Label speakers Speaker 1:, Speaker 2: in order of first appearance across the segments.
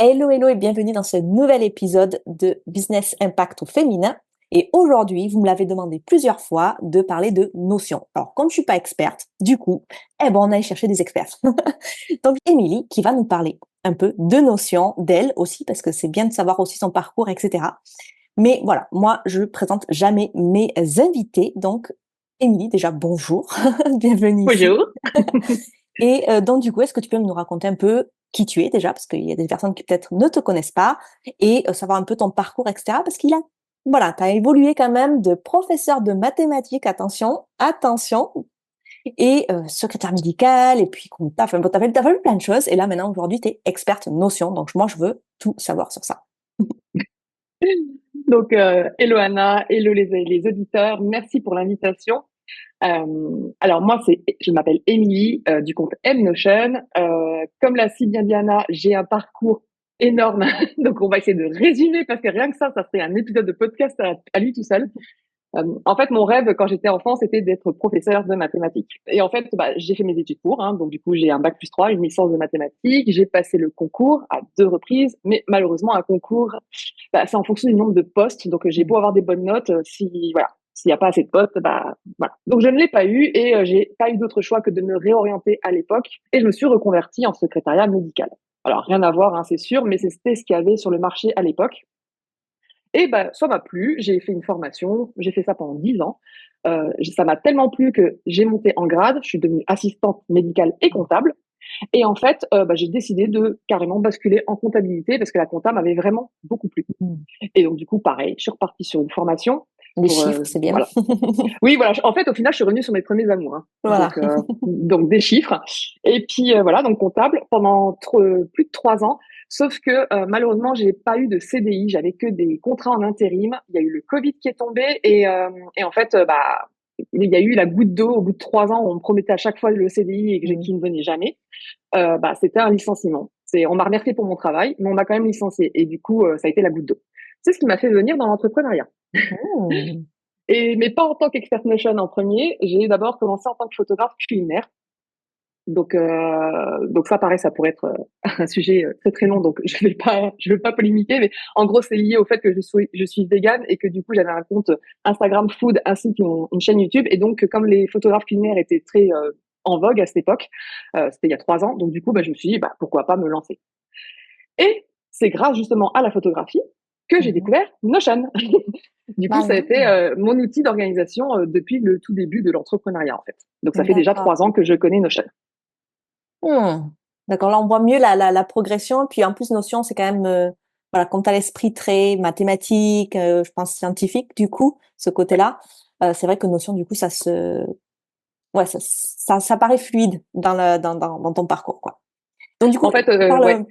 Speaker 1: Hello, hello et bienvenue dans ce nouvel épisode de Business Impact au féminin. Et aujourd'hui, vous me l'avez demandé plusieurs fois de parler de notions. Alors, comme je suis pas experte, du coup, on allait chercher des experts. Donc, Émilie qui va nous parler un peu de notions, d'elle aussi, parce que c'est bien de savoir aussi son parcours, etc. Mais voilà, moi, je présente jamais mes invités. Donc, Émilie, déjà, bonjour. Bienvenue ici.
Speaker 2: Bonjour.
Speaker 1: Et donc, du coup, est-ce que tu peux nous raconter un peu qui tu es déjà, parce qu'il y a des personnes qui peut-être ne te connaissent pas, et savoir un peu ton parcours, etc. Parce voilà, tu as évolué quand même de professeur de mathématiques, attention, attention, et secrétaire médicale, et puis comptable, enfin, bon, t'as fait plein de choses, et là maintenant, aujourd'hui, tu es experte Notion, donc moi, je veux tout savoir sur ça.
Speaker 2: Donc, hello Anna, hello les auditeurs, merci pour l'invitation. Alors moi, je m'appelle Émilie du compte Mnotion. Comme l'a si bien dit Anna, j'ai un parcours énorme, donc on va essayer de résumer parce que rien que ça serait un épisode de podcast à lui tout seul. En fait, mon rêve quand j'étais enfant, c'était d'être professeur de mathématiques. Et en fait, j'ai fait mes études pour, hein, donc du coup, j'ai un bac+3, une licence de mathématiques. J'ai passé le concours à 2 reprises, mais malheureusement, un concours, c'est en fonction du nombre de postes. Donc, j'ai beau avoir des bonnes notes, si voilà, s'il n'y a pas assez de postes, voilà. Donc, je ne l'ai pas eu et j'ai pas eu d'autre choix que de me réorienter à l'époque. Et je me suis reconvertie en secrétariat médical. Alors, rien à voir, hein, c'est sûr, mais c'était ce qu'il y avait sur le marché à l'époque. Et ça m'a plu, j'ai fait une formation, j'ai fait ça pendant 10 ans. Ça m'a tellement plu que j'ai monté en grade, je suis devenue assistante médicale et comptable. Et en fait, j'ai décidé de carrément basculer en comptabilité parce que la compta m'avait vraiment beaucoup plu.
Speaker 1: Mm.
Speaker 2: Et donc du coup, pareil, je suis repartie sur une formation
Speaker 1: Les
Speaker 2: pour
Speaker 1: chiffres, c'est bien.
Speaker 2: voilà. Oui, voilà. En fait, au final, je suis revenue sur mes premiers amours. Hein.
Speaker 1: Voilà.
Speaker 2: Donc des chiffres. Et puis voilà, donc comptable pendant plus de 3 ans. Sauf que malheureusement, j'ai pas eu de CDI. J'avais que des contrats en intérim. Il y a eu le Covid qui est tombé et en fait, il y a eu la goutte d'eau au bout de 3 ans où on me promettait à chaque fois le CDI et
Speaker 1: Mm.
Speaker 2: qui ne venait jamais. C'était un licenciement. On m'a remercié pour mon travail, mais on m'a quand même licencié. Et du coup, ça a été la goutte d'eau. C'est ce qui m'a fait venir dans l'entrepreneuriat.
Speaker 1: Mm.
Speaker 2: Mais pas en tant qu'expert motion en premier. J'ai d'abord commencé en tant que photographe culinaire. Donc ça, pareil, ça pourrait être un sujet très très long. Donc je vais pas polémiquer, mais en gros, c'est lié au fait que je suis végane et que du coup, j'avais un compte Instagram food ainsi qu'une chaîne YouTube. Et donc, comme les photographes culinaires étaient très en vogue à cette époque, c'était il y a 3 ans. Donc du coup, je me suis dit, pourquoi pas me lancer. Et c'est grâce justement à la photographie que j'ai
Speaker 1: Mhm.
Speaker 2: découvert Notion. Du coup, ça a
Speaker 1: Voilà.
Speaker 2: été mon outil d'organisation depuis le tout début de l'entrepreneuriat, en fait. Donc, ça fait déjà
Speaker 1: D'accord.
Speaker 2: 3 ans que je connais Notion.
Speaker 1: Hmm. D'accord, là on voit mieux la progression. Puis en plus, Notion, c'est quand même, voilà, comme tu as l'esprit très mathématique, je pense scientifique, du coup, ce côté-là, c'est vrai que Notion, du coup, ouais, ça paraît fluide dans ton parcours, quoi. Donc du coup,
Speaker 2: En fait, ouais.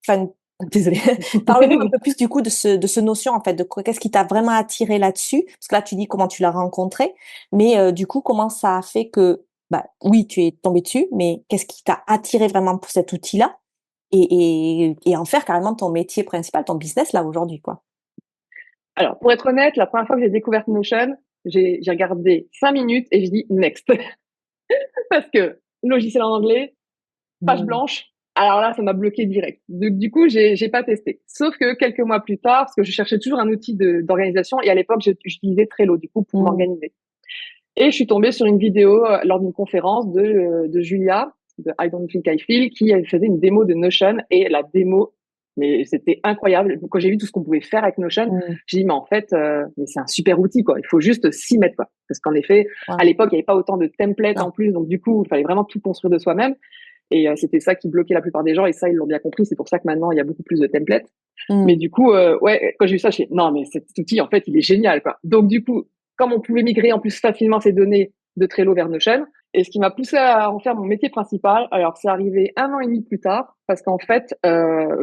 Speaker 1: enfin, désolée, parle-nous un peu plus du coup de ce Notion, en fait, qu'est-ce qui t'a vraiment attiré là-dessus? Parce que là, tu dis comment tu l'as rencontré, mais du coup, comment ça a fait que, oui, tu es tombé dessus, mais qu'est-ce qui t'a attiré vraiment pour cet outil-là et en faire carrément ton métier principal, ton business là aujourd'hui, quoi.
Speaker 2: Alors, pour être honnête, la première fois que j'ai découvert Notion, j'ai regardé 5 minutes et je dis next. Parce que logiciel en anglais, page
Speaker 1: Hmm.
Speaker 2: blanche. Alors là, ça m'a bloqué direct. Du coup, j'ai pas testé. Sauf que quelques mois plus tard, parce que je cherchais toujours un outil d'organisation et à l'époque, j'utilisais Trello, du coup, pour
Speaker 1: Hmm.
Speaker 2: m'organiser. Et je suis tombée sur une vidéo lors d'une conférence de Julia, de I Don't Think I Feel, qui faisait une démo de Notion. Et la démo, mais c'était incroyable. Quand j'ai vu tout ce qu'on pouvait faire avec Notion,
Speaker 1: Hmm.
Speaker 2: j'ai dit, mais en fait, mais c'est un super outil, quoi. Il faut juste s'y mettre, quoi. Parce qu'en effet, à
Speaker 1: Voilà.
Speaker 2: l'époque, il n'y avait pas autant de templates en
Speaker 1: Non.
Speaker 2: plus. Donc, du coup, il fallait vraiment tout construire de soi-même. Et c'était ça qui bloquait la plupart des gens. Et ça, ils l'ont bien compris. C'est pour ça que maintenant, il y a beaucoup plus de templates. Mais
Speaker 1: Hmm.
Speaker 2: du coup, ouais, quand j'ai vu ça, je dit, non, mais cet outil, en fait, il est génial, quoi. Donc, du coup, comme on pouvait migrer en plus facilement ces données de Trello vers Notion, et ce qui m'a poussé à en faire mon métier principal, alors c'est arrivé 1 an et demi plus tard, parce qu'en fait,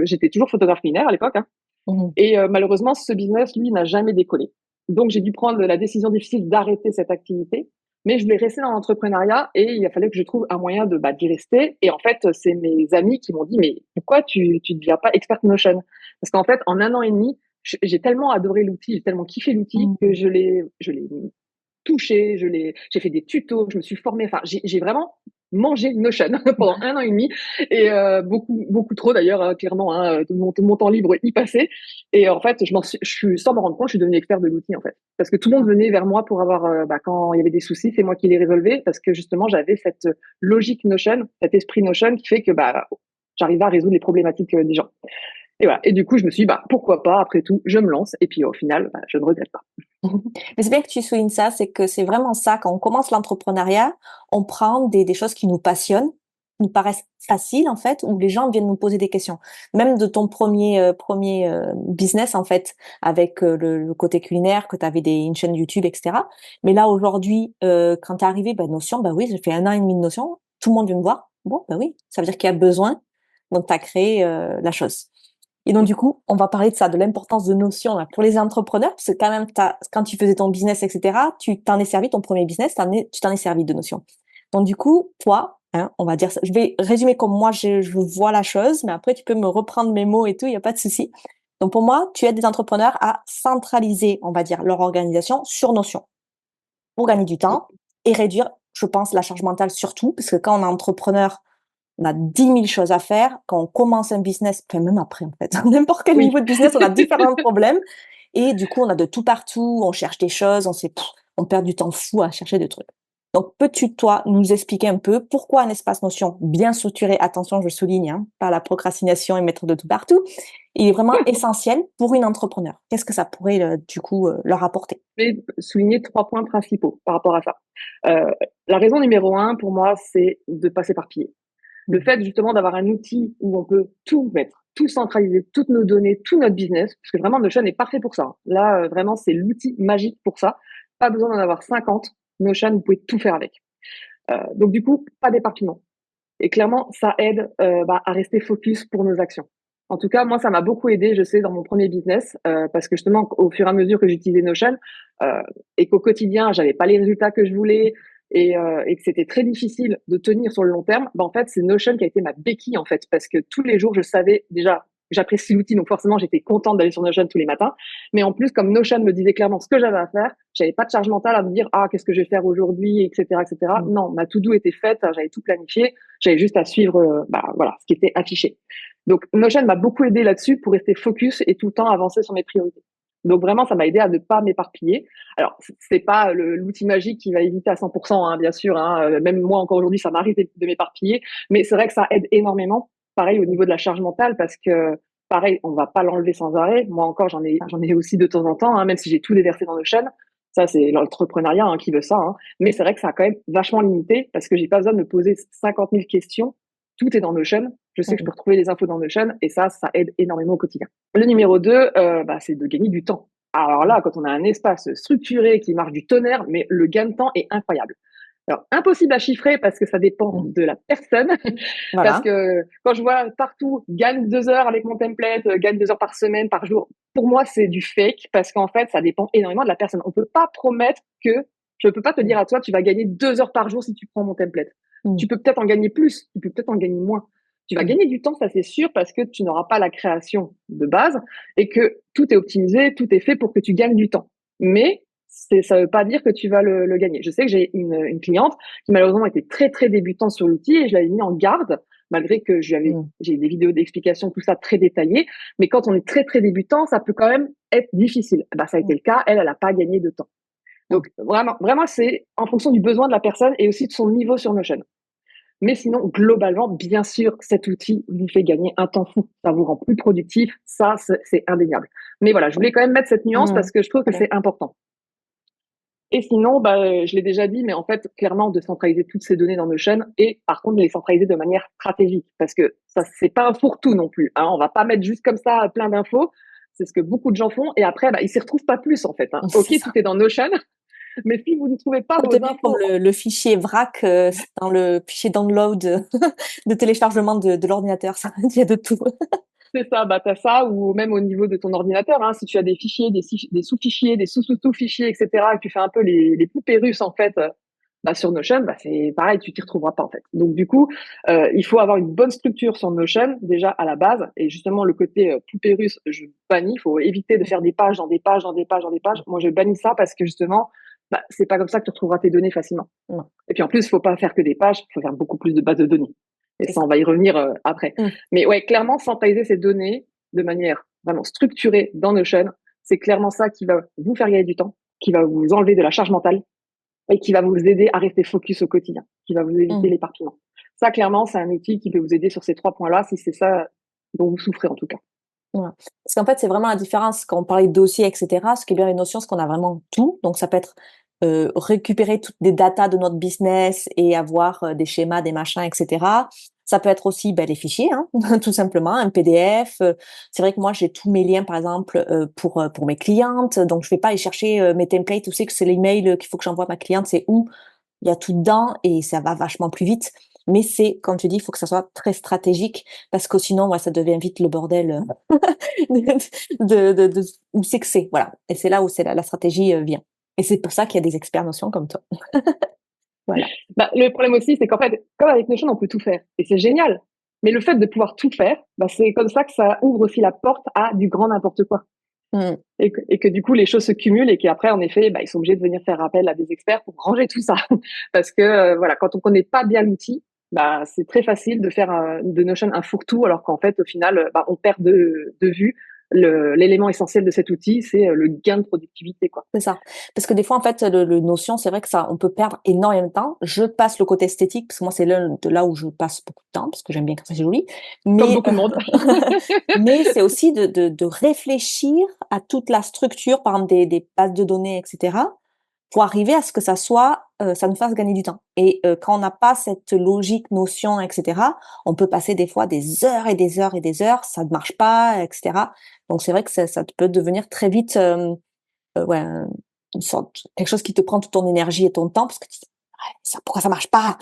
Speaker 2: j'étais toujours photographe linéaire à l'époque, hein,
Speaker 1: Hmm.
Speaker 2: et malheureusement, ce business, lui, n'a jamais décollé. Donc, j'ai dû prendre la décision difficile d'arrêter cette activité, mais je voulais rester dans l'entrepreneuriat et il a fallu que je trouve un moyen d'y rester. Et en fait, c'est mes amis qui m'ont dit, mais pourquoi tu ne deviens pas expert Notion? Parce qu'en fait, en 1 an et demi, j'ai tellement adoré l'outil, j'ai tellement kiffé l'outil que
Speaker 1: Hmm.
Speaker 2: je l'ai touché, j'ai fait des tutos, je me suis formée. Enfin, j'ai vraiment mangé Notion pendant 1 an et demi et beaucoup trop d'ailleurs, clairement, hein, tout mon temps libre y passait. Et en fait, sans m'en rendre compte, je suis devenue expert de l'outil en fait, parce que tout le monde venait vers moi pour avoir, quand il y avait des soucis, c'est moi qui les résolvais parce que justement j'avais cette logique Notion, cet esprit Notion qui fait que j'arrivais à résoudre les problématiques des gens. Et voilà. Et du coup, je me suis dit, pourquoi pas, après tout, je me lance. Et puis, au final, je ne regrette pas.
Speaker 1: Mais c'est bien que tu soulignes ça, c'est que c'est vraiment ça, quand on commence l'entrepreneuriat, on prend des choses qui nous passionnent, nous paraissent faciles en fait, où les gens viennent nous poser des questions. Même de ton premier business en fait, avec le côté culinaire, que tu avais une chaîne YouTube, etc. Mais là aujourd'hui, quand t'es arrivé, Notion, oui, j'ai fait 1 an et demi de Notion, tout le monde vient me voir. Bon, oui, ça veut dire qu'il y a besoin, donc tu as créé la chose. Et donc, du coup, on va parler de ça, de l'importance de Notion là, pour les entrepreneurs, parce que quand même, quand tu faisais ton business, etc., tu t'en es servi, ton premier business, tu t'en es servi de Notion. Donc, du coup, toi, hein, on va dire ça, je vais résumer comme moi, je vois la chose, mais après, tu peux me reprendre mes mots et tout, il n'y a pas de souci. Donc, pour moi, tu aides des entrepreneurs à centraliser, on va dire, leur organisation sur Notion pour gagner du temps et réduire, je pense, la charge mentale surtout, parce que quand on est entrepreneur, on a 10 000 choses à faire. Quand on commence un business, enfin même après en fait, n'importe quel
Speaker 2: Oui.
Speaker 1: niveau de business, on a différents problèmes. Et du coup, on a de tout partout, on cherche des choses, on perd du temps fou à chercher des trucs. Donc, peux-tu, toi, nous expliquer un peu pourquoi un espace Notion bien structuré, attention, je souligne, hein, pas la procrastination et mettre de tout partout, il est vraiment essentiel pour une entrepreneur. Qu'est-ce que ça pourrait, du coup, leur apporter?
Speaker 2: Je vais souligner 3 points principaux par rapport à ça. Euh, la raison numéro 1, pour moi, c'est de pas s'éparpiller. Le fait justement d'avoir un outil où on peut tout mettre, tout centraliser, toutes nos données, tout notre business, parce que vraiment Notion est parfait pour ça. Là, vraiment, c'est l'outil magique pour ça. Pas besoin d'en avoir 50. Notion, vous pouvez tout faire avec. Donc du coup, pas d'éparpillement. Et clairement, ça aide à rester focus pour nos actions. En tout cas, moi, ça m'a beaucoup aidé, je sais, dans mon premier business, parce que justement, au fur et à mesure que j'utilisais Notion, euh, et qu'au quotidien, j'avais pas les résultats que je voulais, et que c'était très difficile de tenir sur le long terme, en fait, c'est Notion qui a été ma béquille, en fait, parce que tous les jours, je savais déjà, j'apprécie l'outil, donc forcément, j'étais contente d'aller sur Notion tous les matins. Mais en plus, comme Notion me disait clairement ce que j'avais à faire, j'avais pas de charge mentale à me dire, qu'est-ce que je vais faire aujourd'hui, etc., etc. Non, ma to-do était faite, j'avais tout planifié. J'avais juste à suivre voilà, ce qui était affiché. Donc Notion m'a beaucoup aidé là-dessus pour rester focus et tout le temps avancer sur mes priorités. Donc vraiment, ça m'a aidé à ne pas m'éparpiller. Alors, c'est pas l'outil magique qui va éviter à 100%, hein, bien sûr. Hein, même moi, encore aujourd'hui, ça m'arrive de m'éparpiller. Mais c'est vrai que ça aide énormément. Pareil au niveau de la charge mentale, parce que pareil, on va pas l'enlever sans arrêt. Moi encore, j'en ai aussi de temps en temps, hein, même si j'ai tout déversé dans Notion. Ça, c'est l'entrepreneuriat qui veut ça. Hein. Mais c'est vrai que ça a quand même vachement limité parce que j'ai pas besoin de me poser 50 000 questions. Tout est dans Notion. Je sais que je peux retrouver les infos dans Notion et ça aide énormément au quotidien. Le numéro 2, c'est de gagner du temps. Alors là, quand on a un espace structuré qui marche du tonnerre, mais le gain de temps est incroyable. Alors, impossible à chiffrer parce que ça dépend de la personne. Parce
Speaker 1: Voilà.
Speaker 2: que quand je vois partout, gagne 2 heures avec mon template, gagne 2 heures par semaine, par jour, pour moi, c'est du fake parce qu'en fait, ça dépend énormément de la personne. On peut pas promettre je peux pas te dire à toi, tu vas gagner 2 heures par jour si tu prends mon template. Tu peux peut-être en gagner plus, tu peux peut-être en gagner moins. Tu vas gagner du temps, ça c'est sûr, parce que tu n'auras pas la création de base et que tout est optimisé, tout est fait pour que tu gagnes du temps. Mais ça ne veut pas dire que tu vas le gagner. Je sais que j'ai une cliente qui malheureusement était très très débutante sur l'outil et je l'avais mis en garde malgré que j'ai des vidéos d'explication, tout ça très détaillées. Mais quand on est très très débutant, ça peut quand même être difficile. Ça a été le cas. Elle n'a pas gagné de temps. Donc vraiment, vraiment, c'est en fonction du besoin de la personne et aussi de son niveau sur Notion. Mais sinon, globalement, bien sûr, cet outil vous fait gagner un temps fou. Ça vous rend plus productif. Ça, c'est indéniable. Mais voilà, je voulais quand même mettre cette nuance parce que je trouve que c'est important. Et sinon, je l'ai déjà dit, mais en fait, clairement, de centraliser toutes ces données dans Notion et par contre, de les centraliser de manière stratégique parce que ça, c'est pas un fourre-tout non plus. Hein. On va pas mettre juste comme ça plein d'infos. C'est ce que beaucoup de gens font et après, ils s'y retrouvent pas plus en fait. Hein. Ok,
Speaker 1: C'est ça.
Speaker 2: tout est dans Notion, mais si vous ne trouvez pas vos
Speaker 1: Exactement comme
Speaker 2: infos,
Speaker 1: le fichier VRAC, c'est dans le fichier download de téléchargement de l'ordinateur. Ça, il y a de tout.
Speaker 2: c'est ça, t'as ça, ou même au niveau de ton ordinateur, hein, si tu as des fichiers, des sous-fichiers, des sous-sous-sous-fichiers, etc., et que tu fais un peu les poupées russes, en fait, sur Notion, c'est pareil, tu t'y retrouveras pas, en fait. Donc, du coup, il faut avoir une bonne structure sur Notion, déjà, à la base, et justement, le côté poupée russe, je bannis, il faut éviter de faire des pages dans des pages dans des pages dans des pages. Moi, je bannis ça parce que, justement, bah, c'est pas comme ça que tu retrouveras tes données facilement.
Speaker 1: Non,
Speaker 2: Et puis en plus, il faut pas faire que des pages, il faut faire beaucoup plus de bases de données. Et
Speaker 1: c'est
Speaker 2: ça,
Speaker 1: ça.
Speaker 2: on va y revenir après.
Speaker 1: Mmh.
Speaker 2: Mais ouais, clairement, centraliser ces données de manière vraiment structurée dans Notion, c'est clairement ça qui va vous faire gagner du temps, qui va vous enlever de la charge mentale et qui va vous aider à rester focus au quotidien, qui va vous éviter
Speaker 1: Mmh.
Speaker 2: l'éparpillement. Ça, clairement, c'est un outil qui peut vous aider sur ces 3 points-là, si c'est ça dont vous souffrez en tout cas.
Speaker 1: Ouais. Parce qu'en fait, c'est vraiment la différence quand on parlait de dossiers et cetera. Ce qui est bien avec Notion, c'est qu'on a vraiment tout. Donc ça peut être, récupérer toutes des datas de notre business et avoir, des schémas, des machins et cetera. Ça peut être aussi, les fichiers, hein, tout simplement, un PDF. C'est vrai que moi, j'ai tous mes liens, par exemple, pour mes clientes. Donc je vais pas aller chercher, mes templates. Tu sais que c'est l'email, qu'il faut que j'envoie à ma cliente, c'est où il y a tout dedans et ça va vachement plus vite. Mais c'est, comme tu dis, il faut que ça soit très stratégique parce que sinon, ouais, ça devient vite le bordel, de où c'est que c'est, voilà. Et c'est là où c'est la stratégie, vient. Et c'est pour ça qu'il y a des experts Notion comme toi. Voilà.
Speaker 2: Bah, le problème aussi, c'est qu'en fait, comme avec Notion, on peut tout faire. Et c'est génial. Mais le fait de pouvoir tout faire, bah, c'est comme ça que ça ouvre aussi la porte à du grand n'importe quoi.
Speaker 1: Mmh.
Speaker 2: Et que du coup, les choses se cumulent et qu'après, en effet, bah, ils sont obligés de venir faire appel à des experts pour ranger tout ça. Parce que, voilà, quand on connaît pas bien l'outil, bah, c'est très facile de faire de Notion un fourre-tout, alors qu'en fait, au final, bah, on perd de vue l'élément essentiel de cet outil, c'est le gain de productivité, quoi.
Speaker 1: C'est ça. Parce que des fois, en fait, le Notion, c'est vrai que ça, on peut perdre énormément de temps. Je passe le côté esthétique, parce que moi, c'est l'un de là où je passe beaucoup de temps, parce que j'aime bien quand c'est joli.
Speaker 2: Comme
Speaker 1: Mais,
Speaker 2: beaucoup de monde.
Speaker 1: mais c'est aussi de réfléchir à toute la structure, par exemple, des bases de données, et cetera, pour arriver à ce que ça soit, ça nous fasse gagner du temps. Et quand on n'a pas cette logique, notion, et cetera, on peut passer des fois des heures et des heures et des heures, ça ne marche pas, et cetera. Donc c'est vrai que ça peut devenir très vite, ouais, une sorte quelque chose qui te prend toute ton énergie et ton temps parce que tu te dis: «Ouais, ça pourquoi ça marche pas?»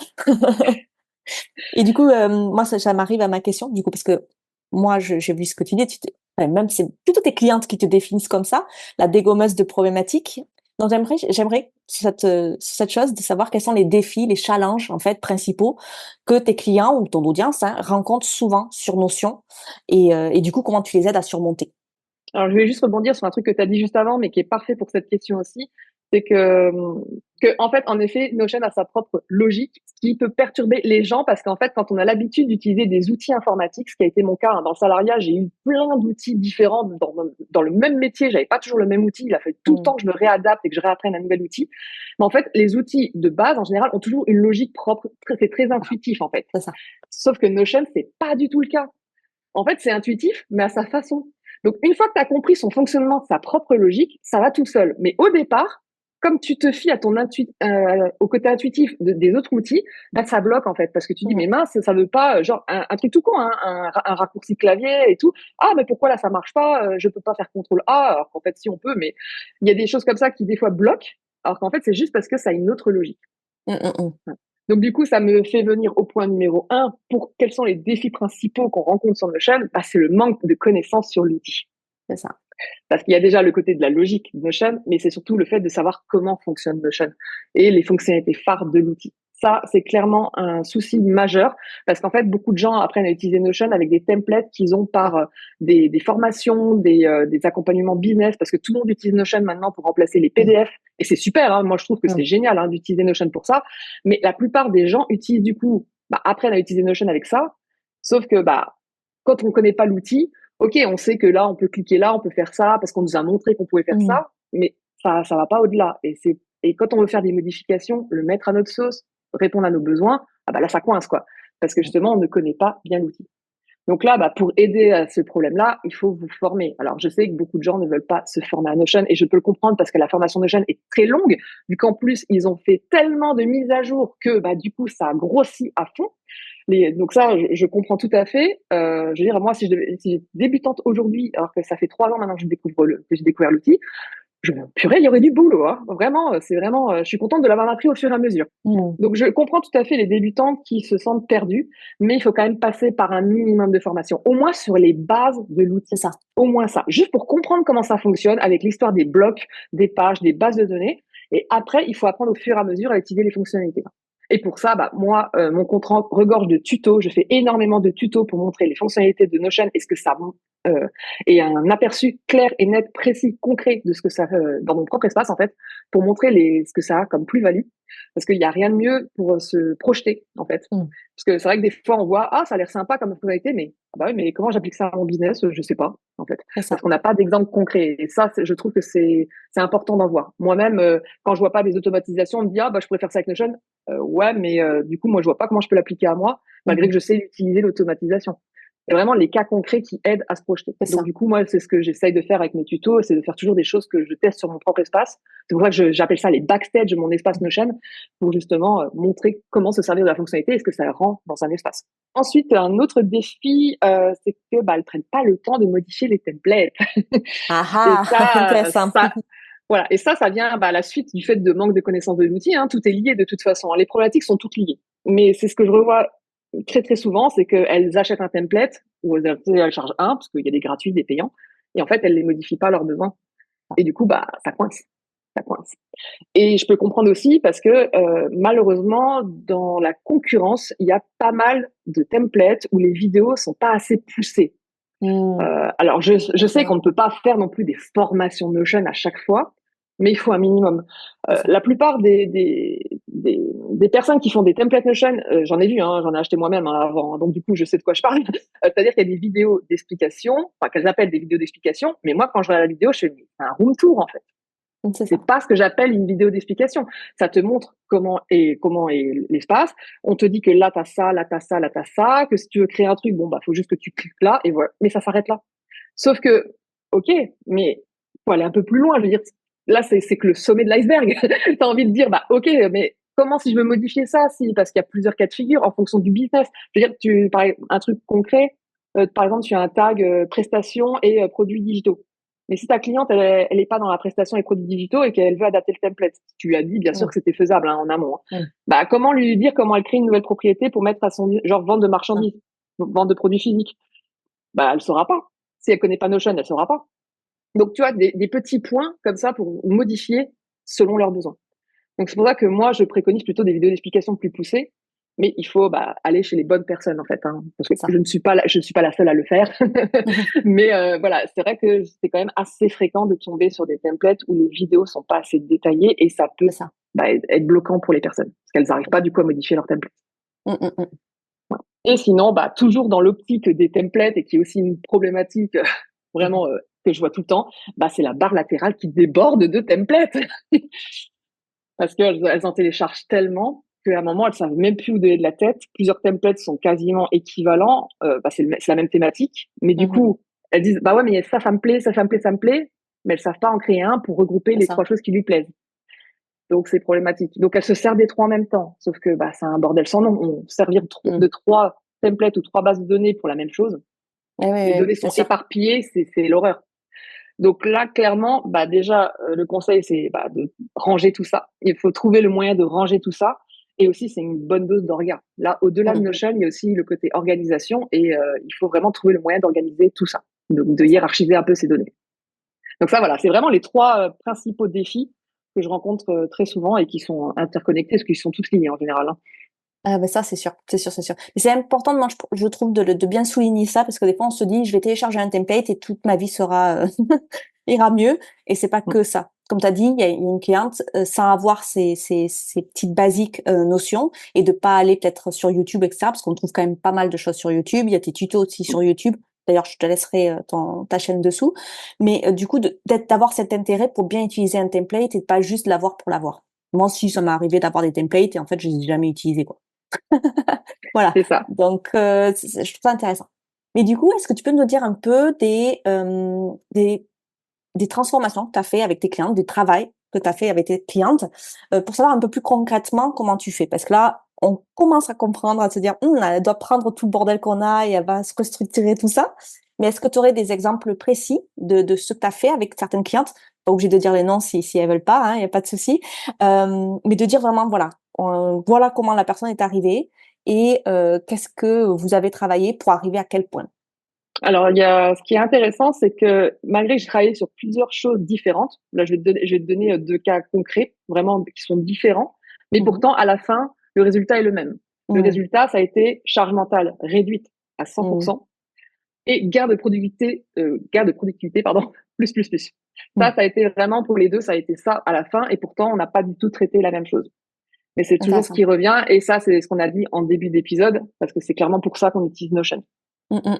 Speaker 1: Et du coup, moi ça m'arrive à ma question, du coup, parce que moi j'ai vu ce que tu dis, même c'est plutôt tes clientes qui te définissent comme ça, la dégommeuse de problématiques. Donc j'aimerais cette chose de savoir quels sont les défis, les challenges, en fait, principaux que tes clients ou ton audience, hein, rencontrent souvent sur Notion et du coup, comment tu les aides à surmonter?
Speaker 2: Alors, je voulais juste rebondir sur un truc que tu as dit juste avant, mais qui est parfait pour cette question aussi. C'est que, en fait, en effet, Notion a sa propre logique, ce qui peut perturber les gens parce qu'en fait, quand on a l'habitude d'utiliser des outils informatiques, ce qui a été mon cas, hein, dans le salariat, j'ai eu plein d'outils différents dans le même métier. J'avais pas toujours le même outil. Il a fallu tout le
Speaker 1: Mmh,
Speaker 2: temps que je me réadapte et que je réapprenne un nouvel outil. Mais en fait, les outils de base, en général, ont toujours une logique propre. C'est très intuitif, en fait.
Speaker 1: c'est ça.
Speaker 2: Sauf que Notion, c'est pas du tout le cas. En fait, c'est intuitif, mais à sa façon. Donc, une fois que tu as compris son fonctionnement, sa propre logique, ça va tout seul. Mais au départ, comme tu te fies à au côté intuitif des autres outils, bah, ça bloque en fait, parce que tu dis
Speaker 1: Mmh,
Speaker 2: mais mince, ça veut pas, genre un truc tout con, hein, un raccourci clavier et tout. Ah mais pourquoi là ça marche pas Je peux pas faire contrôle A, alors qu'en fait si on peut, mais il y a des choses comme ça qui des fois bloquent, alors qu'en fait c'est juste parce que ça a une autre logique.
Speaker 1: mmh, mmh mh.
Speaker 2: Ouais. Donc du coup, ça me fait venir au point numéro un. Pour quels sont les défis principaux qu'on rencontre sur Notion? Bah, c'est le manque de connaissances sur l'outil.
Speaker 1: C'est ça.
Speaker 2: Parce qu'il y a déjà le côté de la logique de Notion, mais c'est surtout le fait de savoir comment fonctionne Notion et les fonctionnalités phares de l'outil. Ça, c'est clairement un souci majeur parce qu'en fait, beaucoup de gens apprennent à utiliser Notion avec des templates qu'ils ont par des formations, des accompagnements business, parce que tout le monde utilise Notion maintenant pour remplacer les
Speaker 1: Mmh,
Speaker 2: PDF. Et c'est super, hein, moi je trouve que
Speaker 1: mmh,
Speaker 2: c'est génial hein, d'utiliser Notion pour ça. Mais la plupart des gens utilisent du coup, bah, apprennent à utiliser Notion avec ça. Sauf que bah, quand on ne connaît pas l'outil, ok, on sait que là, on peut cliquer là, on peut faire ça, parce qu'on nous a montré qu'on pouvait faire
Speaker 1: mmh.
Speaker 2: ça, mais ça va pas au-delà. Et quand on veut faire des modifications, le mettre à notre sauce, répondre à nos besoins, ah bah là, ça coince, quoi. Parce que justement, on ne connaît pas bien l'outil. Donc là, bah, pour aider à ce problème-là, il faut vous former. Alors, je sais que beaucoup de gens ne veulent pas se former à Notion et je peux le comprendre parce que la formation Notion est très longue, vu qu'en plus, ils ont fait tellement de mises à jour que, bah, du coup, ça a grossi à fond. Donc ça, je comprends tout à fait. Je veux dire, moi, si j'étais débutante aujourd'hui, alors que ça fait 3 ans maintenant que que j'ai découvert l'outil, purée, il y aurait du boulot, hein. Vraiment, c'est vraiment, je suis contente de l'avoir appris au fur et à mesure.
Speaker 1: Mmh.
Speaker 2: Donc je comprends tout à fait les débutants qui se sentent perdus, mais il faut quand même passer par un minimum de formation, au moins sur les bases de
Speaker 1: C'est
Speaker 2: l'outil.
Speaker 1: ça.
Speaker 2: Au moins ça, juste pour comprendre comment ça fonctionne avec l'histoire des blocs, des pages, des bases de données. Et après, il faut apprendre au fur et à mesure à utiliser les fonctionnalités. Et pour ça, bah, moi, mon compte regorge de tutos. Je fais énormément de tutos pour montrer les fonctionnalités de Notion et ce que ça et un aperçu clair et net, précis, concret de ce que ça dans mon propre espace en fait, pour montrer ce que ça a comme plus-value. Parce qu'il n'y a rien de mieux pour se projeter en fait.
Speaker 1: Mmh.
Speaker 2: Parce que c'est vrai que des fois on voit ah ça a l'air sympa comme fonctionnalité, mais ah bah oui, mais comment j'applique ça à mon business? Je sais pas en fait,
Speaker 1: C'est
Speaker 2: parce
Speaker 1: ça.
Speaker 2: qu'on n'a pas d'exemple concret. Et ça, je trouve que c'est important d'en voir. Moi-même, quand je vois pas des automatisations, on me dit ah bah je pourrais faire ça avec Notion. Ouais, mais du coup, moi, je vois pas comment je peux l'appliquer à moi, malgré
Speaker 1: Mmh.
Speaker 2: que je sais utiliser l'automatisation. C'est vraiment les cas concrets qui aident à se projeter.
Speaker 1: C'est
Speaker 2: Donc,
Speaker 1: ça.
Speaker 2: du coup, moi, c'est ce que j'essaye de faire avec mes tutos, c'est de faire toujours des choses que je teste sur mon propre espace. C'est pour ça que j'appelle ça les backstage de mon espace Notion, pour justement montrer comment se servir de la fonctionnalité et ce que ça rend dans un espace. Ensuite, un autre défi, c'est que elles prennent pas le temps de modifier les templates.
Speaker 1: Ah
Speaker 2: Et
Speaker 1: ah! Intéressant.
Speaker 2: voilà. Et ça vient à la suite du fait de manque de connaissance de l'outil. Hein. Tout est lié de toute façon. Les problématiques sont toutes liées. Mais c'est ce que je revois très très souvent, c'est qu'elles achètent un template ou elles chargent un parce qu'il y a des gratuits, des payants, et en fait elles les modifient pas à leurs besoins. Et du coup, bah ça coince, ça coince. Et je peux comprendre aussi parce que malheureusement, dans la concurrence, il y a pas mal de templates où les vidéos sont pas assez poussées.
Speaker 1: Mmh.
Speaker 2: Alors, je sais
Speaker 1: Ouais,
Speaker 2: qu'on ne peut pas faire non plus des formations Notion à chaque fois, mais il faut un minimum.
Speaker 1: c'est ça.
Speaker 2: La plupart des personnes qui font des templates Notion, j'en ai vu, hein, j'en ai acheté moi-même hein, avant, donc du coup, je sais de quoi je parle. C'est-à-dire qu'il y a des vidéos d'explication, enfin qu'elles appellent des vidéos d'explication, mais moi, quand je regarde la vidéo, je fais un room tour en fait.
Speaker 1: Mmh, c'est
Speaker 2: C'est
Speaker 1: ça.
Speaker 2: pas ce que j'appelle une vidéo d'explication. Ça te montre comment est l'espace. On te dit que là, t'as ça, là, t'as ça, là, t'as ça, que si tu veux créer un truc, bon, bah, faut juste que tu cliques là, et voilà. Mais ça s'arrête là. Sauf que, ok, mais faut aller un peu plus loin. Je veux dire, là, c'est que le sommet de l'iceberg. T'as envie de dire, bah, ok, mais comment si je veux modifier ça, si, parce qu'il y a plusieurs cas de figure en fonction du business. Je veux dire, un truc concret, par exemple, tu as un tag prestations et produits digitaux. Mais si ta cliente, elle est pas dans la prestation et produits digitaux et qu'elle veut adapter le template, tu lui as dit bien sûr
Speaker 1: Mmh.
Speaker 2: que c'était faisable hein, en amont. Hein.
Speaker 1: Mmh.
Speaker 2: Bah, comment lui dire comment elle crée une nouvelle propriété pour mettre à son genre vente de
Speaker 1: Mmh.
Speaker 2: marchandises, vente de produits physiques? Bah, elle saura pas. Si elle connaît pas Notion, elle saura pas. Donc, tu vois, des petits points comme ça pour modifier selon leurs besoins. Donc, c'est pour ça que moi, je préconise plutôt des vidéos d'explication plus poussées, mais il faut aller chez les bonnes personnes en fait, hein, parce que
Speaker 1: C'est ça.
Speaker 2: je ne suis pas la seule à le faire. Mais voilà, c'est vrai que c'est quand même assez fréquent de tomber sur des templates où les vidéos sont pas assez détaillées et ça peut
Speaker 1: C'est ça.
Speaker 2: être bloquant pour les personnes parce qu'elles n'arrivent pas du coup à modifier leur template.
Speaker 1: Mmh, mmh, mmh.
Speaker 2: Et sinon, toujours dans l'optique des templates et qui est aussi une problématique vraiment que je vois tout le temps, c'est la barre latérale qui déborde de templates. Parce qu'elles en téléchargent tellement qu'à un moment, elles savent même plus où donner de la tête. Plusieurs templates sont quasiment équivalents. C'est la même thématique. Mais du
Speaker 1: Mmh.
Speaker 2: coup, elles disent, bah ouais, mais ça me plaît, ça me plaît, ça me plaît. Mais elles savent pas en créer un pour regrouper
Speaker 1: C'est
Speaker 2: les
Speaker 1: ça.
Speaker 2: trois choses qui lui plaisent. Donc, c'est problématique. Donc, elles se servent des trois en même temps. Sauf que, c'est un bordel sans nom. On servir
Speaker 1: Mmh.
Speaker 2: de trois templates ou trois bases de données pour la même chose.
Speaker 1: Eh oui,
Speaker 2: Les
Speaker 1: oui,
Speaker 2: données
Speaker 1: bien
Speaker 2: sont
Speaker 1: sûr.
Speaker 2: éparpillées, c'est l'horreur. Donc là, clairement, déjà, le conseil, c'est de ranger tout ça. Il faut trouver le moyen de ranger tout ça. Et aussi, c'est une bonne dose d'orga. Là, au-delà de
Speaker 1: Mmh.
Speaker 2: Notion, il y a aussi le côté organisation et il faut vraiment trouver le moyen d'organiser tout ça, donc de
Speaker 1: C'est ça.
Speaker 2: hiérarchiser un peu ces données. Donc ça, voilà, c'est vraiment les trois principaux défis que je rencontre très souvent et qui sont interconnectés parce qu'ils sont tous liés en général. Hein.
Speaker 1: Ah bah ça, c'est sûr, c'est sûr, c'est sûr. Mais c'est important, moi, je trouve, de bien souligner ça, parce que des fois, on se dit: «Je vais télécharger un template et toute ma vie sera, ira mieux», et c'est pas
Speaker 2: Mm.
Speaker 1: que ça. Comme tu as dit, il y a une cliente, sans avoir ces petites basiques, notions, et de pas aller peut-être sur YouTube et cetera, parce qu'on trouve quand même pas mal de choses sur YouTube. Il y a tes tutos aussi sur YouTube. D'ailleurs, je te laisserai, ta chaîne dessous. Mais, du coup, d'avoir cet intérêt pour bien utiliser un template et de pas juste l'avoir pour l'avoir. Moi aussi, ça m'est arrivé d'avoir des templates et en fait, je les ai jamais utilisés, quoi. Voilà,
Speaker 2: C'est ça.
Speaker 1: donc je trouve ça intéressant. Mais du coup, est-ce que tu peux nous dire un peu des transformations que tu as fait avec tes clientes, des travails que tu as fait avec tes clientes, pour savoir un peu plus concrètement comment tu fais? Parce que là, on commence à comprendre, à se dire: elle doit prendre tout le bordel qu'on a et elle va se restructurer tout ça». Mais est-ce que tu aurais des exemples précis de ce que tu as fait avec certaines clientes? Pas obligé de dire les noms si elles veulent pas, hein, il y a pas de souci. Mais de dire vraiment, voilà, voilà comment la personne est arrivée et qu'est-ce que vous avez travaillé pour arriver à quel point?
Speaker 2: Alors, ce qui est intéressant, c'est que malgré que j'ai travaillé sur plusieurs choses différentes, là, je vais te donner deux cas concrets, vraiment, qui sont différents, mais
Speaker 1: Mmh mh.
Speaker 2: pourtant, à la fin, le résultat est le même. Le
Speaker 1: Mmh.
Speaker 2: résultat, ça a été charge mentale réduite à
Speaker 1: Mmh.
Speaker 2: 100% et gain de productivité, pardon, plus.
Speaker 1: Mmh.
Speaker 2: Ça a été vraiment pour les deux, ça a été ça à la fin et pourtant, on n'a pas du tout traité la même chose. Mais c'est toujours ce
Speaker 1: Intéressant.
Speaker 2: qui revient et ça, c'est ce qu'on a dit en début d'épisode parce que c'est clairement pour ça qu'on utilise Notion.
Speaker 1: Mmh mh.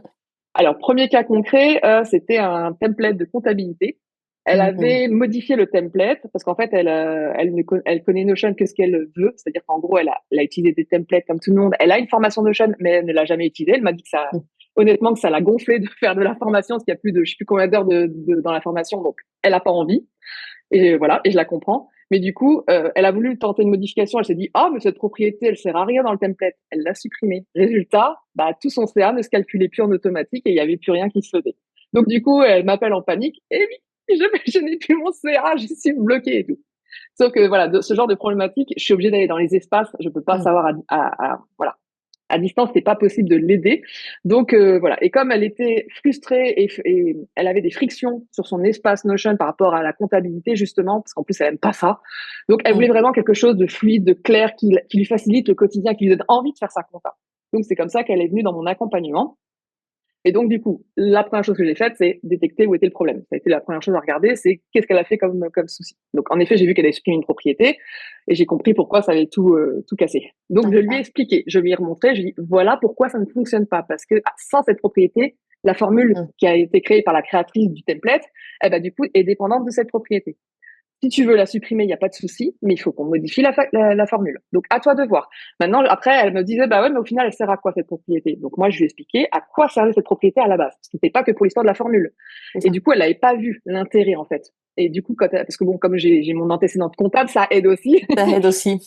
Speaker 2: Alors, premier cas concret, c'était un template de comptabilité. Elle
Speaker 1: Mmh.
Speaker 2: avait modifié le template parce qu'en fait, elle connaît Notion que ce qu'elle veut. C'est-à-dire qu'en gros, elle a utilisé des templates comme tout le monde. Elle a une formation Notion, mais elle ne l'a jamais utilisée. Elle m'a dit que ça,
Speaker 1: Mmh.
Speaker 2: honnêtement, que ça l'a gonflé de faire de la formation parce qu'il y a plus de, je sais plus combien d'heures dans la formation. Donc, elle a pas envie. Et voilà, et je la comprends. Mais du coup, elle a voulu tenter une modification. Elle s'est dit, ah, mais cette propriété, elle sert à rien dans le template. Elle l'a supprimée. Résultat, bah, tout son CA ne se calculait plus en automatique et il y avait plus rien qui se faisait. Donc, du coup, elle m'appelle en panique. Et oui, je n'ai plus mon CA, je suis bloquée et tout. Sauf que voilà, de ce genre de problématique, je suis obligée d'aller dans les espaces. Je peux pas
Speaker 1: Mmh.
Speaker 2: savoir voilà, à distance, c'est pas possible de l'aider. Donc voilà. Et comme elle était frustrée et elle avait des frictions sur son espace Notion par rapport à la comptabilité justement, parce qu'en plus elle aime pas ça. Donc elle voulait
Speaker 1: Mmh.
Speaker 2: vraiment quelque chose de fluide, de clair, qui lui facilite le quotidien, qui lui donne envie de faire sa compta. Donc c'est comme ça qu'elle est venue dans mon accompagnement. Et donc, du coup, la première chose que j'ai faite, c'est détecter où était le problème. Ça a été la première chose à regarder, c'est qu'est-ce qu'elle a fait comme souci. Donc, en effet, j'ai vu qu'elle avait supprimé une propriété et j'ai compris pourquoi ça avait tout cassé. Donc, je lui ai
Speaker 1: D'accord.
Speaker 2: expliqué, je lui ai remontré, je lui ai dit, voilà pourquoi ça ne fonctionne pas. Parce que sans cette propriété, la formule
Speaker 1: Mmh.
Speaker 2: qui a été créée par la créatrice du template, eh ben, du coup, est dépendante de cette propriété. Si tu veux la supprimer, il n'y a pas de souci, mais il faut qu'on modifie la formule. Donc, à toi de voir. Maintenant, après, elle me disait, bah ouais, mais au final, elle sert à quoi cette propriété? Donc, moi, je lui ai expliqué à quoi servait cette propriété à la base. Ce n'était pas que pour l'histoire de la formule.
Speaker 1: C'est
Speaker 2: Et
Speaker 1: ça.
Speaker 2: du coup, elle n'avait pas vu l'intérêt, en fait. Et du coup, parce que bon, comme j'ai mon antécédente comptable, ça aide aussi.
Speaker 1: Ça aide aussi.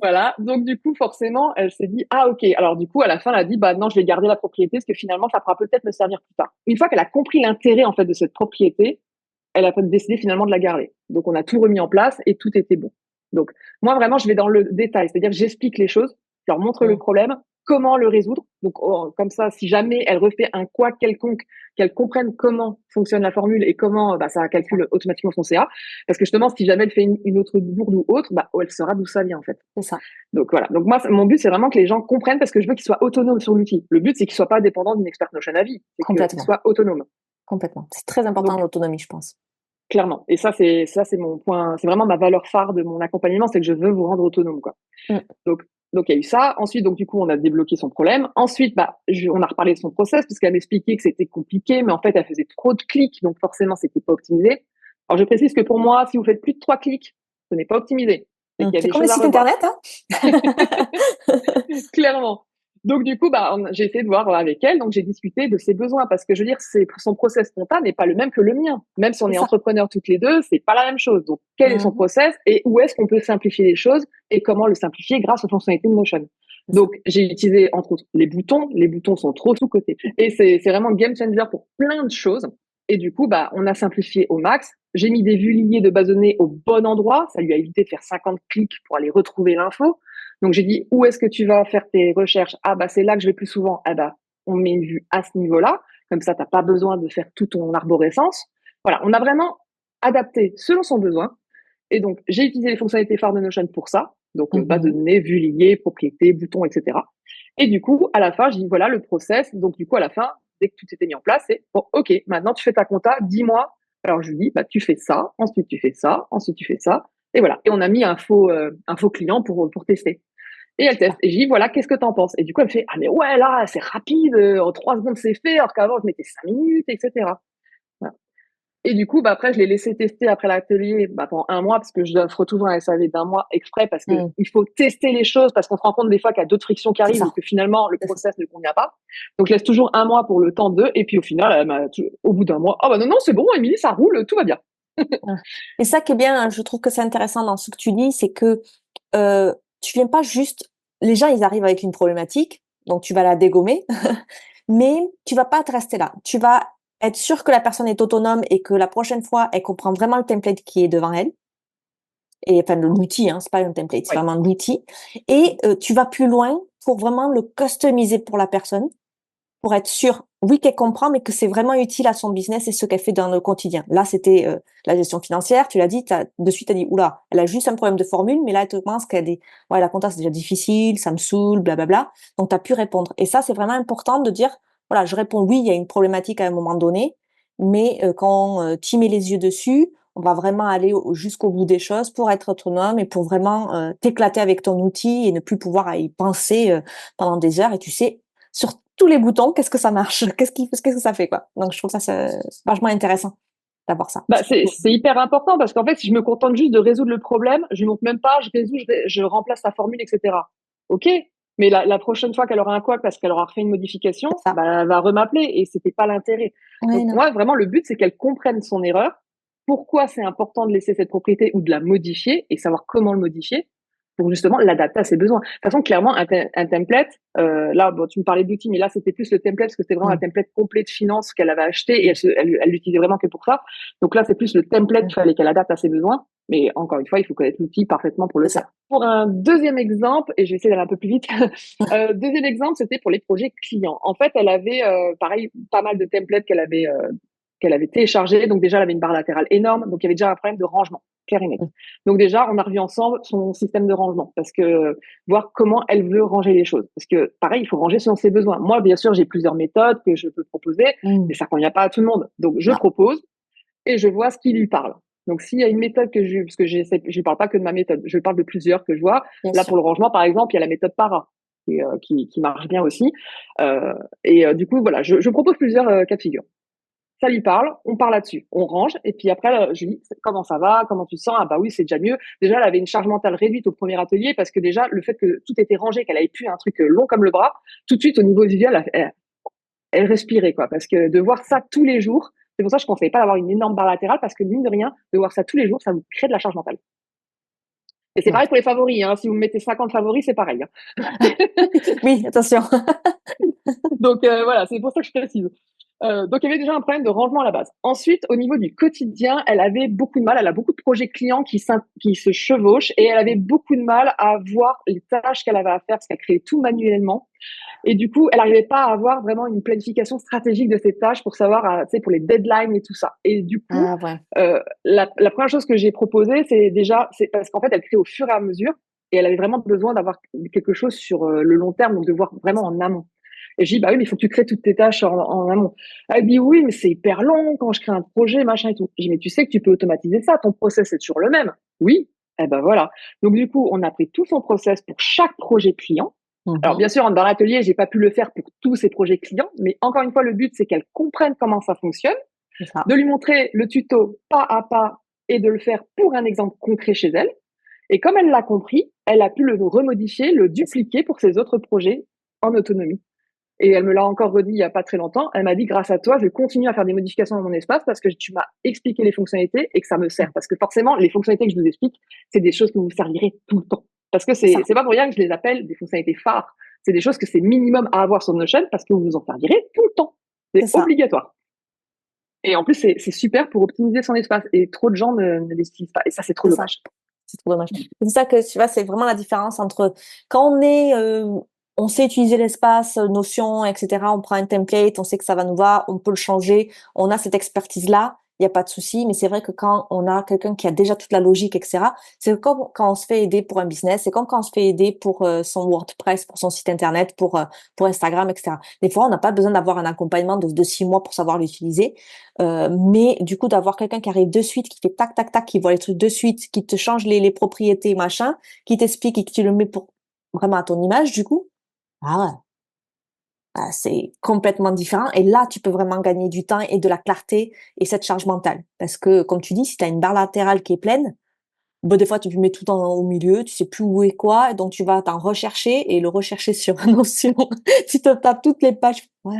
Speaker 2: Voilà. Donc, du coup, forcément, elle s'est dit, ah, ok. Alors, du coup, à la fin, elle a dit, bah non, je vais garder la propriété parce que finalement, ça pourra peut-être me servir plus tard. Une fois qu'elle a compris l'intérêt, en fait, de cette propriété, elle a décidé finalement de la garder. Donc, on a tout remis en place et tout était bon. Donc, moi, vraiment, je vais dans le détail, c'est-à-dire que j'explique les choses, je leur montre le
Speaker 1: Mmh.
Speaker 2: problème, comment le résoudre. Donc, comme ça, si jamais elle refait un quoi quelconque, qu'elle comprenne comment fonctionne la formule et comment bah, ça
Speaker 1: C'est ça.
Speaker 2: calcule automatiquement son CA. Parce que justement, si jamais elle fait une autre bourde ou autre, bah, elle saura d'où ça vient, en fait.
Speaker 1: C'est ça.
Speaker 2: Donc, voilà. Donc, moi, mon but, c'est vraiment que les gens comprennent parce que je veux qu'ils soient autonomes sur l'outil. Le but, c'est qu'ils ne soient pas dépendants d'une experte Notion à vie, c'est qu'ils
Speaker 1: Complètement.
Speaker 2: soient autonomes.
Speaker 1: Complètement. C'est très important
Speaker 2: Donc,
Speaker 1: l'autonomie, je pense.
Speaker 2: clairement. Et ça c'est mon point, c'est vraiment ma valeur phare de mon accompagnement, c'est que je veux vous rendre autonome, quoi.
Speaker 1: Mmh.
Speaker 2: Donc donc il y a eu ça. Ensuite, donc du coup, on a débloqué son problème. Ensuite, bah, on a reparlé de son process puisqu'elle m'expliquait que c'était compliqué, mais en fait, elle faisait trop de clics, donc forcément, c'était pas optimisé. Alors, je précise que pour moi, si vous faites plus de 3 clics, ce n'est pas optimisé. C'est
Speaker 1: Mmh.
Speaker 2: qu'il y a
Speaker 1: C'est
Speaker 2: des
Speaker 1: comme les
Speaker 2: choses à
Speaker 1: sites
Speaker 2: revoir.
Speaker 1: internet, hein?
Speaker 2: Clairement. Donc du coup, bah, j'ai essayé de voir avec elle, donc j'ai discuté de ses besoins parce que je veux dire, son process comptable n'est pas le même que le mien. Même si on
Speaker 1: C'est
Speaker 2: est
Speaker 1: ça.
Speaker 2: entrepreneurs toutes les deux, c'est pas la même chose. Donc quel est son
Speaker 1: Mmh.
Speaker 2: process et où est-ce qu'on peut simplifier les choses et comment le simplifier grâce aux fonctionnalités de Notion.
Speaker 1: C'est ça.
Speaker 2: Donc j'ai utilisé entre autres les boutons. Les boutons sont trop sous-cotés et c'est vraiment game changer pour plein de choses. Et du coup, bah, on a simplifié au max. J'ai mis des vues liées de base de données au bon endroit. Ça lui a évité de faire 50 clics pour aller retrouver l'info. Donc j'ai dit, où est-ce que tu vas faire tes recherches? Ah bah c'est là que je vais plus souvent. Ah bah on met une vue à ce niveau-là, comme ça t'as pas besoin de faire tout ton arborescence. Voilà, on a vraiment adapté selon son besoin. Et donc j'ai utilisé les fonctionnalités phares de Notion pour ça. Donc base de
Speaker 1: Mmh.
Speaker 2: données, vue liée, propriété, boutons, etc. Et du coup à la fin je dis voilà le process. Donc du coup à la fin dès que tout était mis en place, c'est bon ok maintenant tu fais ta compta, dis-moi. Alors je lui dis bah tu fais ça, ensuite tu fais ça, ensuite tu fais ça. Et voilà. Et on a mis un faux client pour tester. Et elle teste.
Speaker 1: Super.
Speaker 2: Et je dis, voilà, qu'est-ce que t'en penses? Et du coup, elle me fait, ah, mais ouais, là, c'est rapide, en 3 secondes, c'est fait, alors qu'avant, je mettais 5 minutes, etc. Voilà. Et du coup, bah, après, je l'ai laissé tester après l'atelier, bah, pendant un mois, parce que je offre toujours un SAV d'un mois exprès, parce que
Speaker 1: Mmh.
Speaker 2: il faut tester les choses, parce qu'on se rend compte des fois qu'il y a d'autres frictions qui
Speaker 1: C'est
Speaker 2: arrivent ou
Speaker 1: ça.
Speaker 2: que finalement, le
Speaker 1: C'est ça.
Speaker 2: process ne convient pas. Donc, je laisse toujours un mois pour le temps d'eux, et puis au final, au bout d'un mois, oh, bah, non, non, c'est bon, Émilie, ça roule, tout va bien.
Speaker 1: Ouais. Et ça qui est bien, je trouve que c'est intéressant dans ce que tu dis, c'est que, tu viens pas juste les gens, ils arrivent avec une problématique, donc tu vas la dégommer, mais tu vas pas te rester là. Tu vas être sûr que la personne est autonome et que la prochaine fois, elle comprend vraiment le template qui est devant elle et enfin l'outil, hein, c'est pas un template, c'est
Speaker 2: Oui.
Speaker 1: vraiment l'outil et tu vas plus loin pour vraiment le customiser pour la personne pour être sûr, oui, qu'elle comprend, mais que c'est vraiment utile à son business et ce qu'elle fait dans le quotidien. Là, c'était la gestion financière. Tu l'as dit, de suite, t'as dit, oula, elle a juste un problème de formule, mais là, elle te commence qu'elle dit, ouais, la compta, c'est déjà difficile, ça me saoule, blablabla. Donc, tu as pu répondre. Et ça, c'est vraiment important de dire, voilà, je réponds, oui, il y a une problématique à un moment donné, mais quand tu mets les yeux dessus, on va vraiment aller jusqu'au bout des choses pour être autonome et pour vraiment t'éclater avec ton outil et ne plus pouvoir y penser pendant des heures. Et tu sais, sur tous les boutons, qu'est-ce que ça marche, qu'est-ce que ça fait, quoi. Donc, je trouve ça c'est vachement intéressant d'avoir ça.
Speaker 2: Bah, c'est hyper important parce qu'en fait, si je me contente juste de résoudre le problème, je lui montre même pas, je résous, je remplace la formule, etc. Ok, mais la prochaine fois qu'elle aura un couac parce qu'elle aura refait une modification,
Speaker 1: C'est ça.
Speaker 2: bah, elle va remappeler et c'était pas l'intérêt.
Speaker 1: Ouais,
Speaker 2: Donc
Speaker 1: non.
Speaker 2: moi, vraiment, le but, c'est qu'elle comprenne son erreur, pourquoi c'est important de laisser cette propriété ou de la modifier et savoir comment le modifier pour justement l'adapter à ses besoins. De toute façon, clairement, un template, là, bon, tu me parlais d'outils, mais là, c'était plus le template parce que c'était vraiment un
Speaker 1: Mm.
Speaker 2: template complet de finance qu'elle avait acheté et elle l'utilisait vraiment que pour ça. Donc là, c'est plus le template
Speaker 1: Mm.
Speaker 2: qu'il fallait qu'elle adapte à ses besoins. Mais encore une fois, il faut connaître l'outil parfaitement pour le
Speaker 1: C'est
Speaker 2: faire.
Speaker 1: ça.
Speaker 2: Pour un deuxième exemple, et je vais essayer d'aller un peu plus vite, deuxième exemple, c'était pour les projets clients. En fait, elle avait, pareil, pas mal de templates qu'elle avait téléchargés. Donc déjà, elle avait une barre latérale énorme. Donc il y avait déjà un problème de rangement, clair et net.
Speaker 1: Mm.
Speaker 2: Donc déjà, on a revu ensemble son système de rangement parce que voir comment elle veut ranger les choses. Parce que pareil, il faut ranger selon ses besoins. Moi, bien sûr, j'ai plusieurs méthodes que je peux proposer,
Speaker 1: Mm.
Speaker 2: mais ça convient pas à tout le monde. Donc je
Speaker 1: Non,
Speaker 2: propose et je vois ce qui lui parle. Donc, s'il y a une méthode parce que je parle pas que de ma méthode, je parle de plusieurs que je vois.
Speaker 1: bien
Speaker 2: Là,
Speaker 1: sûr.
Speaker 2: pour le rangement, par exemple, il y a la méthode Para qui marche bien aussi. Du coup, voilà, je propose plusieurs cas de figure. Ça lui parle, on parle là-dessus, on range, et puis après, je lui dis comment ça va, comment tu te sens. Ah bah oui, c'est déjà mieux. Déjà, elle avait une charge mentale réduite au premier atelier parce que déjà, le fait que tout était rangé, qu'elle avait plus un truc long comme le bras, tout de suite au niveau visuel, elle respirait, quoi. Parce que de voir ça tous les jours, c'est pour ça que je ne conseille pas d'avoir une énorme barre latérale, parce que mine de rien, de voir ça tous les jours, ça vous crée de la charge mentale. Et c'est
Speaker 1: Ouais.
Speaker 2: pareil pour les favoris, hein. Si vous mettez 50 favoris, c'est pareil, hein.
Speaker 1: Oui, attention.
Speaker 2: Donc voilà, c'est pour ça que je précise. Donc il y avait déjà un problème de rangement à la base. Ensuite, au niveau du quotidien, elle avait beaucoup de mal. Elle a beaucoup de projets clients qui se chevauchent et elle avait beaucoup de mal à voir les tâches qu'elle avait à faire parce qu'elle créait tout manuellement. Et du coup, elle n'arrivait pas à avoir vraiment une planification stratégique de ses tâches pour savoir, tu sais, pour les deadlines et tout ça. Et du coup,
Speaker 1: Ah ouais.
Speaker 2: la première chose que j'ai proposée, c'est parce qu'en fait, elle crée au fur et à mesure et elle avait vraiment besoin d'avoir quelque chose sur le long terme, donc de voir vraiment en amont. Et je dis, bah oui, mais il faut que tu crées toutes tes tâches en amont. Elle dit, oui, mais c'est hyper long quand je crée un projet, machin et tout. Je dis, mais tu sais que tu peux automatiser ça, ton process est toujours le même. Oui, eh ben voilà. Donc du coup, on a pris tout son process pour chaque projet client. Alors bien
Speaker 1: Mhm.
Speaker 2: sûr, dans l'atelier, j'ai pas pu le faire pour tous ces projets clients, mais encore une fois, le but, c'est qu'elle comprenne comment ça fonctionne,
Speaker 1: C'est ça.
Speaker 2: de lui montrer le tuto pas à pas et de le faire pour un exemple concret chez elle. Et comme elle l'a compris, elle a pu le remodifier, le
Speaker 1: C'est ça.
Speaker 2: dupliquer pour ses autres projets en autonomie. Et elle me l'a encore redit il y a pas très longtemps. Elle m'a dit, grâce à toi, je continue à faire des modifications dans mon espace parce que tu m'as expliqué les fonctionnalités et que ça me sert. Parce que forcément, les fonctionnalités que je vous explique, c'est des choses que vous servirez tout le temps. Parce que
Speaker 1: C'est ça.
Speaker 2: c'est pas pour rien que je les appelle des fonctionnalités phares. C'est des choses que c'est minimum à avoir sur Notion parce que vous vous en servirez tout le temps.
Speaker 1: C'est
Speaker 2: C'est
Speaker 1: ça.
Speaker 2: obligatoire. Et en plus, c'est super pour optimiser son espace. Et trop de gens ne les utilisent pas. Et ça, c'est trop
Speaker 1: C'est ça.
Speaker 2: dommage.
Speaker 1: C'est trop dommage. C'est pour ça que tu vois, c'est vraiment la différence entre quand on sait utiliser l'espace, Notion, etc. On prend un template, on sait que ça va nous va, on peut le changer, on a cette expertise-là, il y a pas de souci. Mais c'est vrai que quand on a quelqu'un qui a déjà toute la logique, etc. C'est comme quand on se fait aider pour un business, c'est comme quand on se fait aider pour son WordPress, pour son site internet, pour Instagram, etc. Des fois, on n'a pas besoin d'avoir un accompagnement de 6 mois pour savoir l'utiliser. Mais du coup, d'avoir quelqu'un qui arrive de suite, qui fait tac, tac, tac, qui voit les trucs de suite, qui te change les propriétés, machin, qui t'explique et que tu le mets pour vraiment à ton image, du coup, ah ouais, bah, c'est complètement différent. Et là, tu peux vraiment gagner du temps et de la clarté et cette charge mentale. Parce que, comme tu dis, si tu as une barre latérale qui est pleine, bon, des fois, tu mets tout au milieu, tu sais plus où est quoi, et donc tu vas t'en rechercher, et le rechercher sur Notion, si tu tapes toutes les pages, what?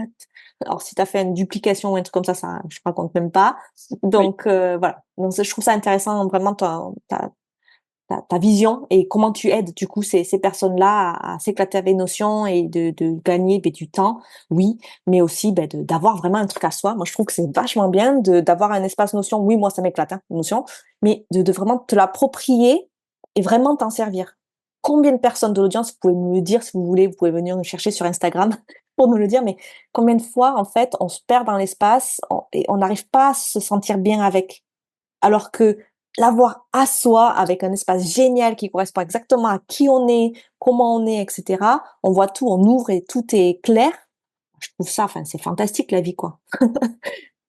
Speaker 1: Alors, si tu as fait une duplication ou un truc comme ça, je raconte même pas.
Speaker 2: Oui.
Speaker 1: Donc, voilà. Donc, je trouve ça intéressant, vraiment, ta vision et comment tu aides, du coup, ces personnes-là à s'éclater avec Notion et de gagner ben, du temps, oui, mais aussi ben, d'avoir vraiment un truc à soi. Moi, je trouve que c'est vachement bien d'avoir un espace Notion. Oui, moi, ça m'éclate, hein, Notion, mais de vraiment te l'approprier et vraiment t'en servir. Combien de personnes de l'audience, vous pouvez me le dire si vous voulez, vous pouvez venir nous chercher sur Instagram. pour nous le dire, mais combien de fois, en fait, on se perd dans l'espace et on n'arrive pas à se sentir bien avec. Alors que l'avoir à soi, avec un espace génial qui correspond exactement à qui on est, comment on est, etc. On voit tout, on ouvre et tout est clair. Je trouve ça, enfin, c'est fantastique la vie, quoi.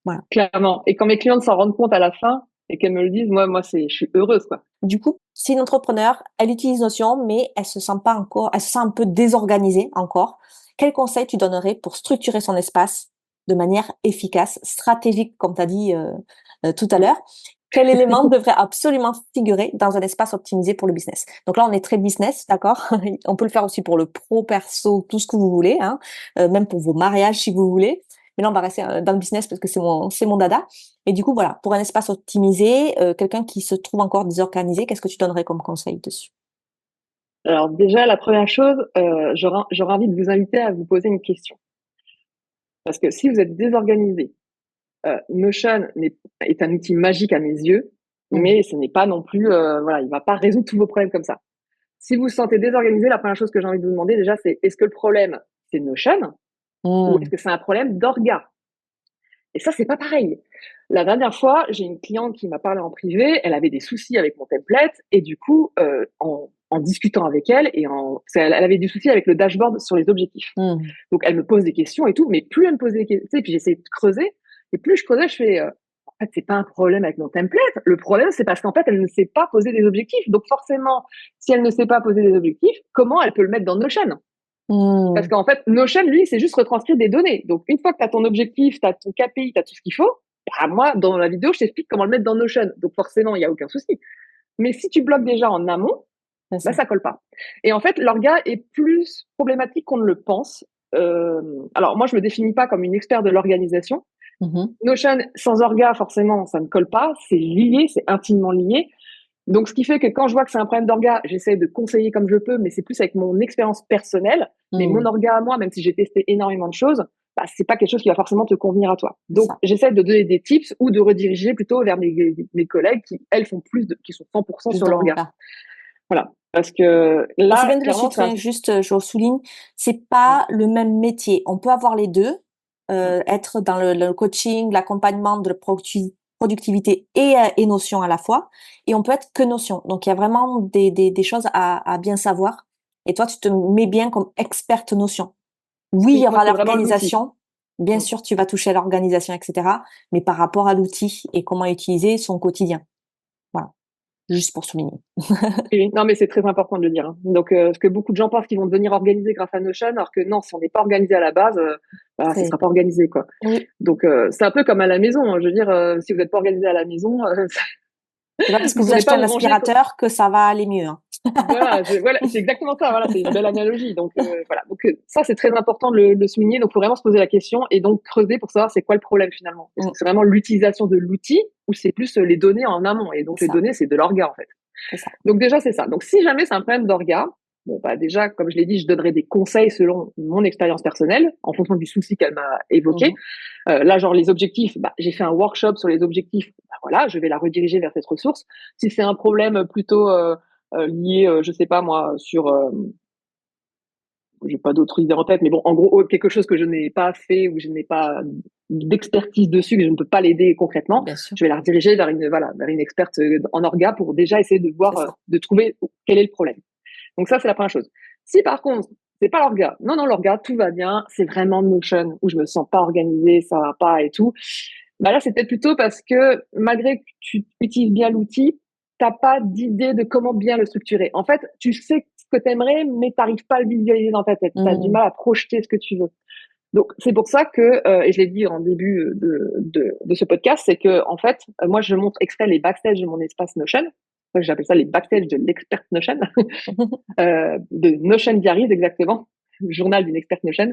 Speaker 1: Voilà.
Speaker 2: Clairement. Et quand mes clientes s'en rendent compte à la fin et qu'elles me le disent, je suis heureuse, quoi.
Speaker 1: Du coup, c'est une entrepreneur, elle utilise Notion, mais elle se sent pas encore, elle se sent un peu désorganisée encore. Quel conseil tu donnerais pour structurer son espace de manière efficace, stratégique, comme tu as dit tout à l'heure? Quel élément devrait absolument figurer dans un espace optimisé pour le business? Donc là, on est très business, d'accord? On peut le faire aussi pour le pro, perso, tout ce que vous voulez, hein, même pour vos mariages si vous voulez. Mais là, on va rester dans le business parce que c'est mon dada. Et du coup, voilà, pour un espace optimisé, quelqu'un qui se trouve encore désorganisé, qu'est-ce que tu donnerais comme conseil dessus?
Speaker 2: Alors déjà, la première chose, j'aurais envie de vous inviter à vous poser une question. Parce que si vous êtes désorganisé, Notion est un outil magique à mes yeux,
Speaker 1: Mmh.
Speaker 2: mais ce n'est pas non plus, voilà, il va pas résoudre tous vos problèmes comme ça. Si vous vous sentez désorganisé, la première chose que j'ai envie de vous demander déjà, c'est est-ce que le problème, c'est Notion ou est-ce
Speaker 1: Mmh.
Speaker 2: que c'est un problème d'orga? Et ça, c'est pas pareil. La dernière fois, j'ai une cliente qui m'a parlé en privé, elle avait des soucis avec mon template et du coup, en discutant avec elle elle avait des soucis avec le dashboard sur les objectifs.
Speaker 1: Mmh.
Speaker 2: Donc elle me pose des questions et tout, mais plus elle me posait des questions, puis j'essayais de creuser et plus je creusais, je fais en fait, c'est pas un problème avec mon template. Le problème, c'est parce qu'en fait, elle ne sait pas poser des objectifs. Donc forcément, si elle ne sait pas poser des objectifs, comment elle peut le mettre dans Notion? Parce
Speaker 1: Mmh.
Speaker 2: qu'en fait, Notion, lui, c'est juste retranscrire des données. Donc, une fois que tu as ton objectif, tu as ton KPI, tu as tout ce qu'il faut, bah, moi, dans la vidéo, je t'explique comment le mettre dans Notion. Donc, forcément, il n'y a aucun souci. Mais si tu bloques déjà en amont,
Speaker 1: C'est
Speaker 2: bah,
Speaker 1: ça.
Speaker 2: ça colle pas. Et en fait, l'orga est plus problématique qu'on ne le pense. Alors, moi, je me définis pas comme une experte de l'organisation.
Speaker 1: Mmh.
Speaker 2: Notion, sans orga, forcément, ça ne colle pas. C'est lié, c'est intimement lié. Donc, ce qui fait que quand je vois que c'est un problème d'orga, j'essaie de conseiller comme je peux, mais c'est plus avec mon expérience personnelle. Mais mon
Speaker 1: Mmh.
Speaker 2: orga à moi, même si j'ai testé énormément de choses, bah, c'est pas quelque chose qui va forcément te convenir à toi.
Speaker 1: C'est
Speaker 2: Donc,
Speaker 1: ça.
Speaker 2: j'essaie de donner des tips ou de rediriger plutôt vers mes collègues qui, elles, font qui sont 100%
Speaker 1: Plus
Speaker 2: sur
Speaker 1: dans
Speaker 2: l'orga.
Speaker 1: l'orga.
Speaker 2: Voilà. Parce que
Speaker 1: Et c'est
Speaker 2: là,
Speaker 1: bien de le
Speaker 2: clairement,
Speaker 1: souligner, juste, je souligne, c'est pas le même métier. On peut avoir les deux, être dans le coaching, l'accompagnement de la productivité et notion à la fois, et on peut être que notion. Donc il y a vraiment des choses à bien savoir. Et toi, tu te mets bien comme experte notion. Oui, il y
Speaker 2: oui, moi,
Speaker 1: aura
Speaker 2: c'est vraiment l'outil.
Speaker 1: l'organisation. Bien sûr, tu vas toucher à l'organisation, etc. Mais par rapport à l'outil et comment utiliser son quotidien. Voilà, juste pour souligner.
Speaker 2: Oui, non, mais c'est très important de le dire, hein. Donc, parce que beaucoup de gens pensent qu'ils vont devenir organisés grâce à Notion, alors que non, si on n'est pas organisé à la base, bah, ça
Speaker 1: C'est
Speaker 2: sera pas organisé, quoi.
Speaker 1: Oui,
Speaker 2: Donc, c'est un peu comme à la maison, hein. Je veux dire, si vous n'êtes pas organisé à la maison,
Speaker 1: c'est pas parce que
Speaker 2: vous
Speaker 1: vous
Speaker 2: pourrez
Speaker 1: achetez
Speaker 2: pas
Speaker 1: un
Speaker 2: vous ranger.
Speaker 1: aspirateur que ça va aller mieux, hein.
Speaker 2: Voilà, c'est exactement ça. Voilà, c'est une belle analogie. Donc, voilà. Donc, ça, c'est très important de le souligner. Donc, il faut vraiment se poser la question et donc creuser pour savoir c'est quoi le problème finalement. Est-ce que
Speaker 1: Mmh,
Speaker 2: c'est vraiment l'utilisation de l'outil ou c'est plus les données en amont? Et donc,
Speaker 1: c'est
Speaker 2: les
Speaker 1: ça,
Speaker 2: données, c'est de l'orga en fait.
Speaker 1: c'est ça.
Speaker 2: Donc déjà, c'est ça. Donc si jamais c'est un problème d'orga, bon bah déjà, comme je l'ai dit, je donnerai des conseils selon mon expérience personnelle, en fonction du souci qu'elle m'a évoqué.
Speaker 1: Mmh.
Speaker 2: Là, genre les objectifs, bah, j'ai fait un workshop sur les objectifs. Bah, voilà, je vais la rediriger vers cette ressource. Si c'est un problème plutôt lié, je sais pas moi, sur, j'ai pas d'autres idées en tête, mais bon, en gros, quelque chose que je n'ai pas fait ou je n'ai pas d'expertise dessus, que je ne peux pas l'aider concrètement,
Speaker 1: Bien sûr,
Speaker 2: je vais la rediriger vers une, voilà, vers une experte en orga pour déjà essayer de
Speaker 1: c'est
Speaker 2: voir,
Speaker 1: ça.
Speaker 2: de trouver quel est le problème. Donc ça, c'est la première chose. Si par contre, c'est pas l'orga, non, non, l'orga, tout va bien, c'est vraiment Notion où je me sens pas organisée, ça va pas et tout. Bah là, c'est peut-être plutôt parce que malgré que tu utilises bien l'outil, t'as pas d'idée de comment bien le structurer. En fait, tu sais ce que t'aimerais, mais t'arrives pas à le visualiser dans ta tête. T'as du
Speaker 1: Mmh.
Speaker 2: mal à projeter ce que tu veux. Donc c'est pour ça que, et je l'ai dit en début de ce podcast, c'est que en fait, moi je montre exprès les backstage de mon espace Notion. J'appelle ça les backstage de l'expert Notion, de Notion Diaries exactement, le journal d'une experte Notion,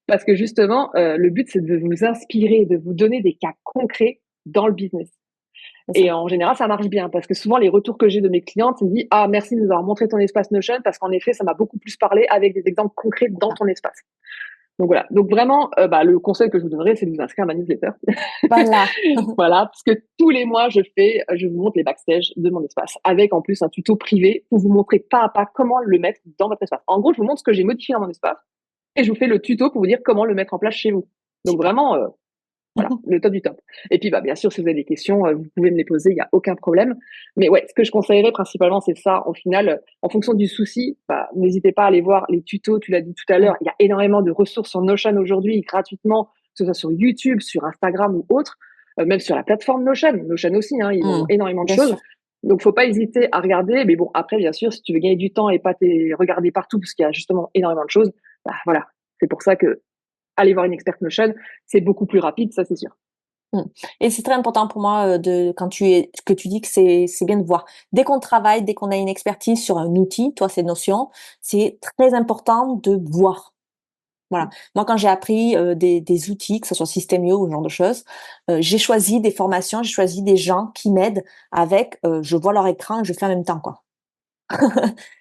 Speaker 2: parce que justement, le but c'est de vous inspirer, de vous donner des cas concrets dans le business.
Speaker 1: C'est ça.
Speaker 2: Et en général, ça marche bien parce que souvent, les retours que j'ai de mes clientes, ils me disent ah merci de nous avoir montré ton espace Notion parce qu'en effet, ça m'a beaucoup plus parlé avec des exemples concrets dans ton espace. Donc voilà. Donc vraiment, bah, le conseil que je vous donnerais, c'est de vous inscrire à ma newsletter.
Speaker 1: Voilà.
Speaker 2: Voilà, parce que tous les mois, je vous montre les backstage de mon espace, avec en plus un tuto privé pour vous montrer pas à pas comment le mettre dans votre espace. En gros, je vous montre ce que j'ai modifié dans mon espace et je vous fais le tuto pour vous dire comment le mettre en place chez vous. Donc
Speaker 1: Super.
Speaker 2: vraiment, voilà, le top du top. Et puis, bah, bien sûr, si vous avez des questions, vous pouvez me les poser, il n'y a aucun problème. Mais ouais, ce que je conseillerais principalement, c'est ça. Au final, en fonction du souci, bah, n'hésitez pas à aller voir les tutos. Tu l'as dit tout à l'heure, il y a énormément de ressources sur Notion aujourd'hui, gratuitement, que ce soit sur YouTube, sur Instagram ou autre, même sur la plateforme Notion. Notion aussi, hein, ils ont énormément de
Speaker 1: Bien
Speaker 2: choses.
Speaker 1: sûr.
Speaker 2: Donc, faut pas hésiter à regarder. Mais bon, après, bien sûr, si tu veux gagner du temps et pas regarder partout, parce qu'il y a justement énormément de choses, bah, voilà. C'est pour ça que aller voir une experte Notion, c'est beaucoup plus rapide, ça, c'est sûr.
Speaker 1: Mmh. Et c'est très important pour moi, de quand que tu dis que c'est bien de voir. Dès qu'on travaille, dès qu'on a une expertise sur un outil, toi, c'est Notion, c'est très important de voir. Voilà. Moi, quand j'ai appris, des outils, que ce soit System.io ou ce genre de choses, j'ai choisi des formations, j'ai choisi des gens qui m'aident avec, je vois leur écran et je fais en même temps, quoi.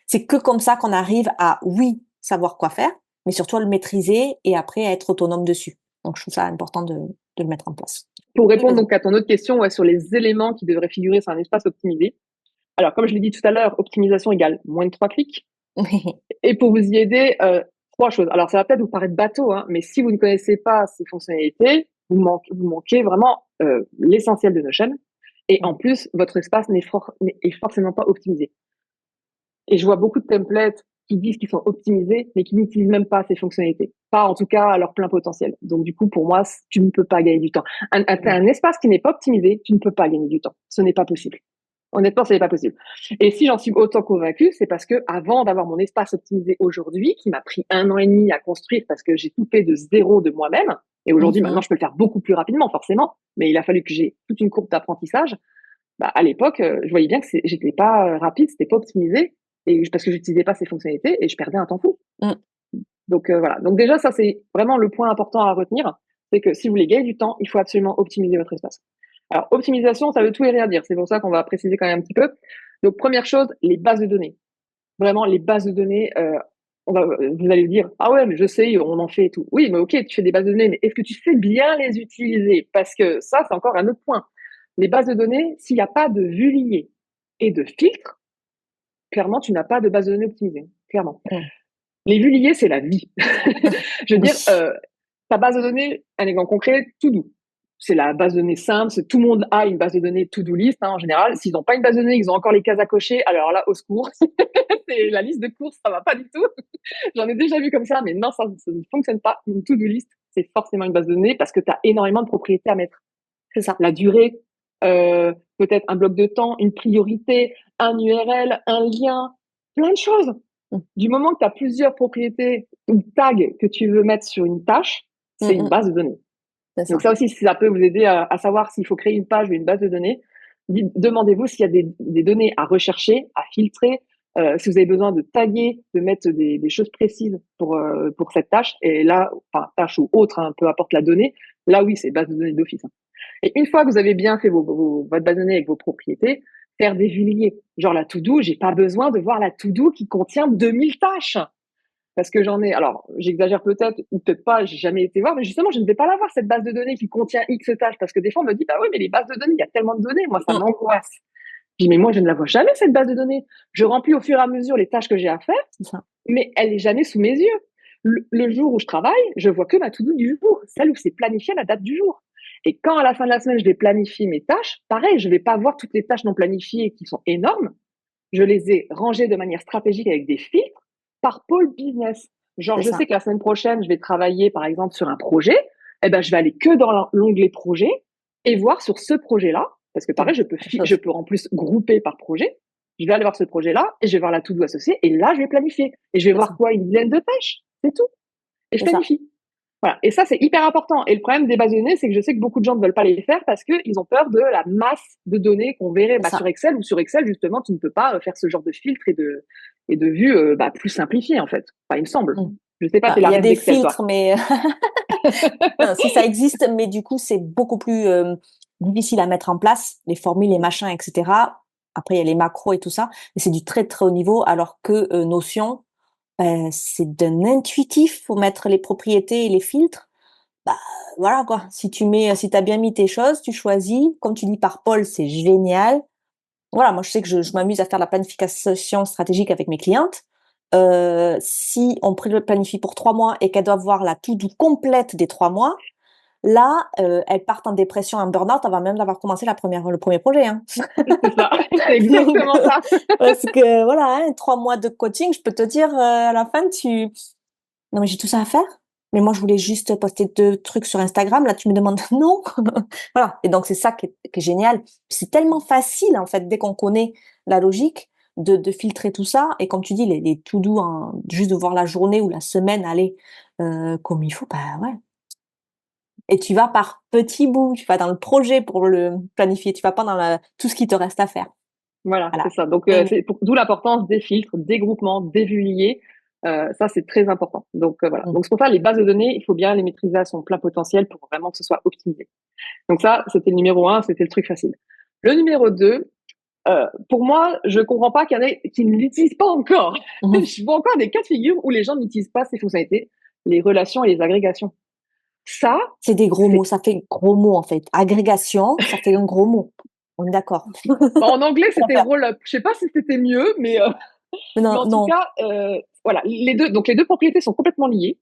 Speaker 1: C'est que comme ça qu'on arrive à, oui, savoir quoi faire, mais surtout à le maîtriser et après à être autonome dessus. Donc je trouve ça important de le mettre en place.
Speaker 2: Pour
Speaker 1: Oui,
Speaker 2: répondre
Speaker 1: vas-y.
Speaker 2: donc à ton autre question, ouais, sur les éléments qui devraient figurer sur un espace optimisé. Alors, comme je l'ai dit tout à l'heure, optimisation égale moins de 3 clics. Et pour vous y aider, 3 choses. Alors, ça va peut-être vous paraître bateau, hein, mais si vous ne connaissez pas ces fonctionnalités, vous manquez vraiment l'essentiel de Notion. Et en plus, votre espace n'est forcément pas optimisé. Et je vois beaucoup de templates qui disent qu'ils sont optimisés, mais qui n'utilisent même pas ces fonctionnalités. Pas en tout cas à leur plein potentiel. Donc du coup, pour moi, tu ne peux pas gagner du temps. Un espace qui n'est pas optimisé, tu ne peux pas gagner du temps. Ce n'est pas possible. Honnêtement, ce n'est pas possible. Et si j'en suis autant convaincue, c'est parce que avant d'avoir mon espace optimisé aujourd'hui, qui m'a pris 1 an et demi à construire parce que j'ai tout fait de zéro de moi-même, et aujourd'hui, maintenant,
Speaker 1: Mmh.
Speaker 2: je peux le faire beaucoup plus rapidement, forcément, mais il a fallu que j'ai toute une courbe d'apprentissage. Bah, à l'époque, je voyais bien que j'étais pas rapide, c'était pas optimisé, et parce que j'utilisais pas ces fonctionnalités et je perdais un temps fou.
Speaker 1: Mmh.
Speaker 2: Donc voilà. Donc déjà, ça c'est vraiment le point important à retenir, c'est que si vous voulez gagner du temps, il faut absolument optimiser votre espace. Alors optimisation, ça veut tout et rien dire. C'est pour ça qu'on va préciser quand même un petit peu. Donc première chose, les bases de données. Vraiment les bases de données. Vous allez me dire, ah ouais, mais je sais, on en fait et tout. Oui, mais ok, tu fais des bases de données, mais est-ce que tu sais bien les utiliser? Parce que ça, c'est encore un autre point. Les bases de données, s'il n'y a pas de vue liée et de filtre, clairement, tu n'as pas de base de données optimisée. Clairement.
Speaker 1: Mmh.
Speaker 2: Les vues liées, c'est la vie. Je veux
Speaker 1: Oui.
Speaker 2: dire, ta base de données, un exemple concret, to do. C'est la base de données simple. Tout le monde a une base de données to do list, hein, en général. S'ils n'ont pas une base de données, ils ont encore les cases à cocher. Alors là, au secours, c'est la liste de courses, ça va pas du tout. J'en ai déjà vu comme ça, mais non, ça ne fonctionne pas. Une to do list, c'est forcément une base de données parce que tu as énormément de propriétés à mettre.
Speaker 1: C'est ça.
Speaker 2: La durée, peut-être un bloc de temps, une priorité, un URL, un lien, plein de choses.
Speaker 1: Mmh.
Speaker 2: Du moment que tu as plusieurs propriétés ou tags que tu veux mettre sur une tâche,
Speaker 1: Mmh
Speaker 2: c'est une
Speaker 1: mh.
Speaker 2: base de données.
Speaker 1: C'est
Speaker 2: Donc
Speaker 1: ça.
Speaker 2: ça aussi, si ça peut vous aider à savoir s'il faut créer une page ou une base de données, demandez-vous s'il y a des données à rechercher, à filtrer, si vous avez besoin de taguer, de mettre des choses précises pour cette tâche. Et là, enfin, tâche ou autre, hein, peu importe la donnée, là oui, c'est base de données d'office. Hein. Et une fois que vous avez bien fait votre base de données avec vos propriétés, faire des vues liées. Genre la to-do, j'ai pas besoin de voir la to-do qui contient 2000 tâches. Parce que j'en ai, alors j'exagère peut-être ou peut-être pas, j'ai jamais été voir, mais justement, je ne vais pas la voir, cette base de données qui contient X tâches. Parce que des fois, on me dit, bah oui, mais les bases de données, il y a tellement de données, moi, ça
Speaker 1: Mmh.
Speaker 2: m'angoisse. Je dis, mais moi, je ne la vois jamais, cette base de données. Je remplis au fur et à mesure les tâches que j'ai à faire,
Speaker 1: C'est ça.
Speaker 2: mais elle n'est jamais sous mes yeux. Le jour où je travaille, je vois que ma to-do du jour, celle où c'est planifié à la date du jour. Et quand à la fin de la semaine, je vais planifier mes tâches, pareil, je ne vais pas voir toutes les tâches non planifiées qui sont énormes. Je les ai rangées de manière stratégique avec des filtres par pôle business. Genre,
Speaker 1: C'est
Speaker 2: je
Speaker 1: ça.
Speaker 2: sais que la semaine prochaine, je vais travailler, par exemple, sur un projet. Eh ben, je vais aller que dans l'onglet projet et voir sur ce projet-là, parce que
Speaker 1: Mmh.
Speaker 2: pareil,
Speaker 1: Même
Speaker 2: je
Speaker 1: chose.
Speaker 2: peux en plus grouper par projet. Je vais aller voir ce projet-là et je vais voir la to-do associée et là, je vais planifier. Et je vais
Speaker 1: C'est
Speaker 2: voir
Speaker 1: ça.
Speaker 2: quoi? Une dizaine de tâches. C'est tout. Et je
Speaker 1: C'est ça.
Speaker 2: planifie. Voilà. Et ça, c'est hyper important. Et le problème des bases de données, c'est que je sais que beaucoup de gens ne veulent pas les faire parce qu'ils ont peur de la masse de données qu'on verrait
Speaker 1: C'est
Speaker 2: sur
Speaker 1: ça.
Speaker 2: Excel, ou sur Excel, justement, tu ne peux pas faire ce genre de filtre et de vue plus simplifiée, en fait. Enfin, il me semble.
Speaker 1: Mmh.
Speaker 2: Je sais pas,
Speaker 1: Bah,
Speaker 2: tu es
Speaker 1: il
Speaker 2: la
Speaker 1: y a
Speaker 2: reine
Speaker 1: des
Speaker 2: d'Excel,
Speaker 1: filtres,
Speaker 2: toi.
Speaker 1: mais non, si ça existe, mais du coup, c'est beaucoup plus, difficile à mettre en place, les formules, les machins et cetera. Après, il y a les macros et tout ça, mais c'est du très, très haut niveau alors que, Notion, c'est d'un intuitif. Faut mettre les propriétés et les filtres. Bah, voilà quoi. Si tu as bien mis tes choses, tu choisis. Comme tu dis par Paul, c'est génial. Voilà, moi je sais que je m'amuse à faire la planification stratégique avec mes clientes. si on planifie pour 3 mois et qu'elles doivent voir la to-do complète des 3 mois, là, elles partent en dépression, en burn-out avant même d'avoir commencé le premier projet, hein.
Speaker 2: C'est ça, c'est
Speaker 1: Donc,
Speaker 2: exactement ça.
Speaker 1: parce que voilà, hein, 3 mois de coaching, je peux te dire, à la fin, non, mais j'ai tout ça à faire. Mais moi, je voulais juste poster 2 trucs sur Instagram. Là, tu me demandes non. Voilà. Et donc, c'est ça qui est génial. C'est tellement facile, en fait, dès qu'on connaît la logique, de filtrer tout ça. Et comme tu dis, les to do, juste de voir la journée ou la semaine aller comme il faut, bah ouais. Et tu vas par petits bouts. Tu vas dans le projet pour le planifier. Tu vas pas dans tout ce qui te reste à faire.
Speaker 2: Voilà,
Speaker 1: Voilà.
Speaker 2: c'est ça. Donc,
Speaker 1: Et
Speaker 2: d'où l'importance des filtres, des groupements, des vues liées. Ça, c'est très important. Donc, voilà.
Speaker 1: mmh,
Speaker 2: Donc, c'est pour ça, les bases de données, il faut bien les maîtriser à son plein potentiel pour vraiment que ce soit optimisé. Donc, ça, c'était le numéro 1, c'était le truc facile. Le numéro 2, pour moi, je comprends pas qu'il y en ait qui ne l'utilisent pas encore.
Speaker 1: mmh.
Speaker 2: Je vois encore des cas de figure où les gens n'utilisent pas ces fonctionnalités, les relations et les agrégations. Ça,
Speaker 1: C'est des gros mots,
Speaker 2: c'est
Speaker 1: ça fait gros mots en fait. Agrégation, ça fait un gros mot. On est d'accord.
Speaker 2: bah, en anglais,
Speaker 1: Ça
Speaker 2: c'était
Speaker 1: fait
Speaker 2: roll-up. Je sais pas si c'était mieux, mais
Speaker 1: non,
Speaker 2: en tout
Speaker 1: non,
Speaker 2: cas, voilà, les deux propriétés sont complètement liées.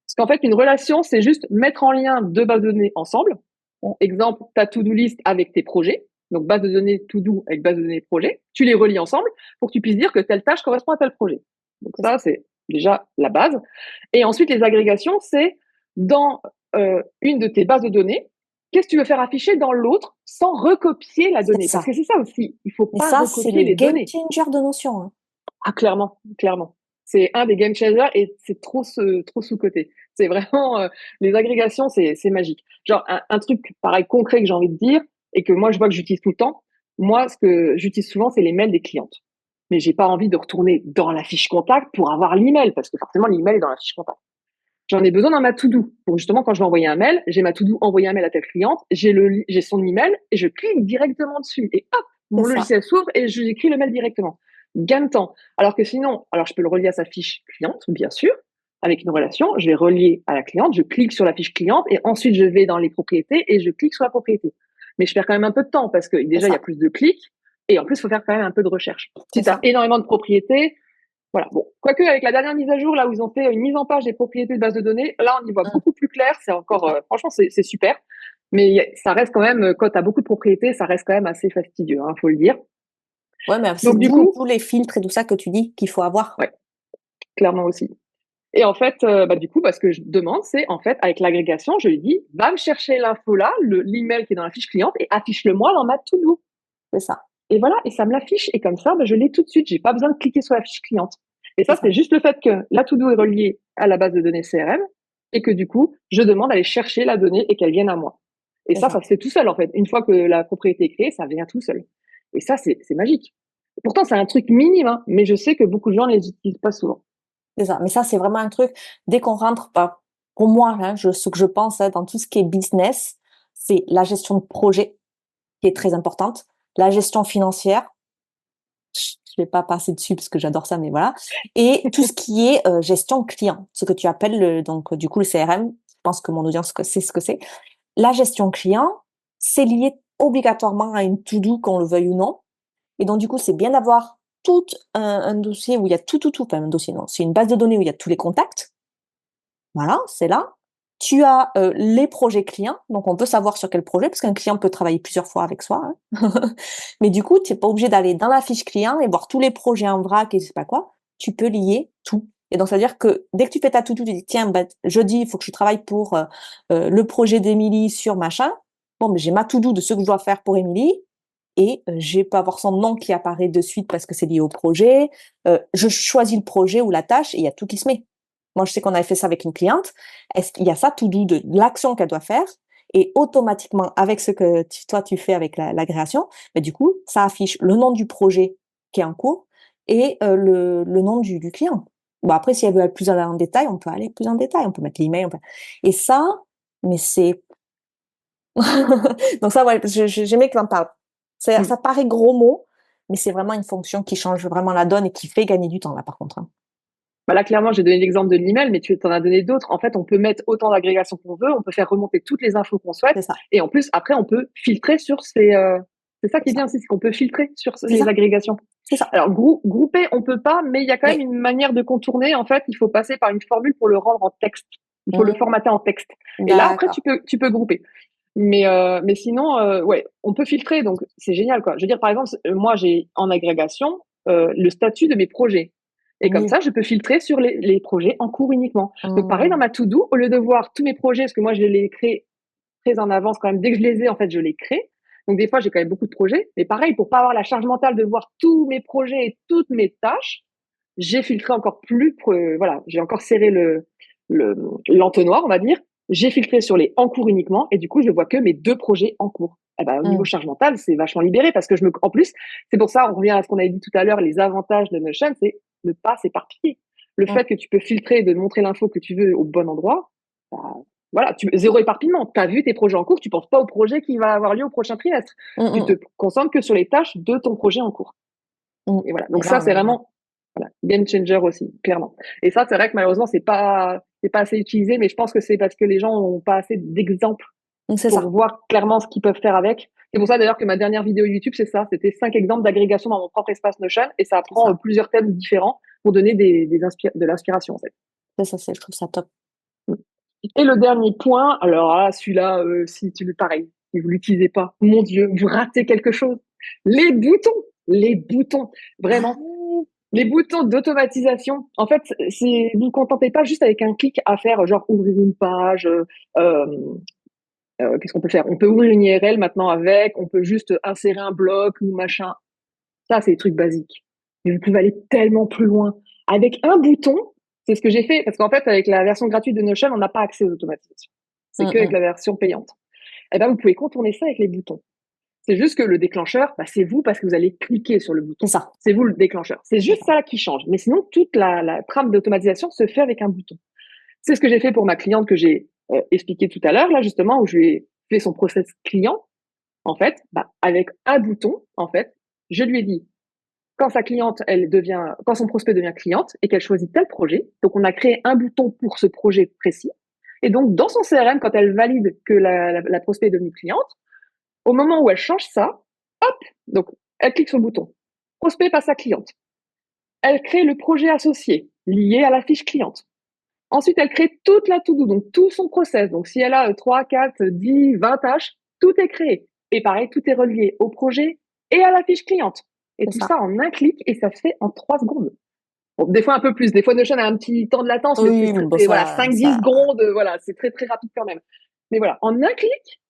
Speaker 2: Parce qu'en fait, une relation, c'est juste mettre en lien deux bases de données ensemble.
Speaker 1: on
Speaker 2: Exemple, ta to-do list avec tes projets. Donc, base de données to-do avec base de données projet. Tu les relis ensemble pour que tu puisses dire que telle tâche correspond à tel projet. Donc,
Speaker 1: c'est ça.
Speaker 2: ça, c'est déjà la base. Et ensuite, les agrégations, c'est dans une de tes bases de données, qu'est-ce que tu veux faire afficher dans l'autre sans recopier la
Speaker 1: C'est
Speaker 2: donnée. Parce
Speaker 1: ça.
Speaker 2: que c'est ça aussi, il faut
Speaker 1: Mais
Speaker 2: pas
Speaker 1: ça, c'est
Speaker 2: recopier
Speaker 1: le
Speaker 2: les
Speaker 1: game
Speaker 2: données.
Speaker 1: changer de notion, hein.
Speaker 2: Ah, clairement, clairement. C'est un des game changers et c'est trop sous-coté. C'est vraiment les agrégations, c'est magique. Genre un truc pareil concret que j'ai envie de dire et que moi je vois que j'utilise tout le temps. Moi, ce que j'utilise souvent, c'est les mails des clientes. Mais j'ai pas envie de retourner dans la fiche contact pour avoir l'email parce que forcément l'email est dans la fiche contact. J'en ai besoin dans ma to-do. Pour justement, quand je vais envoyer un mail, j'ai ma to-do envoyer un mail à telle cliente, j'ai son email et je clique directement dessus. Et hop,
Speaker 1: C'est
Speaker 2: mon
Speaker 1: ça.
Speaker 2: logiciel s'ouvre et j'écris le mail directement. Gain de temps. Alors que sinon, alors je peux le relier à sa fiche cliente, bien sûr, avec une relation. Je vais relier à la cliente, je clique sur la fiche cliente et ensuite je vais dans les propriétés et je clique sur la propriété. Mais je perds quand même un peu de temps parce que
Speaker 1: C'est
Speaker 2: déjà, il y a
Speaker 1: ça.
Speaker 2: plus de clics et en plus, il faut faire quand même un peu de recherche.
Speaker 1: C'est
Speaker 2: Si tu as
Speaker 1: ça.
Speaker 2: énormément de propriétés, voilà. Bon, quoique avec la dernière mise à jour, là où ils ont fait une mise en page des propriétés de base de données, là on y voit beaucoup plus clair. C'est
Speaker 1: C'est
Speaker 2: encore,
Speaker 1: ça.
Speaker 2: franchement, c'est super. Mais ça reste quand même, quand tu as beaucoup de propriétés, ça reste quand même assez fastidieux, hein, faut le dire.
Speaker 1: Ouais, mais c'est
Speaker 2: Donc du
Speaker 1: d'où
Speaker 2: coup,
Speaker 1: tous les filtres et tout ça que tu dis qu'il faut avoir.
Speaker 2: ouais, clairement aussi. Et en fait, bah, du coup, ce que je demande, c'est en fait avec l'agrégation, je lui dis, va me chercher l'info là, l'email qui est dans la fiche cliente et affiche-le moi dans ma to-do.
Speaker 1: C'est ça.
Speaker 2: Et voilà, et ça me l'affiche. Et comme ça, bah, je l'ai tout de suite. J'ai pas besoin de cliquer sur la fiche cliente. Et
Speaker 1: C'est
Speaker 2: ça,
Speaker 1: ça.
Speaker 2: c'est juste le fait que la to-do est reliée à la base de données CRM et que du coup, je demande d'aller chercher la donnée et qu'elle vienne à moi. Et
Speaker 1: C'est
Speaker 2: ça
Speaker 1: ça.
Speaker 2: se fait tout seul, en fait. Une fois que la propriété est créée, ça vient tout seul. Et ça, c'est magique. Pourtant, c'est un truc minime, hein, mais je sais que beaucoup de gens ne les utilisent pas souvent.
Speaker 1: C'est ça. Mais ça, c'est vraiment un truc, dès qu'on rentre, bah, pour moi, hein, ce que je pense hein, dans tout ce qui est business, c'est la gestion de projet qui est très importante, la gestion financière. Je vais pas passer dessus parce que j'adore ça, mais voilà. Et tout ce qui est gestion client, ce que tu appelles donc du coup le CRM. Je pense que mon audience sait ce que c'est. La gestion client, c'est lié obligatoirement à une to-do, qu'on le veuille ou non. Et donc du coup, c'est bien d'avoir tout un dossier où il y a tout, enfin un dossier non, c'est une base de données où il y a tous les contacts. Voilà, c'est là. Tu as les projets clients, donc on peut savoir sur quel projet, parce qu'un client peut travailler plusieurs fois avec soi, hein. Mais du coup, tu n'es pas obligé d'aller dans la fiche client et voir tous les projets en vrac et je sais pas quoi. Tu peux lier tout. Et donc, ça veut dire que dès que tu fais ta to-do, tu dis, tiens, bah, jeudi, il faut que je travaille pour le projet d'Émilie sur machin. Bon, mais j'ai ma to-do de ce que je dois faire pour Émilie et je peux avoir son nom qui apparaît de suite parce que c'est lié au projet. Je choisis le projet ou la tâche et il y a tout qui se met. Moi, je sais qu'on avait fait ça avec une cliente. Est-ce qu'il y a ça tout doux de l'action qu'elle doit faire et automatiquement, avec ce que toi tu fais avec la création, bah, du coup, ça affiche le nom du projet qui est en cours et le nom du client. Bon, après, si elle veut aller plus en détail, on peut aller plus en détail. On peut mettre l'email. Et ça, mais c'est donc ça, ouais, j'aimais que tu en parles.
Speaker 2: Mm.
Speaker 1: Ça paraît gros mot, mais c'est vraiment une fonction qui change vraiment la donne et qui fait gagner du temps là, par contre, hein.
Speaker 2: Bah là, clairement, j'ai donné l'exemple de l'email, mais tu en as donné d'autres. En fait, on peut mettre autant d'agrégations qu'on veut, on peut faire remonter toutes les infos qu'on souhaite,
Speaker 1: C'est ça,
Speaker 2: et en plus, après, on peut filtrer sur ces. C'est ça
Speaker 1: c'est
Speaker 2: qui est
Speaker 1: ça,
Speaker 2: bien aussi, c'est qu'on peut filtrer sur
Speaker 1: c'est
Speaker 2: les
Speaker 1: ça.
Speaker 2: agrégations.
Speaker 1: C'est ça.
Speaker 2: Alors, grouper, on peut pas, mais il y a quand même
Speaker 1: Oui.
Speaker 2: une manière de contourner. En fait, il faut passer par une formule pour le rendre en texte. Il faut le
Speaker 1: Mmh.
Speaker 2: formater en texte. Et là, après,
Speaker 1: D'accord.
Speaker 2: tu peux grouper. Mais sinon, ouais, on peut filtrer, donc c'est génial, quoi. Je veux dire, par exemple, moi, j'ai en agrégation le statut de mes projets. Et comme
Speaker 1: Oui.
Speaker 2: ça, je peux filtrer sur les projets en cours uniquement. Donc, pareil, dans
Speaker 1: Mmh.
Speaker 2: ma to-do, au lieu de voir tous mes projets, parce que moi, je les crée très en avance quand même. Dès que je les ai, en fait, je les crée. Donc, des fois, j'ai quand même beaucoup de projets. Mais pareil, pour pas avoir la charge mentale de voir tous mes projets et toutes mes tâches, j'ai filtré encore plus, voilà, j'ai encore serré l'entonnoir, on va dire. J'ai filtré sur les en cours uniquement et du coup, je vois que mes 2 projets en cours. Eh ben, au niveau
Speaker 1: Mmh.
Speaker 2: charge mentale, c'est vachement libéré parce que en plus, c'est pour ça, on revient à ce qu'on avait dit tout à l'heure, les avantages de Notion, c'est ne pas s'éparpiller. Le
Speaker 1: Mmh.
Speaker 2: fait que tu peux filtrer et de montrer l'info que tu veux au bon endroit, bah, voilà, zéro éparpillement. Tu as vu tes projets en cours, tu penses pas au projet qui va avoir lieu au prochain trimestre.
Speaker 1: Mmh
Speaker 2: Tu te
Speaker 1: mh.
Speaker 2: concentres que sur les tâches de ton projet en cours.
Speaker 1: Mmh.
Speaker 2: Et voilà.
Speaker 1: Et
Speaker 2: Donc ça,
Speaker 1: là,
Speaker 2: c'est vraiment, voilà, game changer aussi, clairement. Et ça, c'est vrai que malheureusement, c'est pas assez utilisé, mais je pense que c'est parce que les gens n'ont pas assez d'exemples
Speaker 1: c'est
Speaker 2: pour
Speaker 1: ça.
Speaker 2: voir clairement ce qu'ils peuvent faire avec. C'est pour ça d'ailleurs que ma dernière vidéo YouTube, c'est ça, c'était 5 exemples d'agrégation dans mon propre espace Notion, et ça
Speaker 1: C'est
Speaker 2: prend
Speaker 1: ça.
Speaker 2: plusieurs thèmes différents pour donner de l'inspiration en fait.
Speaker 1: C'est ça, je trouve ça top.
Speaker 2: Et le dernier point, alors là, celui-là, si tu le pareil, si vous l'utilisez pas, mon Dieu, vous ratez quelque chose. Les boutons,
Speaker 1: Ah
Speaker 2: vraiment.
Speaker 1: oui!
Speaker 2: Les boutons d'automatisation, en fait, vous ne vous contentez pas juste avec un clic à faire, genre ouvrir une page. Qu'est-ce qu'on peut faire? On peut ouvrir une URL maintenant avec, on peut juste insérer un bloc ou machin. Ça, c'est des trucs basiques. Mais vous pouvez aller tellement plus loin. Avec un bouton, c'est ce que j'ai fait, parce qu'en fait, avec la version gratuite de Notion, on n'a pas accès aux automatisations. C'est
Speaker 1: Mmh
Speaker 2: que avec
Speaker 1: mh.
Speaker 2: la version payante. Et ben, vous pouvez contourner ça avec les boutons. C'est juste que le déclencheur, bah, c'est vous parce que vous allez cliquer sur le bouton.
Speaker 1: C'est ça,
Speaker 2: C'est vous le déclencheur. C'est
Speaker 1: c'est
Speaker 2: juste
Speaker 1: ça.
Speaker 2: ça qui change. Mais sinon, toute la trame d'automatisation se fait avec un bouton. C'est ce que j'ai fait pour ma cliente que j'ai expliqué tout à l'heure, là, justement, où je lui ai fait son process client. En fait, bah, avec un bouton, en fait, je lui ai dit, quand son prospect devient cliente et qu'elle choisit tel projet, donc on a créé un bouton pour ce projet précis. Et donc, dans son CRM, quand elle valide que la prospect est devenue cliente, au moment où elle change ça, hop, donc elle clique sur le bouton. Prospect passe à cliente. Elle crée le projet associé lié à la fiche cliente. Ensuite, elle crée toute la to-do, donc tout son process. Donc, si elle a 3, 4, 10, 20 tâches, tout est créé. Et pareil, tout est relié au projet et à la fiche cliente. Et
Speaker 1: C'est
Speaker 2: tout
Speaker 1: ça.
Speaker 2: ça en un clic et ça se fait en 3 secondes. Bon, des fois un peu plus. Des fois, Notion a un petit temps de latence, mais
Speaker 1: Oui, mais bon,
Speaker 2: voilà,
Speaker 1: ça
Speaker 2: 5-10 secondes, voilà, c'est très, très rapide quand même. Mais voilà, en un clic,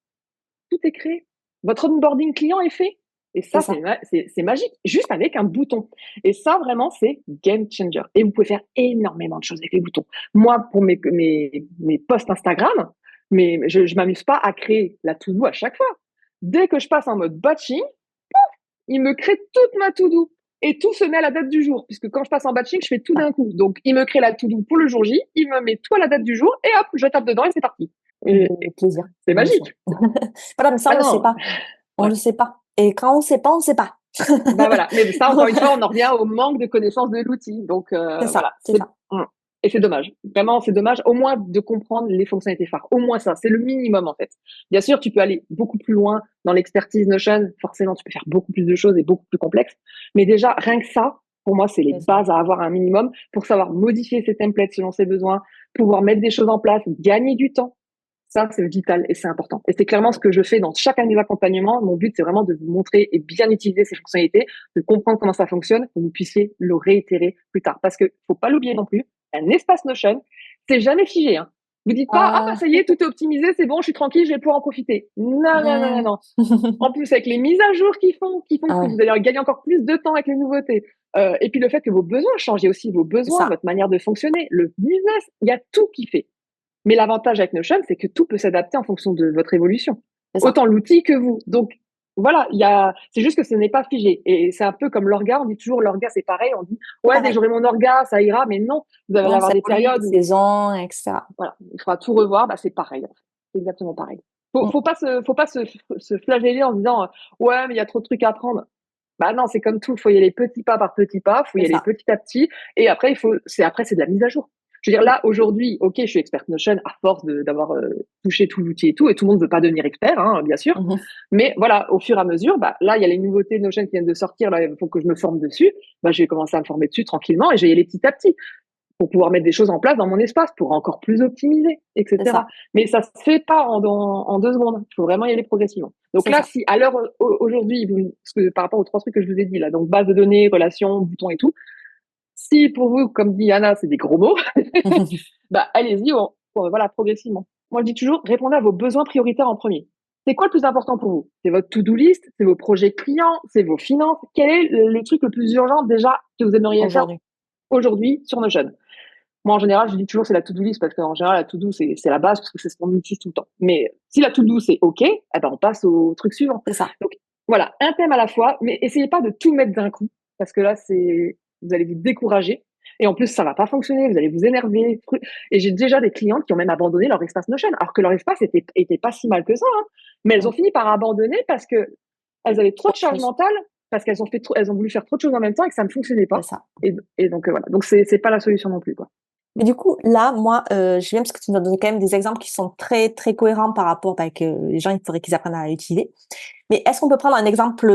Speaker 2: tout est créé. Votre onboarding client est fait. Et
Speaker 1: c'est
Speaker 2: ça,
Speaker 1: ça.
Speaker 2: c'est magique, juste avec un bouton. Et ça, vraiment, c'est game changer. Et vous pouvez faire énormément de choses avec les boutons. Moi, pour mes posts Instagram, mais je m'amuse pas à créer la to-do à chaque fois. Dès que je passe en mode batching, il me crée toute ma to-do. Et tout se met à la date du jour, puisque quand je passe en batching, je fais tout
Speaker 1: Ah,
Speaker 2: d'un coup. Donc, il me crée la to-do pour le jour J, il me met tout à la date du jour, et hop, je tape dedans et c'est parti.
Speaker 1: le plaisir,
Speaker 2: C'est
Speaker 1: l'émotion.
Speaker 2: magique.
Speaker 1: Voilà, mais ça,
Speaker 2: Ah
Speaker 1: on le sait
Speaker 2: non,
Speaker 1: pas. On
Speaker 2: ouais.
Speaker 1: le sait pas. Et quand on sait pas, on sait pas.
Speaker 2: Bah voilà, mais ça, encore une fois, on en revient au manque de connaissance de l'outil. Donc
Speaker 1: C'est ça,
Speaker 2: voilà,
Speaker 1: c'est ça.
Speaker 2: et c'est dommage. Vraiment, c'est dommage. Au moins de comprendre les fonctionnalités phares. Au moins ça, c'est le minimum en fait. Bien sûr, tu peux aller beaucoup plus loin dans l'expertise Notion. Forcément, tu peux faire beaucoup plus de choses et beaucoup plus complexes. Mais déjà, rien que ça, pour moi, c'est les
Speaker 1: C'est ça.
Speaker 2: bases à avoir un minimum pour savoir modifier ses templates selon ses besoins, pouvoir mettre des choses en place, gagner du temps. Ça, c'est vital et c'est important. Et c'est clairement ce que je fais dans chacun de mes accompagnements. Mon but, c'est vraiment de vous montrer et bien utiliser ces fonctionnalités, de comprendre comment ça fonctionne, pour que vous puissiez le réitérer plus tard. Parce que faut pas l'oublier non plus, un espace Notion, c'est jamais figé. Hein. Vous dites pas, ah bah
Speaker 1: Ah,
Speaker 2: ça y est, tout est optimisé, c'est bon, je suis tranquille, je vais pouvoir en profiter. Non, non, non, non,
Speaker 1: mmh.
Speaker 2: non. En plus, avec les mises à jour qui font
Speaker 1: Ah
Speaker 2: que
Speaker 1: ouais,
Speaker 2: vous allez gagner encore plus de temps avec les nouveautés. Et puis le fait que vos besoins changent, il y a aussi vos
Speaker 1: c'est
Speaker 2: besoins,
Speaker 1: ça,
Speaker 2: votre manière de fonctionner, le business, il y a tout qui fait. Mais l'avantage avec Notion, c'est que tout peut s'adapter en fonction de votre évolution.
Speaker 1: c'est ça.
Speaker 2: Autant l'outil que vous. Donc, voilà, c'est juste que ce n'est pas figé. Et c'est un peu comme l'orga. On dit toujours l'orga, c'est pareil. On dit,
Speaker 1: C'est
Speaker 2: ouais, dès que
Speaker 1: pareil.
Speaker 2: j'aurai mon orga, ça ira. Mais non, vous allez
Speaker 1: Non,
Speaker 2: avoir
Speaker 1: ça
Speaker 2: des
Speaker 1: évolue, les
Speaker 2: périodes où,
Speaker 1: saisons, et cetera.
Speaker 2: voilà, il faudra tout revoir. Bah, c'est pareil. En fait. C'est exactement pareil. Faut,
Speaker 1: Mmh.
Speaker 2: faut pas se flageller en se disant, ouais, mais il y a trop de trucs à apprendre. Bah non, c'est comme tout. Il faut y aller petit pas par petit pas. Il faut y
Speaker 1: C'est
Speaker 2: aller
Speaker 1: ça.
Speaker 2: petit à petit. Et après, c'est de la mise à jour. Je veux dire, là, aujourd'hui, ok, je suis experte Notion à force d'avoir touché tout l'outil et tout le monde ne veut pas devenir expert, hein, bien sûr.
Speaker 1: Mhm.
Speaker 2: Mais voilà, au fur et à mesure, bah, là, il y a les nouveautés Notion qui viennent de sortir, là, il faut que je me forme dessus. Bah, je vais commencer à me former dessus tranquillement et je vais y aller petit à petit pour pouvoir mettre des choses en place dans mon espace, pour encore plus optimiser,
Speaker 1: C'est
Speaker 2: etc.
Speaker 1: ça,
Speaker 2: Mais ça se fait pas en 2 secondes. Il faut vraiment y aller progressivement. Donc
Speaker 1: c'est
Speaker 2: là,
Speaker 1: ça.
Speaker 2: si à l'heure aujourd'hui, parce que par rapport aux 3 trucs que je vous ai dit là, donc base de données, relations, boutons et tout, si pour vous, comme dit Anna, c'est des gros mots, bah allez-y, voilà, progressivement. Moi, je dis toujours, répondez à vos besoins prioritaires en premier. C'est quoi le plus important pour vous? C'est votre to-do list, c'est vos projets clients, c'est vos finances. Quel est le truc le plus urgent déjà que vous aimeriez faire
Speaker 1: Aujourd'hui.
Speaker 2: aujourd'hui sur Notion? Moi, en général, je dis toujours c'est la to-do list parce qu'en général, la to-do, c'est la base parce que c'est ce qu'on utilise tout le temps. Mais si la to-do, c'est OK, eh ben, on passe au truc suivant.
Speaker 1: C'est ça.
Speaker 2: Donc, voilà, un thème à la fois, mais essayez pas de tout mettre d'un coup parce que là, vous allez vous décourager. Et en plus, ça va pas fonctionner, vous allez vous énerver. Et j'ai déjà des clientes qui ont même abandonné leur espace Notion, alors que leur espace était pas si mal que ça, hein. Mais elles ont
Speaker 1: Mm.
Speaker 2: fini par abandonner parce que elles avaient trop de
Speaker 1: Autre
Speaker 2: charge
Speaker 1: chose.
Speaker 2: mentale, parce elles ont voulu faire trop de choses en même temps et que ça ne fonctionnait
Speaker 1: C'est
Speaker 2: pas.
Speaker 1: ça.
Speaker 2: Et donc, voilà. Donc, c'est pas la solution non plus, quoi.
Speaker 1: Mais du coup, là, moi, je viens parce que tu nous as donné quand même des exemples qui sont très, très cohérents par rapport avec les gens, il faudrait qu'ils apprennent à l'utiliser. Mais est-ce qu'on peut prendre un exemple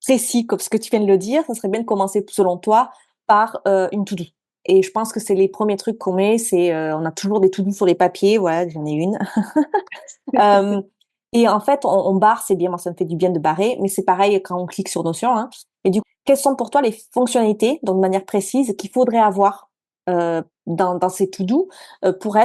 Speaker 1: précis, comme ce que tu viens de le dire? Ça serait bien de commencer, selon toi, par une to-do. Et je pense que c'est les premiers trucs qu'on met, c'est on a toujours des to-do sur les papiers, voilà, j'en ai une. Euh, et en fait, on barre, c'est bien, moi ça me fait du bien de barrer, mais c'est pareil quand on clique sur Notion, hein. Et du coup, quelles sont pour toi les fonctionnalités, donc de manière précise, qu'il faudrait avoir dans ces to-do pour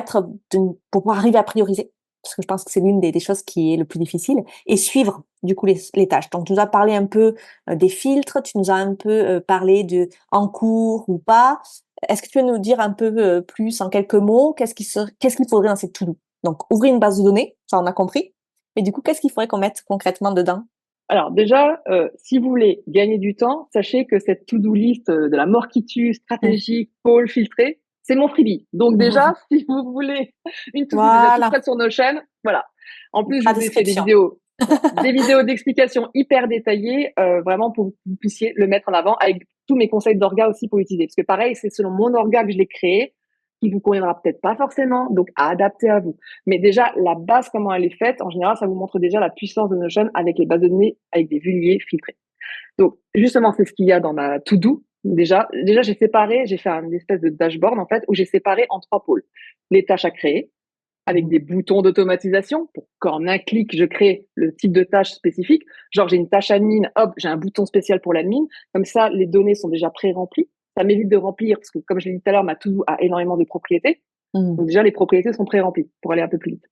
Speaker 1: pouvoir arriver à prioriser? Parce que je pense que c'est l'une des choses qui est le plus difficile, et suivre du coup les tâches. Donc tu nous as parlé un peu des filtres, tu nous as un peu parlé de en cours ou pas. Est-ce que tu peux nous dire un peu plus en quelques mots, qu'est-ce qu'il faudrait dans cette to-do? Donc, ouvrir une base de données, ça on a compris. Mais du coup, qu'est-ce qu'il faudrait qu'on mette concrètement dedans?
Speaker 2: Alors déjà, si vous voulez gagner du temps, sachez que cette to-do list de la mort qui tue, stratégique, pôle, filtré, c'est mon freebie. Donc déjà, si vous voulez une to-do déjà toute
Speaker 1: Voilà,
Speaker 2: prête sur nos chaînes, voilà. En plus, je
Speaker 1: la
Speaker 2: vous ai fait
Speaker 1: description.
Speaker 2: des vidéos d'explication hyper détaillées, vraiment pour que vous puissiez le mettre en avant avec tous mes conseils d'orga aussi pour l'utiliser. Parce que pareil, c'est selon mon orga que je l'ai créé, qui vous conviendra peut-être pas forcément, donc à adapter à vous. Mais déjà, la base, comment elle est faite, en général, ça vous montre déjà la puissance de Notion avec les bases de données, avec des vuliers filtrés. Donc, justement, c'est ce qu'il y a dans ma to-do. Déjà, j'ai fait une espèce de dashboard, en fait, où j'ai séparé en 3 pôles. Les tâches à créer, avec
Speaker 1: Mhm.
Speaker 2: des boutons d'automatisation pour qu'en un clic, je crée le type de tâche spécifique. Genre, j'ai une tâche admin, hop, j'ai un bouton spécial pour l'admin. Comme ça, les données sont déjà pré-remplies. Ça m'évite de remplir, parce que comme je l'ai dit tout à l'heure, ma to-do a énormément de propriétés.
Speaker 1: Mhm.
Speaker 2: Donc déjà, les propriétés sont pré-remplies pour aller un peu plus vite.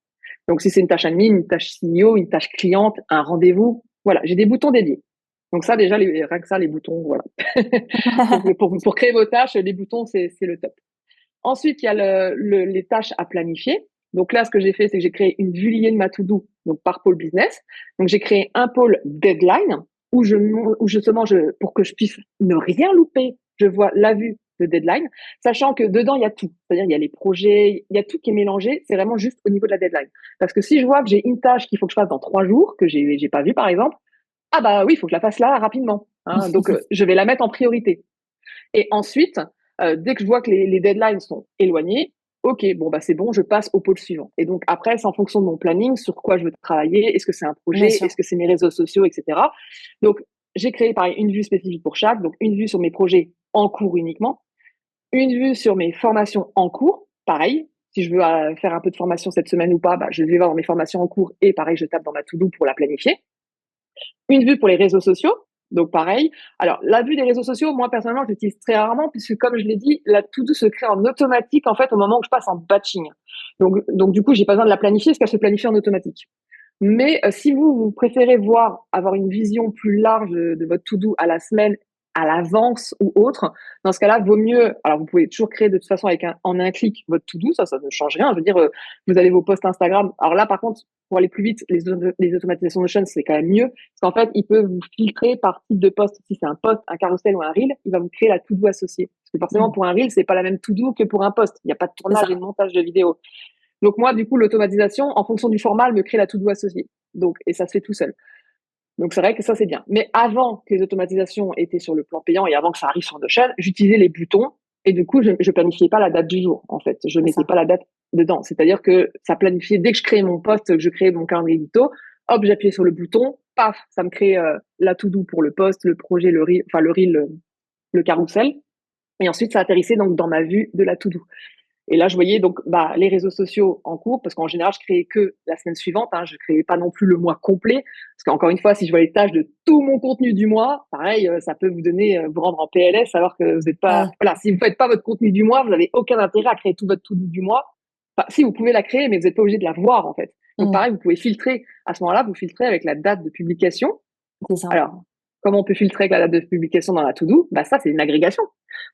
Speaker 2: Donc si c'est une tâche admin, une tâche CEO, une tâche cliente, un rendez-vous, voilà, j'ai des boutons dédiés. Donc ça, déjà, rien que ça, les boutons, voilà. Pour créer vos tâches, les boutons, c'est le top. Ensuite, il y a les tâches à planifier. Donc là, ce que j'ai fait, c'est que j'ai créé une vue liée de ma to-do, donc par pôle business. Donc j'ai créé un pôle deadline où justement, pour que je puisse ne rien louper, je vois la vue de deadline, sachant que dedans, il y a tout. C'est-à-dire, il y a les projets, il y a tout qui est mélangé. C'est vraiment juste au niveau de la deadline. Parce que si je vois que j'ai une tâche qu'il faut que je fasse dans 3 jours, que j'ai pas vu, par exemple, ah bah oui, il faut que je la fasse là rapidement, hein. Donc, je vais la mettre en priorité. Et ensuite, dès que je vois que les deadlines sont éloignés, ok, bon bah c'est bon, je passe au pôle suivant. Et donc après, c'est en fonction de mon planning, sur quoi je veux travailler, est-ce que c'est un
Speaker 1: Bien
Speaker 2: projet,
Speaker 1: sûr.
Speaker 2: est-ce que c'est mes réseaux sociaux, etc. Donc j'ai créé pareil une vue spécifique pour chaque, donc une vue sur mes projets en cours uniquement, une vue sur mes formations en cours, pareil. Si je veux faire un peu de formation cette semaine ou pas, bah, je vais voir dans mes formations en cours et pareil, je tape dans ma to-do pour la planifier. Une vue pour les réseaux sociaux, donc pareil. Alors, la vue des réseaux sociaux, moi personnellement, je l'utilise très rarement puisque, comme je l'ai dit, la to-do se crée en automatique en fait au moment où je passe en batching. Donc du coup, j'ai pas besoin de la planifier parce qu'elle se planifie en automatique. Mais si vous préférez avoir une vision plus large de votre to-do à la semaine, à l'avance ou autre, dans ce cas-là, vaut mieux. Alors, vous pouvez toujours créer de toute façon en un clic votre to-do, ça ne change rien. Je veux dire, vous avez vos posts Instagram. Alors là, par contre, pour aller plus vite, les automatisations Notion, c'est quand même mieux. Parce qu'en fait, il peut vous filtrer par type de post. Si c'est un post, un carousel ou un reel, il va vous créer la to-do associée. Parce que forcément,
Speaker 1: Mhm.
Speaker 2: pour un reel, c'est pas la même to-do que pour un post. Il n'y a pas de
Speaker 1: C'est
Speaker 2: tournage et
Speaker 1: ça.
Speaker 2: de montage de vidéo. Donc moi, du coup, l'automatisation, en fonction du format, elle me crée la to-do associée. Donc, et ça se fait tout seul. Donc c'est vrai que ça c'est bien. Mais avant que les automatisations étaient sur le plan payant et avant que ça arrive sur Notion, j'utilisais les boutons Et du coup, je planifiais pas la date du jour, en fait. Je
Speaker 1: C'est
Speaker 2: mettais
Speaker 1: ça.
Speaker 2: pas la date dedans. C'est-à-dire que ça planifiait dès que je créais mon post, que je créais mon calendrier édito, hop, j'appuyais sur le bouton, paf, ça me crée la to-do pour le post, le projet, le reel, enfin le reel, le carrousel. Et ensuite, ça atterrissait donc dans ma vue de la to-do. Et là, je voyais donc les réseaux sociaux en cours, parce qu'en général, je créais que la semaine suivante. Hein, je créais pas non plus le mois complet, parce qu'encore une fois, si je vois les tâches de tout mon contenu du mois, pareil, ça peut vous donner, vous rendre en PLS, alors que vous n'êtes pas,
Speaker 1: Ouais.
Speaker 2: voilà, si vous faites pas votre contenu du mois, vous n'avez aucun intérêt à créer tout votre to-do du mois. Enfin, si vous pouvez la créer, mais vous n'êtes pas obligé de la voir en fait. Donc
Speaker 1: Mm.
Speaker 2: pareil, vous pouvez filtrer à ce moment-là, vous filtrez avec la date de publication.
Speaker 1: C'est ça.
Speaker 2: Alors, comment on peut filtrer avec la date de publication dans la to-do? Bah, ça, c'est une agrégation.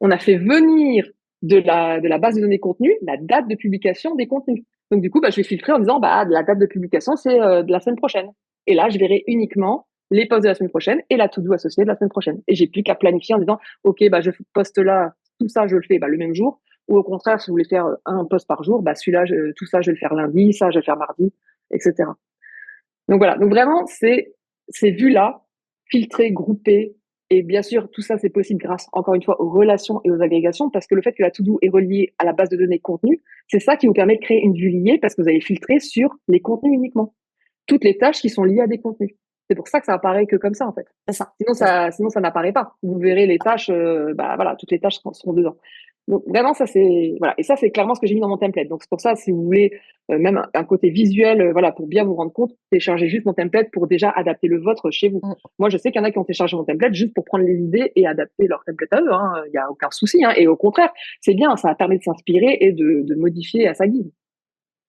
Speaker 2: On a fait venir de la base de données contenu la date de publication des contenus. Donc, du coup, je vais filtrer en disant, la date de publication, c'est de la semaine prochaine. Et là, je verrai uniquement les posts de la semaine prochaine et la to-do associée de la semaine prochaine. Et j'ai plus qu'à planifier en disant, OK, je poste là, tout ça, je le fais le même jour. Ou au contraire, si vous voulez faire un post par jour, celui-là, tout ça, je vais le faire lundi, ça, je vais le faire mardi, etc. Donc voilà. Donc vraiment, ces vues-là, filtrées, groupées, et bien sûr, tout ça, c'est possible grâce, encore une fois, aux relations et aux agrégations, parce que le fait que la to-do est reliée à la base de données contenu, c'est ça qui vous permet de créer une vue liée, parce que vous avez filtré sur les contenus uniquement. Toutes les tâches qui sont liées à des contenus. C'est pour ça que ça apparaît que comme ça, en fait.
Speaker 1: C'est ça.
Speaker 2: Sinon,
Speaker 1: C'est ça.
Speaker 2: ça n'apparaît pas. Vous verrez les tâches, toutes les tâches seront dedans. Donc vraiment, ça c'est voilà, et ça c'est clairement ce que j'ai mis dans mon template. Donc c'est pour ça, si vous voulez même un côté visuel, voilà, pour bien vous rendre compte, téléchargez juste mon template pour déjà adapter le vôtre chez vous.
Speaker 1: Mm.
Speaker 2: Moi, je sais qu'il y en a qui ont téléchargé mon template juste pour prendre les idées et adapter leur template à eux. Hein. Il y a aucun souci. Hein. Et au contraire, c'est bien, ça permet de s'inspirer et de modifier à sa guise.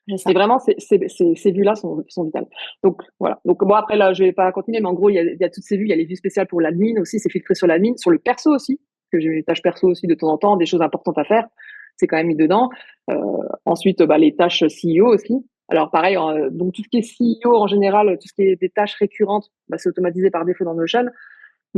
Speaker 1: C'est
Speaker 2: Et
Speaker 1: ça.
Speaker 2: vraiment, ces vues-là sont vitales. Donc, voilà. Donc, bon, après, là, je vais pas continuer, mais en gros, il y a toutes ces vues. Il y a les vues spéciales pour l'admin aussi, c'est filtré sur l'admin, sur le perso aussi, parce que j'ai mes tâches perso aussi de temps en temps, des choses importantes à faire. C'est quand même mis dedans. Euh, ensuite, les tâches CEO aussi. Alors, pareil, donc tout ce qui est CEO en général, tout ce qui est des tâches récurrentes, c'est automatisé par défaut dans Notion.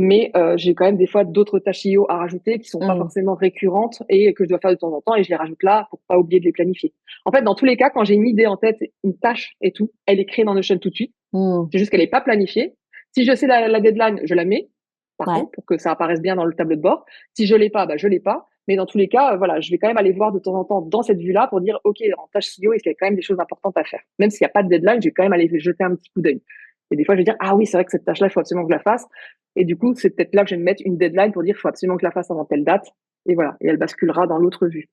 Speaker 2: Mais j'ai quand même des fois d'autres tâches IO à rajouter qui sont pas
Speaker 1: Mm.
Speaker 2: forcément récurrentes et que je dois faire de temps en temps et je les rajoute là pour pas oublier de les planifier. En fait, dans tous les cas, quand j'ai une idée en tête, une tâche et tout, elle est créée dans Notion tout de suite.
Speaker 1: Mm.
Speaker 2: C'est juste qu'elle est pas planifiée. Si je sais la deadline, je la mets, par
Speaker 1: Ouais.
Speaker 2: contre, pour que ça apparaisse bien dans le tableau de bord. Si je l'ai pas, je l'ai pas. Mais dans tous les cas, voilà, je vais quand même aller voir de temps en temps dans cette vue-là pour dire, OK, en tâche CEO, est-ce qu'il y a quand même des choses importantes à faire? Même s'il n'y a pas de deadline, je vais quand même aller jeter un petit coup d'œil. Et des fois, je vais dire, ah oui, c'est vrai que cette tâche-là, il faut absolument que je la fasse. Et du coup, c'est peut-être là que je vais me mettre une deadline pour dire, il faut absolument que je la fasse avant telle date. Et voilà. Et elle basculera dans l'autre vue.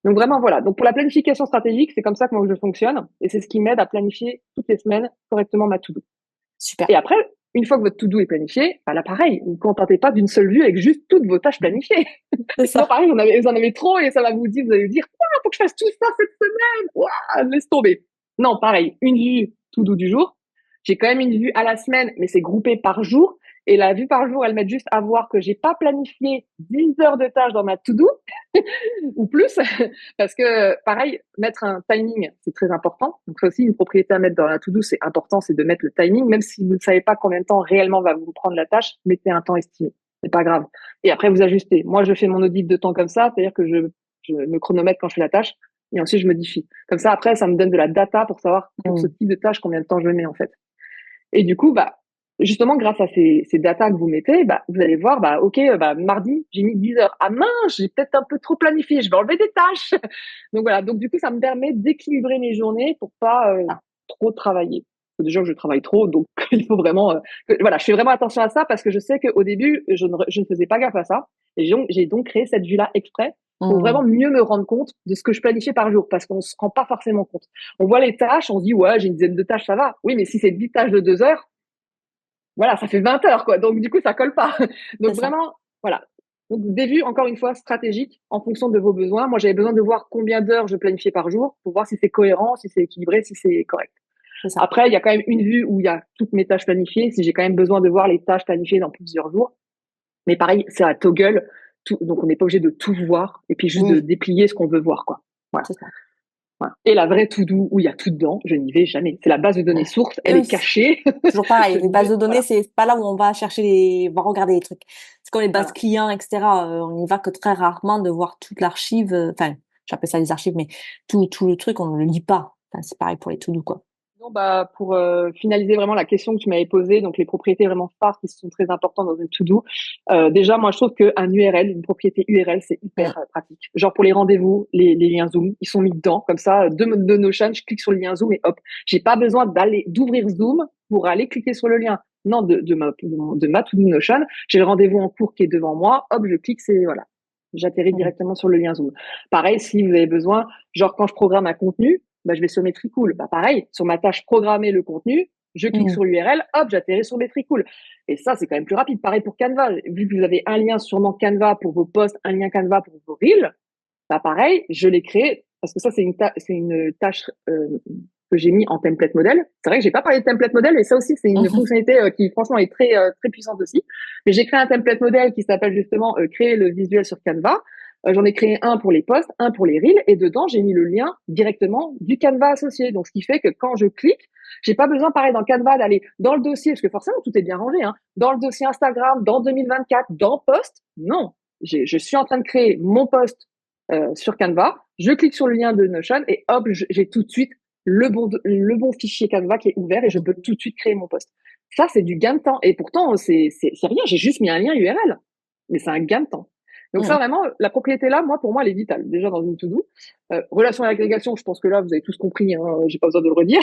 Speaker 2: Donc vraiment, voilà. Donc pour la planification stratégique, c'est comme ça que moi je fonctionne. Et c'est ce qui m'aide à planifier toutes les semaines correctement ma to-do.
Speaker 1: Super.
Speaker 2: Et après, une fois que votre to-do est planifié, là, pareil, ne vous contentez pas d'une seule vue avec juste toutes vos tâches planifiées.
Speaker 1: C'est
Speaker 2: Sinon,
Speaker 1: ça.
Speaker 2: pareil, vous en avez trop et ça va vous allez vous dire, il faut que je fasse tout ça cette semaine. Ouah, laisse tomber. Non, pareil, une vue to-do du jour. J'ai quand même une vue à la semaine, mais c'est groupé par jour. Et la vue par jour, elle m'aide juste à voir que j'ai pas planifié 10 heures de tâches dans ma to-do ou plus, parce que pareil, mettre un timing, c'est très important. Donc c'est aussi une propriété à mettre dans la to-do, c'est important, c'est de mettre le timing, même si vous ne savez pas combien de temps réellement va vous prendre la tâche, mettez un temps estimé, c'est pas grave. Et après vous ajustez. Moi, je fais mon audit de temps comme ça, c'est-à-dire que je me chronomètre quand je fais la tâche, et ensuite je modifie. Comme ça, après, ça me donne de la data pour savoir pour ce
Speaker 1: Mm.
Speaker 2: type de tâche combien de temps je mets en fait. Et du coup, justement, grâce à ces datas que vous mettez, vous allez voir, OK, mardi, j'ai mis 10 heures. Ah mince, j'ai peut-être un peu trop planifié, je vais enlever des tâches. Donc voilà, donc du coup, ça me permet d'équilibrer mes journées pour pas
Speaker 1: Ah,
Speaker 2: trop travailler. Déjà que je travaille trop, donc il faut vraiment, voilà, je fais vraiment attention à ça parce que je sais qu'au début, je ne faisais pas gaffe à ça. Et j'ai donc créé cette vue-là exprès pour
Speaker 1: mm.
Speaker 2: vraiment mieux me rendre compte de ce que je planifiais par jour parce qu'on se rend pas forcément compte. On voit les tâches, on se dit, ouais, j'ai une dizaine de tâches, ça va. Oui, mais si c'est 10 tâches de 2 heures, voilà, ça fait 20 heures, quoi. Donc, du coup, ça colle pas.
Speaker 1: C'est
Speaker 2: Donc,
Speaker 1: ça.
Speaker 2: vraiment, voilà. Donc, des vues, encore une fois, stratégiques en fonction de vos besoins. Moi, j'avais besoin de voir combien d'heures je planifiais par jour pour voir si c'est cohérent, si c'est équilibré, si c'est correct.
Speaker 1: C'est ça.
Speaker 2: Après, il y a quand même une vue où il y a toutes mes tâches planifiées, si j'ai quand même besoin de voir les tâches planifiées dans plusieurs jours. Mais pareil, c'est à toggle. Donc, on n'est pas obligé de tout voir et puis juste de
Speaker 1: Oui,
Speaker 2: déplier ce qu'on veut voir, quoi. Voilà.
Speaker 1: c'est ça.
Speaker 2: Voilà. Et la vraie to-do où il y a tout dedans, je n'y vais jamais. C'est la base de données source,
Speaker 1: Et
Speaker 2: elle
Speaker 1: oui,
Speaker 2: est cachée.
Speaker 1: toujours pareil.
Speaker 2: Je
Speaker 1: Les
Speaker 2: n'y
Speaker 1: bases
Speaker 2: vais,
Speaker 1: de données,
Speaker 2: voilà.
Speaker 1: c'est pas là où on va chercher on va regarder les trucs. C'est comme les bases
Speaker 2: Voilà.
Speaker 1: clients, etc. On y va que très rarement de voir toute l'archive. Enfin, j'appelle ça les archives, mais tout le truc, on ne le lit pas. Enfin, c'est pareil pour les to-do, quoi.
Speaker 2: Pour finaliser vraiment la question que tu m'avais posée, donc les propriétés vraiment phares qui sont très importantes dans une to-do. Déjà, moi, je trouve qu'un URL, une propriété URL, c'est
Speaker 1: Mm.
Speaker 2: hyper pratique. Genre pour les rendez-vous, les liens Zoom, ils sont mis dedans, comme ça, de Notion, je clique sur le lien Zoom et hop, j'ai pas besoin d'ouvrir Zoom pour aller cliquer sur le lien. Non, de ma to-do Notion, j'ai le rendez-vous en cours qui est devant moi, hop, je clique, c'est voilà, j'atterris
Speaker 1: Mm.
Speaker 2: directement sur le lien Zoom. Pareil, si vous avez besoin, genre quand je programme un contenu, bah, je vais sur Metricool. Bah, pareil, sur ma tâche programmer le contenu, je clique
Speaker 1: Mm.
Speaker 2: sur l'URL, hop, j'atterris sur Metricool. Et ça, c'est quand même plus rapide. Pareil pour Canva. Vu que vous avez un lien sûrement Canva pour vos posts, un lien Canva pour vos reels, bah, pareil, je l'ai créé parce que ça, c'est une tâche que j'ai mis en template modèle. C'est vrai que j'ai pas parlé de template modèle et ça aussi, c'est une fonctionnalité qui, franchement, est très puissante aussi. Mais j'ai créé un template modèle qui s'appelle justement créer le visuel sur Canva. J'en ai créé un pour les posts, un pour les reels, et dedans, j'ai mis le lien directement du Canva associé. Donc, ce qui fait que quand je clique, j'ai pas besoin, pareil, dans Canva, d'aller dans le dossier, parce que forcément, tout est bien rangé, hein, dans le dossier Instagram, dans 2024, dans post. Non. Je suis en train de créer mon post sur Canva. Je clique sur le lien de Notion et hop, j'ai tout de suite le bon fichier Canva qui est ouvert et je peux tout de suite créer mon post. Ça, c'est du gain de temps. Et pourtant, c'est rien. J'ai juste mis un lien URL. Mais c'est un gain de temps. Donc ça,
Speaker 1: Mm.
Speaker 2: vraiment, la propriété là, moi, pour moi, elle est vitale. Déjà dans une to-do. Relation à l'agrégation, je pense que là, vous avez tous compris. Hein, j'ai pas besoin de le redire.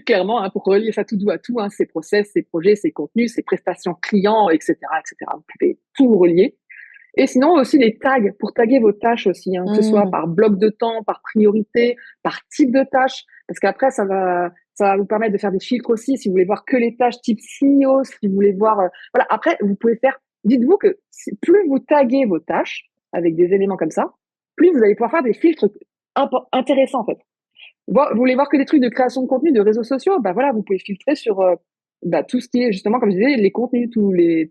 Speaker 2: Clairement, hein, pour relier sa to-do à tout, hein, ses process, ses projets, ses contenus, ses prestations clients, etc., etc. Vous pouvez tout relier. Et sinon aussi les tags, pour taguer vos tâches aussi, hein, que ce soit
Speaker 1: Mm.
Speaker 2: par bloc de temps, par priorité, par type de tâche, parce qu'après ça va vous permettre de faire des filtres aussi. Si vous voulez voir que les tâches type CEO, si vous voulez voir, voilà. Après, vous pouvez faire. Dites-vous que plus vous taguez vos tâches avec des éléments comme ça, plus vous allez pouvoir faire des filtres intéressants en fait. Vous voulez voir que des trucs de création de contenu, de réseaux sociaux, bah voilà, vous pouvez filtrer sur tout ce qui est justement, comme je disais, les contenus,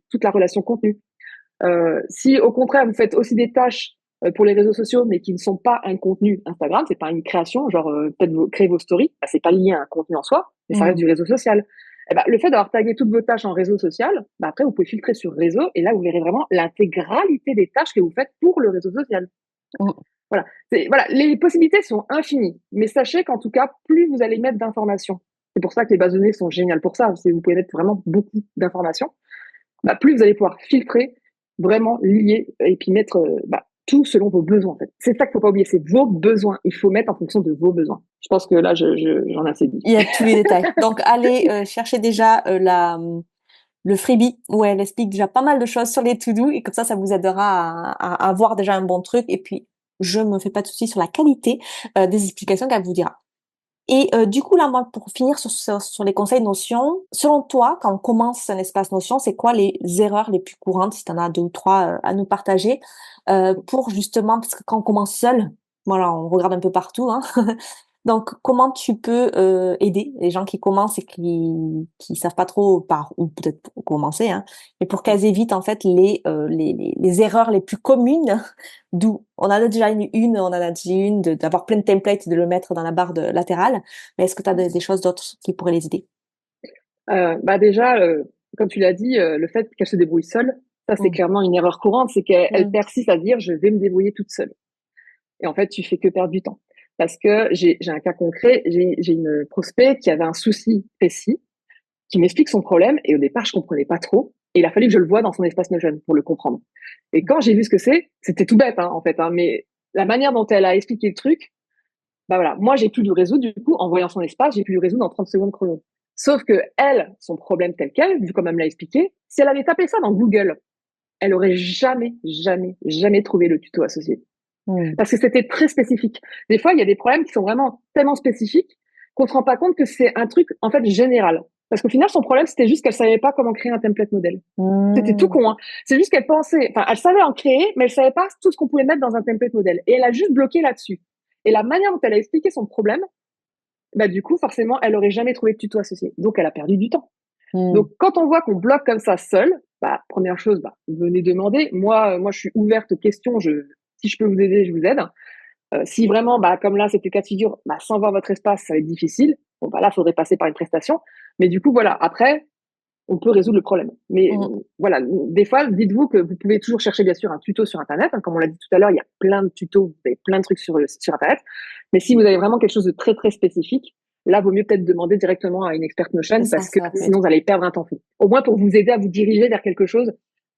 Speaker 2: toute la relation contenu. Si au contraire vous faites aussi des tâches pour les réseaux sociaux, mais qui ne sont pas un contenu Instagram, c'est pas une création, genre peut-être vous créez vos stories, bah, c'est pas lié à un contenu en soi, mais ça reste
Speaker 1: Mm.
Speaker 2: du réseau social. Et bah, le fait d'avoir tagué toutes vos tâches en réseau social, bah, après vous pouvez filtrer sur réseau et là vous verrez vraiment l'intégralité des tâches que vous faites pour le réseau social.
Speaker 1: Mm.
Speaker 2: Voilà, voilà, les possibilités sont infinies, mais sachez qu'en tout cas, plus vous allez mettre d'informations, c'est pour ça que les bases de données sont géniales pour ça, vous pouvez mettre vraiment beaucoup d'informations, bah, plus vous allez pouvoir filtrer, vraiment lier et puis mettre tout selon vos besoins. En fait. C'est ça qu'il ne faut pas oublier, c'est vos besoins. Il faut mettre en fonction de vos besoins. Je pense que là, j'en ai assez dit.
Speaker 1: Il y a tous les détails. Donc, allez chercher déjà le freebie où elle explique déjà pas mal de choses sur les to-do et comme ça vous aidera à avoir déjà un bon truc. Et puis, je me fais pas de soucis sur la qualité des explications qu'elle vous dira. Et du coup, là, moi, pour finir sur les conseils Notion, selon toi, quand on commence un espace Notion, c'est quoi les erreurs les plus courantes, si tu en as deux ou trois à nous partager, pour justement, parce que quand on commence seul, voilà, on regarde un peu partout, hein. Donc, comment tu peux aider les gens qui commencent et qui savent pas trop par où peut-être pour commencer, hein, mais pour qu'elles évitent en fait les erreurs les plus communes, d'où on en a déjà on en a dit une d'avoir plein de templates et de le mettre dans la barre latérale, mais est-ce que tu as des choses d'autres qui pourraient les aider?
Speaker 2: Bah déjà, comme tu l'as dit, le fait qu'elle se débrouille seule, ça c'est
Speaker 1: Mm.
Speaker 2: clairement une erreur courante, c'est qu'elle
Speaker 1: Mm.
Speaker 2: persiste à dire je vais me débrouiller toute seule. Et en fait, tu fais que perdre du temps. Parce que j'ai un cas concret, j'ai une prospect qui avait un souci précis, qui m'explique son problème, et au départ, je comprenais pas trop. Et il a fallu que je le voie dans son espace Notion pour le comprendre. Et quand j'ai vu ce que c'était tout bête, hein, en fait, hein, mais la manière dont elle a expliqué le truc, bah voilà, moi j'ai pu lui résoudre, du coup, en voyant son espace, j'ai pu lui résoudre en 30 secondes chrono. Sauf que elle, son problème tel quel, vu comme elle me l'a expliqué, si elle avait tapé ça dans Google, elle aurait jamais, jamais, jamais trouvé le tuto associé.
Speaker 1: Mm.
Speaker 2: Parce que c'était très spécifique. Des fois, il y a des problèmes qui sont vraiment tellement spécifiques qu'on ne se rend pas compte que c'est un truc, en fait, général. Parce qu'au final, son problème, c'était juste qu'elle savait pas comment créer un template modèle. C'était tout
Speaker 1: Mm.
Speaker 2: con, hein. C'est juste qu'elle pensait, enfin, elle savait en créer, mais elle savait pas tout ce qu'on pouvait mettre dans un template modèle. Et elle a juste bloqué là-dessus. Et la manière dont elle a expliqué son problème, bah, du coup, forcément, elle aurait jamais trouvé de tuto associé. Donc, elle a perdu du temps.
Speaker 1: Mm.
Speaker 2: Donc, quand on voit qu'on bloque comme ça seul, bah, première chose, bah, venez demander. Moi, je suis ouverte aux questions. Si je peux vous aider, je vous aide. Si vraiment, bah, comme là, c'était cas de figure, bah, sans voir votre espace, ça va être difficile. Bon, bah, là, il faudrait passer par une prestation. Mais du coup, voilà, après, on peut résoudre le problème. Mais
Speaker 1: Mm.
Speaker 2: voilà, des fois, dites-vous que vous pouvez toujours chercher, bien sûr, un tuto sur Internet. Hein, comme on l'a dit tout à l'heure, il y a plein de tutos, vous avez plein de trucs sur Internet. Mais si vous avez vraiment quelque chose de très, très spécifique, là, vaut mieux peut-être demander directement à une experte
Speaker 1: C'est
Speaker 2: Notion
Speaker 1: ça,
Speaker 2: parce que
Speaker 1: ça peut être.
Speaker 2: sinon, vous allez perdre un temps fou. Au moins pour vous aider à vous diriger vers quelque chose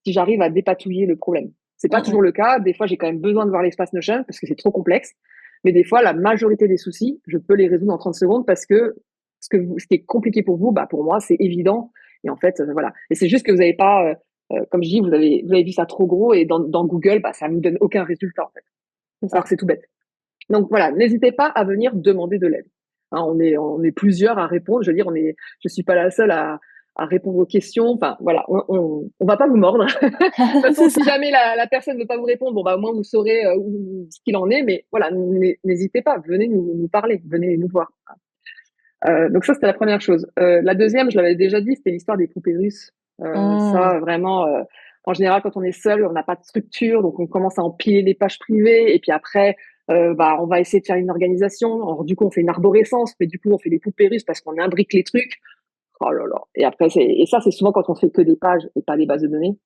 Speaker 2: si j'arrive à dépatouiller le problème. C'est pas
Speaker 1: Mm, mm.
Speaker 2: toujours le cas. Des fois, j'ai quand même besoin de voir l'espace Notion parce que c'est trop complexe. Mais des fois, la majorité des soucis, je peux les résoudre en 30 secondes parce que ce qui est compliqué pour vous, bah, pour moi, c'est évident. Et en fait, voilà. Et c'est juste que vous n'avez pas, comme je dis, vous avez vu ça trop gros et dans Google, bah, ça ne nous donne aucun résultat, en fait.
Speaker 1: C'est
Speaker 2: Alors
Speaker 1: ça.
Speaker 2: que c'est tout bête. Donc voilà, n'hésitez pas à venir demander de l'aide. Hein, on est plusieurs à répondre. Je veux dire, je suis pas la seule à répondre aux questions. Enfin, voilà, on va pas vous mordre. De toute façon,
Speaker 1: C'est
Speaker 2: si
Speaker 1: ça.
Speaker 2: jamais la personne ne veut pas vous répondre, bon, bah, au moins vous saurez ce qu'il en est. Mais voilà, n'hésitez pas, venez nous parler, venez nous voir. Donc ça, c'était la première chose. La deuxième, je l'avais déjà dit, c'était l'histoire des poupées russes.
Speaker 1: Mm,
Speaker 2: Ça, vraiment, en général, quand on est seul, on n'a pas de structure, donc on commence à empiler les pages privées, et puis après, bah, on va essayer de faire une organisation. Alors, du coup, on fait une arborescence, mais du coup, on fait des poupées russes parce qu'on imbrique les trucs. Oh là là. Et après, et ça, c'est souvent quand on fait que des pages et pas des bases de données.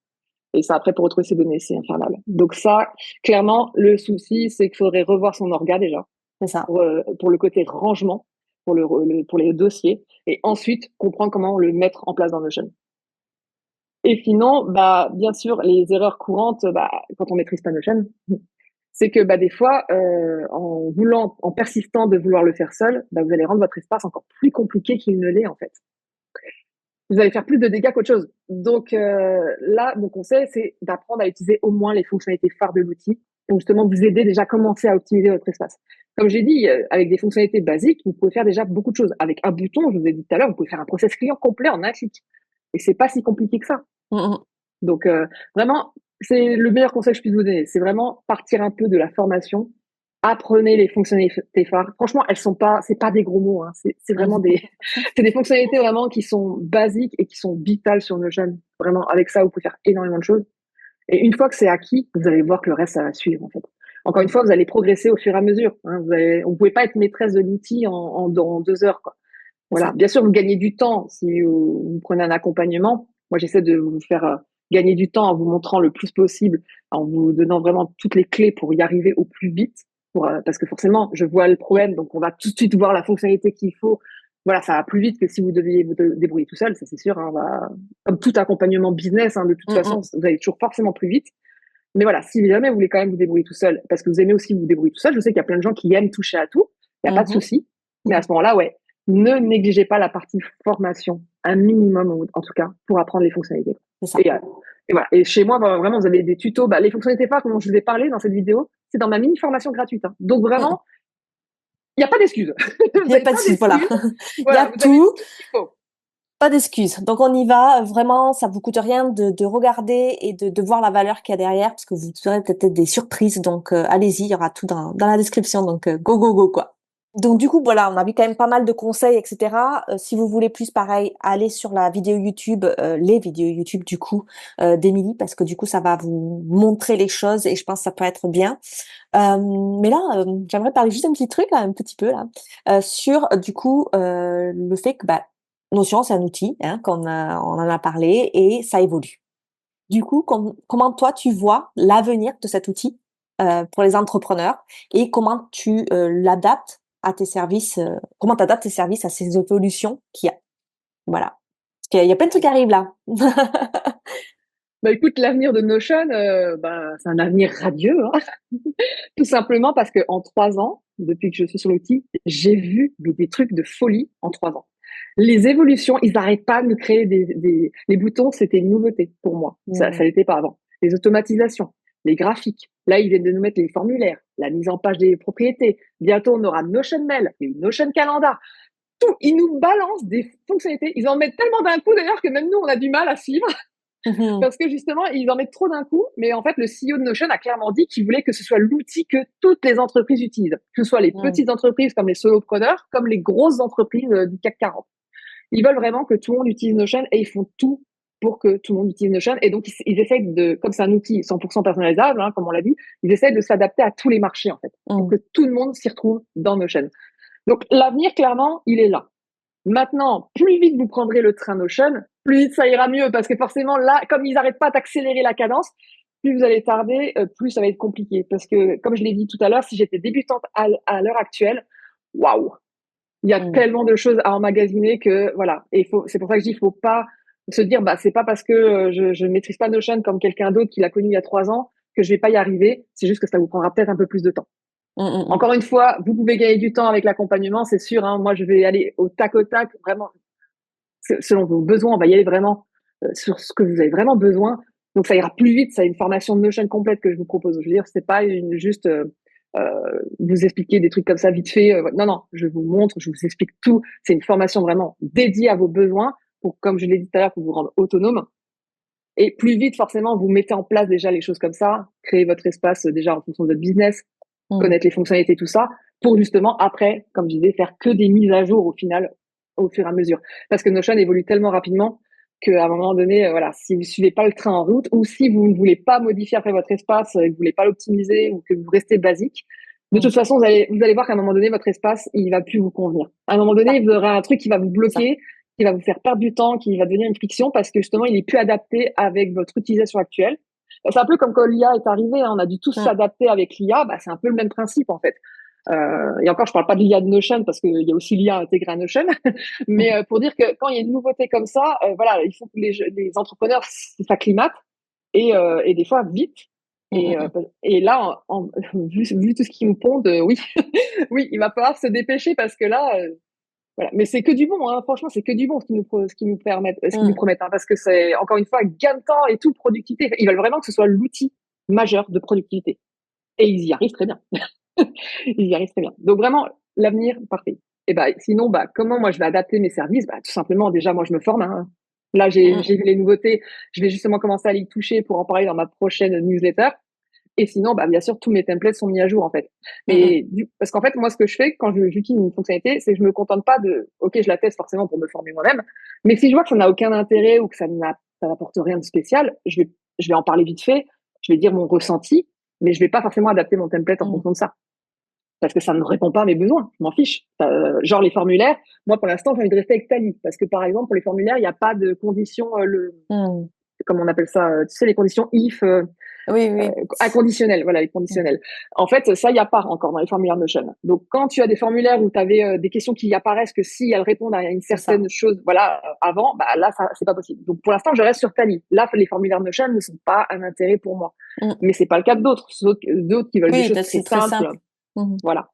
Speaker 2: Et ça, après, pour retrouver ces données, c'est infernal. Donc ça, clairement, le souci, c'est qu'il faudrait revoir son orga déjà
Speaker 1: c'est ça.
Speaker 2: pour le côté rangement, pour les dossiers, et ensuite comprendre comment le mettre en place dans Notion. Et sinon, bah, bien sûr, les erreurs courantes, bah, quand on maîtrise pas Notion, c'est que bah, des fois, en persistant de vouloir le faire seul, bah, vous allez rendre votre espace encore plus compliqué qu'il ne l'est en fait. Vous allez faire plus de dégâts qu'autre chose. Donc là, mon conseil, c'est d'apprendre à utiliser au moins les fonctionnalités phares de l'outil pour justement vous aider déjà à commencer à optimiser votre espace. Comme j'ai dit, avec des fonctionnalités basiques, vous pouvez faire déjà beaucoup de choses. Avec un bouton, je vous ai dit tout à l'heure, vous pouvez faire un process client complet en un clic. Et c'est pas si compliqué que ça.
Speaker 1: Mm, mm.
Speaker 2: Donc vraiment, c'est le meilleur conseil que je puisse vous donner. C'est vraiment partir un peu de la formation. Apprenez les fonctionnalités phares. Franchement, elles sont pas, c'est pas des gros mots. Hein. C'est vraiment c'est des fonctionnalités vraiment qui sont basiques et qui sont vitales sur Notion. Vraiment, avec ça, vous pouvez faire énormément de choses. Et une fois que c'est acquis, vous allez voir que le reste, ça va suivre en fait. Encore une fois, vous allez progresser au fur et à mesure. Hein. Vous pouvez pas être maîtresse de l'outil en 2 heures, quoi.
Speaker 1: C'est
Speaker 2: Voilà.
Speaker 1: ça.
Speaker 2: Bien sûr, vous gagnez du temps si vous prenez un accompagnement. Moi, j'essaie de vous faire gagner du temps en vous montrant le plus possible, en vous donnant vraiment toutes les clés pour y arriver au plus vite. Parce que forcément, je vois le
Speaker 1: Mm,
Speaker 2: problème, donc on va tout de suite voir la fonctionnalité qu'il faut. Voilà, ça va plus vite que si vous deviez vous débrouiller tout seul, ça c'est sûr. Hein, comme tout accompagnement business, hein, de toute
Speaker 1: mm,
Speaker 2: façon,
Speaker 1: mm.
Speaker 2: vous allez toujours forcément plus vite. Mais voilà, si jamais vous voulez quand même vous débrouiller tout seul, parce que vous aimez aussi vous débrouiller tout seul, je sais qu'il y a plein de gens qui aiment toucher à tout, il n'y a pas de
Speaker 1: Mhm.
Speaker 2: souci. Mais à
Speaker 1: Mhm.
Speaker 2: ce moment-là, ouais, ne négligez pas la partie formation, un minimum en tout cas, pour apprendre les fonctionnalités.
Speaker 1: C'est ça.
Speaker 2: Et, euh, et voilà. Et chez moi, vraiment, vous avez des tutos. Bah, les fonctionnalités phares, comme je vous ai parlé dans cette vidéo, c'est dans ma mini formation gratuite. Hein. Donc
Speaker 1: Mm, mm.
Speaker 2: vraiment, il n'y a pas d'excuses. Vous
Speaker 1: Il n'y a
Speaker 2: n'avez
Speaker 1: pas de
Speaker 2: pas
Speaker 1: souci, voilà.
Speaker 2: d'excuses.
Speaker 1: Il y a
Speaker 2: Voilà, vous avez
Speaker 1: tout.
Speaker 2: tout ce qu'il faut.
Speaker 1: Pas d'excuses. Donc on y va. Vraiment, ça vous coûte rien de regarder et de voir la valeur qu'il y a derrière, parce que vous aurez peut-être des surprises. Donc allez-y, il y aura tout dans la description. Donc go go go quoi. Donc du coup voilà, on a vu quand même pas mal de conseils, etc. Si vous voulez plus, pareil, allez sur la vidéo YouTube, les vidéos YouTube du coup d'Émilie, parce que du coup ça va vous montrer les choses et je pense que ça peut être bien. Mais là, j'aimerais parler juste un petit truc, là, un petit peu là, sur du coup le fait que bah, Notion, c'est un outil, hein, on en a parlé et ça évolue. Du coup, comment toi tu vois l'avenir de cet outil pour les entrepreneurs et comment tu l'adaptes à tes services, comment tu adaptes tes services à ces évolutions qu'il y a. Voilà. Parce qu'il y a plein de trucs qui arrivent là.
Speaker 2: Bah écoute, l'avenir de Notion, bah, c'est un avenir radieux, hein. Tout simplement parce que en 3 ans, depuis que je suis sur l'outil, j'ai vu des trucs de folie en 3 ans. Les évolutions, ils n'arrêtent pas de me créer les boutons, c'était une nouveauté pour moi. Ça
Speaker 1: Mmh.
Speaker 2: l'était pas avant. Les automatisations, les graphiques. Là, ils viennent de nous mettre les formulaires, la mise en page des propriétés. Bientôt, on aura Notion Mail, une Notion Calendar. Tout, ils nous balancent des fonctionnalités. Ils en mettent tellement d'un coup d'ailleurs que même nous, on a du mal à suivre.
Speaker 1: Mmh.
Speaker 2: Parce que justement, ils en mettent trop d'un coup. Mais en fait, le CEO de Notion a clairement dit qu'il voulait que ce soit l'outil que toutes les entreprises utilisent. Que ce soit les
Speaker 1: Mmh.
Speaker 2: petites entreprises comme les solopreneurs, comme les grosses entreprises du CAC 40. Ils veulent vraiment que tout le monde utilise Notion et ils font tout pour que tout le monde utilise Notion. Et donc, ils essayent de, comme c'est un outil 100% personnalisable, hein, comme on l'a dit, ils essayent de s'adapter à tous les marchés, en fait, pour
Speaker 1: Mmh.
Speaker 2: que tout le monde s'y retrouve dans Notion. Donc, l'avenir, clairement, il est là. Maintenant, plus vite vous prendrez le train Notion, plus vite ça ira mieux parce que forcément là, comme ils n'arrêtent pas d'accélérer la cadence, plus vous allez tarder, plus ça va être compliqué. Parce que comme je l'ai dit tout à l'heure, si j'étais débutante à l'heure actuelle, waouh, Il y a
Speaker 1: Mm.
Speaker 2: tellement de choses à emmagasiner que voilà. Et c'est pour ça que je dis, il faut pas se dire, bah c'est pas parce que je maîtrise pas Notion comme quelqu'un d'autre qui l'a connu il y a 3 ans que je vais pas y arriver. C'est juste que ça vous prendra peut-être un peu plus de temps.
Speaker 1: Mm, mm, mm.
Speaker 2: Encore une fois, vous pouvez gagner du temps avec l'accompagnement, c'est sûr. Hein. Moi, je vais aller au tac, vraiment selon vos besoins. On va y aller vraiment sur ce que vous avez vraiment besoin. Donc, ça ira plus vite. C'est une formation de Notion complète que je vous propose. Je veux dire, c'est pas juste vous expliquer des trucs comme ça vite fait. Non, non, je vous montre, je vous explique tout. C'est une formation vraiment dédiée à vos besoins pour, comme je l'ai dit tout à l'heure, pour vous rendre autonome. Et plus vite, forcément, vous mettez en place déjà les choses comme ça, créer votre espace déjà en fonction de votre business,
Speaker 1: Mm.
Speaker 2: connaître les fonctionnalités, tout ça, pour justement après, comme je disais, faire que des mises à jour au final, au fur et à mesure. Parce que Notion évolue tellement rapidement qu'à un moment donné, voilà, si vous suivez pas le train en route ou si vous ne voulez pas modifier après votre espace, que vous voulez pas l'optimiser ou que vous restez basique, de
Speaker 1: Mm.
Speaker 2: toute façon, vous allez voir qu'à un moment donné, votre espace, il va plus vous convenir. À un moment
Speaker 1: Ça,
Speaker 2: donné, il y aura un truc qui va vous
Speaker 1: c'est ça.
Speaker 2: bloquer, qui va vous faire perdre du temps, qui va devenir une friction parce que justement, il est plus adapté avec votre utilisation actuelle. C'est un peu comme quand l'IA est arrivée, hein, on a dû tous
Speaker 1: Mm.
Speaker 2: s'adapter avec l'IA, bah, c'est un peu le même principe en fait. Et encore, je parle pas de l'IA de Notion parce qu'il y a aussi l'IA intégrée à Notion, mais pour dire que quand il y a une nouveauté comme ça, voilà, il faut que les entrepreneurs s'acclimatent et des fois vite.
Speaker 1: Mm, mm, mm.
Speaker 2: Et là, vu tout ce qui nous pond, oui, oui, il va falloir se dépêcher parce que là, voilà. Mais c'est que du bon, hein. Franchement, c'est que du bon ce qu'ils nous permettent, ce qu'ils nous
Speaker 1: Mm.
Speaker 2: promettent, hein, parce que c'est encore une fois gain de temps et tout, productivité. Ils veulent vraiment que ce soit l'outil majeur de productivité. Et ils y arrivent très bien. Ils y arrivent très bien. Donc vraiment, l'avenir, parfait. Et bah, sinon, bah, comment moi je vais adapter mes services? Bah, tout simplement, déjà, moi, je me forme, hein. Là,
Speaker 1: Mm.
Speaker 2: j'ai vu les nouveautés. Je vais justement commencer à les toucher pour en parler dans ma prochaine newsletter. Et sinon, bah, bien sûr, tous mes templates sont mis à jour, en fait.
Speaker 1: Mm, mm.
Speaker 2: Parce qu'en fait, moi, ce que je fais quand j'utilise une fonctionnalité, c'est que je me contente pas OK, je la teste forcément pour me former moi-même. Mais si je vois que ça n'a aucun intérêt ou que ça n'apporte rien de spécial, je vais en parler vite fait. Je vais dire mon ressenti, mais je vais pas forcément adapter mon template en
Speaker 1: Mm.
Speaker 2: fonction de ça parce que ça ne répond pas à mes besoins. Je m'en fiche. Genre les formulaires, moi pour l'instant j'ai envie de rester avec Tally parce que par exemple pour les formulaires il n'y a pas de conditions,
Speaker 1: Mm.
Speaker 2: comment on appelle ça, tu sais les conditions if
Speaker 1: Oui, oui.
Speaker 2: inconditionnelles, voilà les
Speaker 1: Mm.
Speaker 2: conditionnels. En fait ça il n'y a pas encore dans les formulaires Notion. Donc quand tu as des formulaires où tu avais des questions qui apparaissent que si elles répondent à une
Speaker 1: C'est ça.
Speaker 2: certaine chose, voilà avant, bah là ça c'est pas possible. Donc pour l'instant je reste sur Tally. Là les formulaires Notion ne sont pas un intérêt pour moi.
Speaker 1: Mm.
Speaker 2: Mais c'est pas le cas d'autres, d'autres qui veulent des
Speaker 1: Oui,
Speaker 2: choses très
Speaker 1: c'est très
Speaker 2: simples.
Speaker 1: simple. Mm.
Speaker 2: Voilà.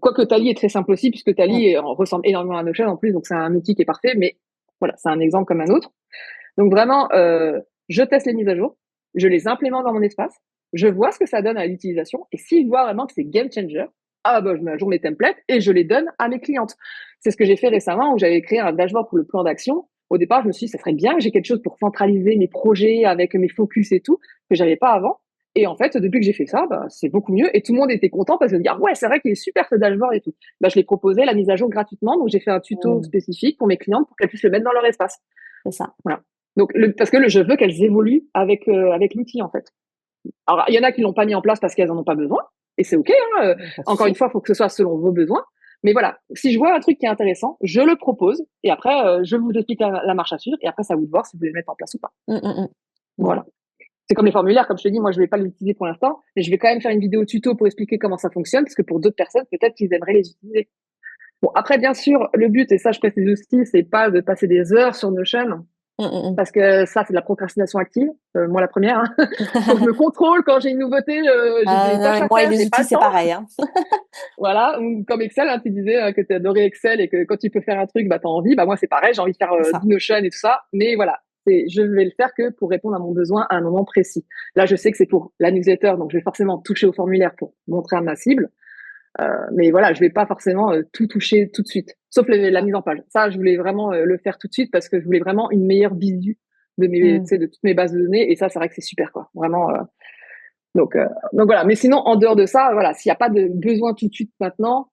Speaker 2: Quoique Tally est très simple aussi, puisque
Speaker 1: Mm.
Speaker 2: Tally ressemble énormément à Notion en plus, donc c'est un outil qui est parfait, mais voilà, c'est un exemple comme un autre. Donc vraiment, je teste les mises à jour, je les implémente dans mon espace, je vois ce que ça donne à l'utilisation, et si je vois vraiment que c'est game changer, ah bah, je mets à jour mes templates et je les donne à mes clientes. C'est ce que j'ai fait récemment où j'avais créé un dashboard pour le plan d'action. Au départ, je me suis dit, ça serait bien que j'ai quelque chose pour centraliser mes projets avec mes focus et tout, que j'avais pas avant. Et en fait, depuis que j'ai fait ça, bah, c'est beaucoup mieux. Et tout le monde était content parce que me dire, ouais, c'est vrai qu'il est super ce dashboard et tout. Bah, je l'ai proposé la mise à jour gratuitement. Donc, j'ai fait un tuto
Speaker 1: Mm.
Speaker 2: spécifique pour mes clientes pour qu'elles puissent le mettre dans leur espace.
Speaker 1: C'est ça.
Speaker 2: Voilà. Donc, parce que je veux qu'elles évoluent avec l'outil, en fait. Alors, il y en a qui l'ont pas mis en place parce qu'elles en ont pas besoin. Et c'est OK, hein.
Speaker 1: Pas de
Speaker 2: Encore une
Speaker 1: souci.
Speaker 2: fois, il faut que ce soit selon vos besoins. Mais voilà, si je vois un truc qui est intéressant, je le propose. Et après, je vous explique la marche à suivre. Et après, c'est à vous de voir si vous voulez le mettre en place ou pas.
Speaker 1: Mm, mm, mm. Bon.
Speaker 2: Voilà. C'est comme les formulaires, comme je te dis, moi je vais pas les utiliser pour l'instant, mais je vais quand même faire une vidéo tuto pour expliquer comment ça fonctionne, parce que pour d'autres personnes, peut-être qu'ils aimeraient les utiliser. Bon, après, bien sûr, le but, et ça je précise aussi, c'est pas de passer des heures sur Notion,
Speaker 1: Mm, mm,
Speaker 2: parce que ça, c'est de la procrastination active. Moi, la première, hein. Faut que je me contrôle quand j'ai une nouveauté, j'ai des
Speaker 1: Non,
Speaker 2: tâches
Speaker 1: mais
Speaker 2: à
Speaker 1: moi et
Speaker 2: faire,
Speaker 1: les
Speaker 2: j'ai pas
Speaker 1: outils,
Speaker 2: le
Speaker 1: c'est
Speaker 2: temps.
Speaker 1: pareil, hein.
Speaker 2: Voilà, ou comme Excel, hein, tu disais que tu adorais Excel et que quand tu peux faire un truc, bah t'as envie. Bah moi, c'est pareil, j'ai envie de faire
Speaker 1: C'est
Speaker 2: du
Speaker 1: ça.
Speaker 2: Notion et tout ça, mais voilà, je vais le faire que pour répondre à mon besoin à un moment précis. Là, je sais que c'est pour la newsletter, donc je vais forcément toucher au formulaire pour montrer à ma cible. Mais voilà, je vais pas forcément tout toucher tout de suite, sauf la mise en page. Ça, je voulais vraiment le faire tout de suite parce que je voulais vraiment une meilleure visu tu
Speaker 1: Mm.
Speaker 2: sais, de toutes mes bases de données. Et ça, c'est vrai que c'est super, quoi. Vraiment. Donc voilà. Mais sinon, en dehors de ça, voilà, s'il n'y a pas de besoin tout de suite maintenant,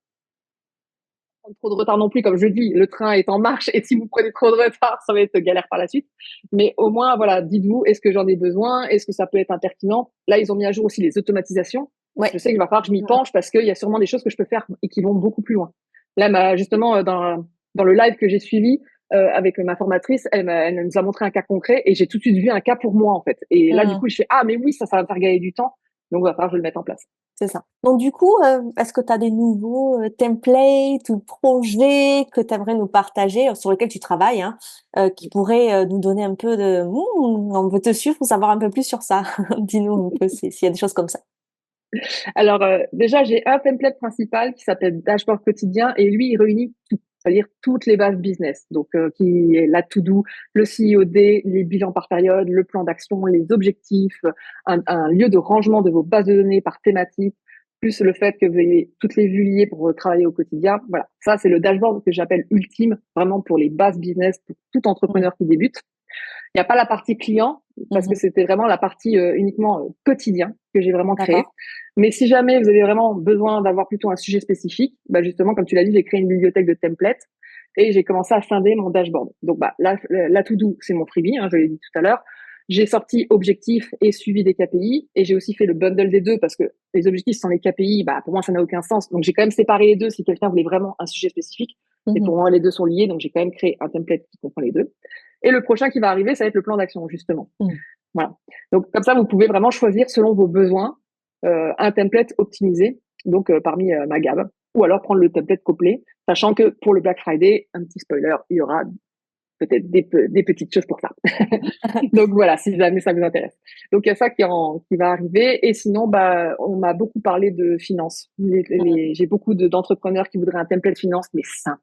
Speaker 2: prendre trop de retard non plus, comme je dis, le train est en marche et si vous prenez trop de retard, ça va être galère par la suite. Mais au moins, voilà, dites-vous, est-ce que j'en ai besoin? Est-ce que ça peut être impertinent? Là, ils ont mis à jour aussi les automatisations. Je
Speaker 1: Ouais.
Speaker 2: sais qu'il va falloir que je m'y penche parce qu'il y a sûrement des choses que je peux faire et qui vont beaucoup plus loin. Là, justement, dans le live que j'ai suivi avec ma formatrice, elle nous a montré un cas concret et j'ai tout de suite vu un cas pour moi, en fait. Et là, du
Speaker 1: Mm.
Speaker 2: coup, je fais, ah, mais oui, ça va me faire gagner du temps. Donc, il va falloir que je le mette en place.
Speaker 1: C'est ça. Donc du coup, est-ce que tu as des nouveaux templates ou projets que tu aimerais nous partager, sur lesquels tu travailles, hein, qui pourraient nous donner un peu de on veut te suivre pour savoir un peu plus sur ça. Dis-nous un peu s'il y a des choses comme ça.
Speaker 2: Alors, déjà, j'ai un template principal qui s'appelle Dashboard quotidien et lui, il réunit tout, c'est-à-dire toutes les bases business. Donc, qui est la to-do, le CIOD, les bilans par période, le plan d'action, les objectifs, un lieu de rangement de vos bases de données par thématique, plus le fait que vous ayez toutes les vues liées pour travailler au quotidien. Voilà, ça, c'est le dashboard que j'appelle ultime, vraiment pour les bases business, pour tout
Speaker 1: Mm.
Speaker 2: entrepreneur qui débute. Il n'y a pas la partie client parce que
Speaker 1: Mhm.
Speaker 2: c'était vraiment la partie uniquement quotidien que j'ai vraiment
Speaker 1: D'accord.
Speaker 2: créée. Mais si jamais vous avez vraiment besoin d'avoir plutôt un sujet spécifique, bah justement, comme tu l'as dit, j'ai créé une bibliothèque de templates et j'ai commencé à scinder mon dashboard. Donc, bah, la to-do, c'est mon freebie, hein, je l'ai dit tout à l'heure. J'ai sorti objectifs et suivi des KPI et j'ai aussi fait le bundle des deux parce que les objectifs sans les KPI, bah, pour moi, ça n'a aucun sens. Donc, j'ai quand même séparé les deux si quelqu'un voulait vraiment un sujet spécifique. Et
Speaker 1: Mhm.
Speaker 2: pour moi, les deux sont liés. Donc, j'ai quand même créé un template qui comprend les deux. Et le prochain qui va arriver, ça va être le plan d'action, justement.
Speaker 1: Mm.
Speaker 2: Voilà. Donc, comme ça, vous pouvez vraiment choisir selon vos besoins un template optimisé, donc parmi ma gamme, ou alors prendre le template complet, sachant que pour le Black Friday, un petit spoiler, il y aura peut-être des petites choses pour ça. Donc voilà, si jamais ça vous intéresse. Donc il y a ça qui va arriver. Et sinon, bah, on m'a beaucoup parlé de finance. J'ai beaucoup d'entrepreneurs qui voudraient un template finance, mais simple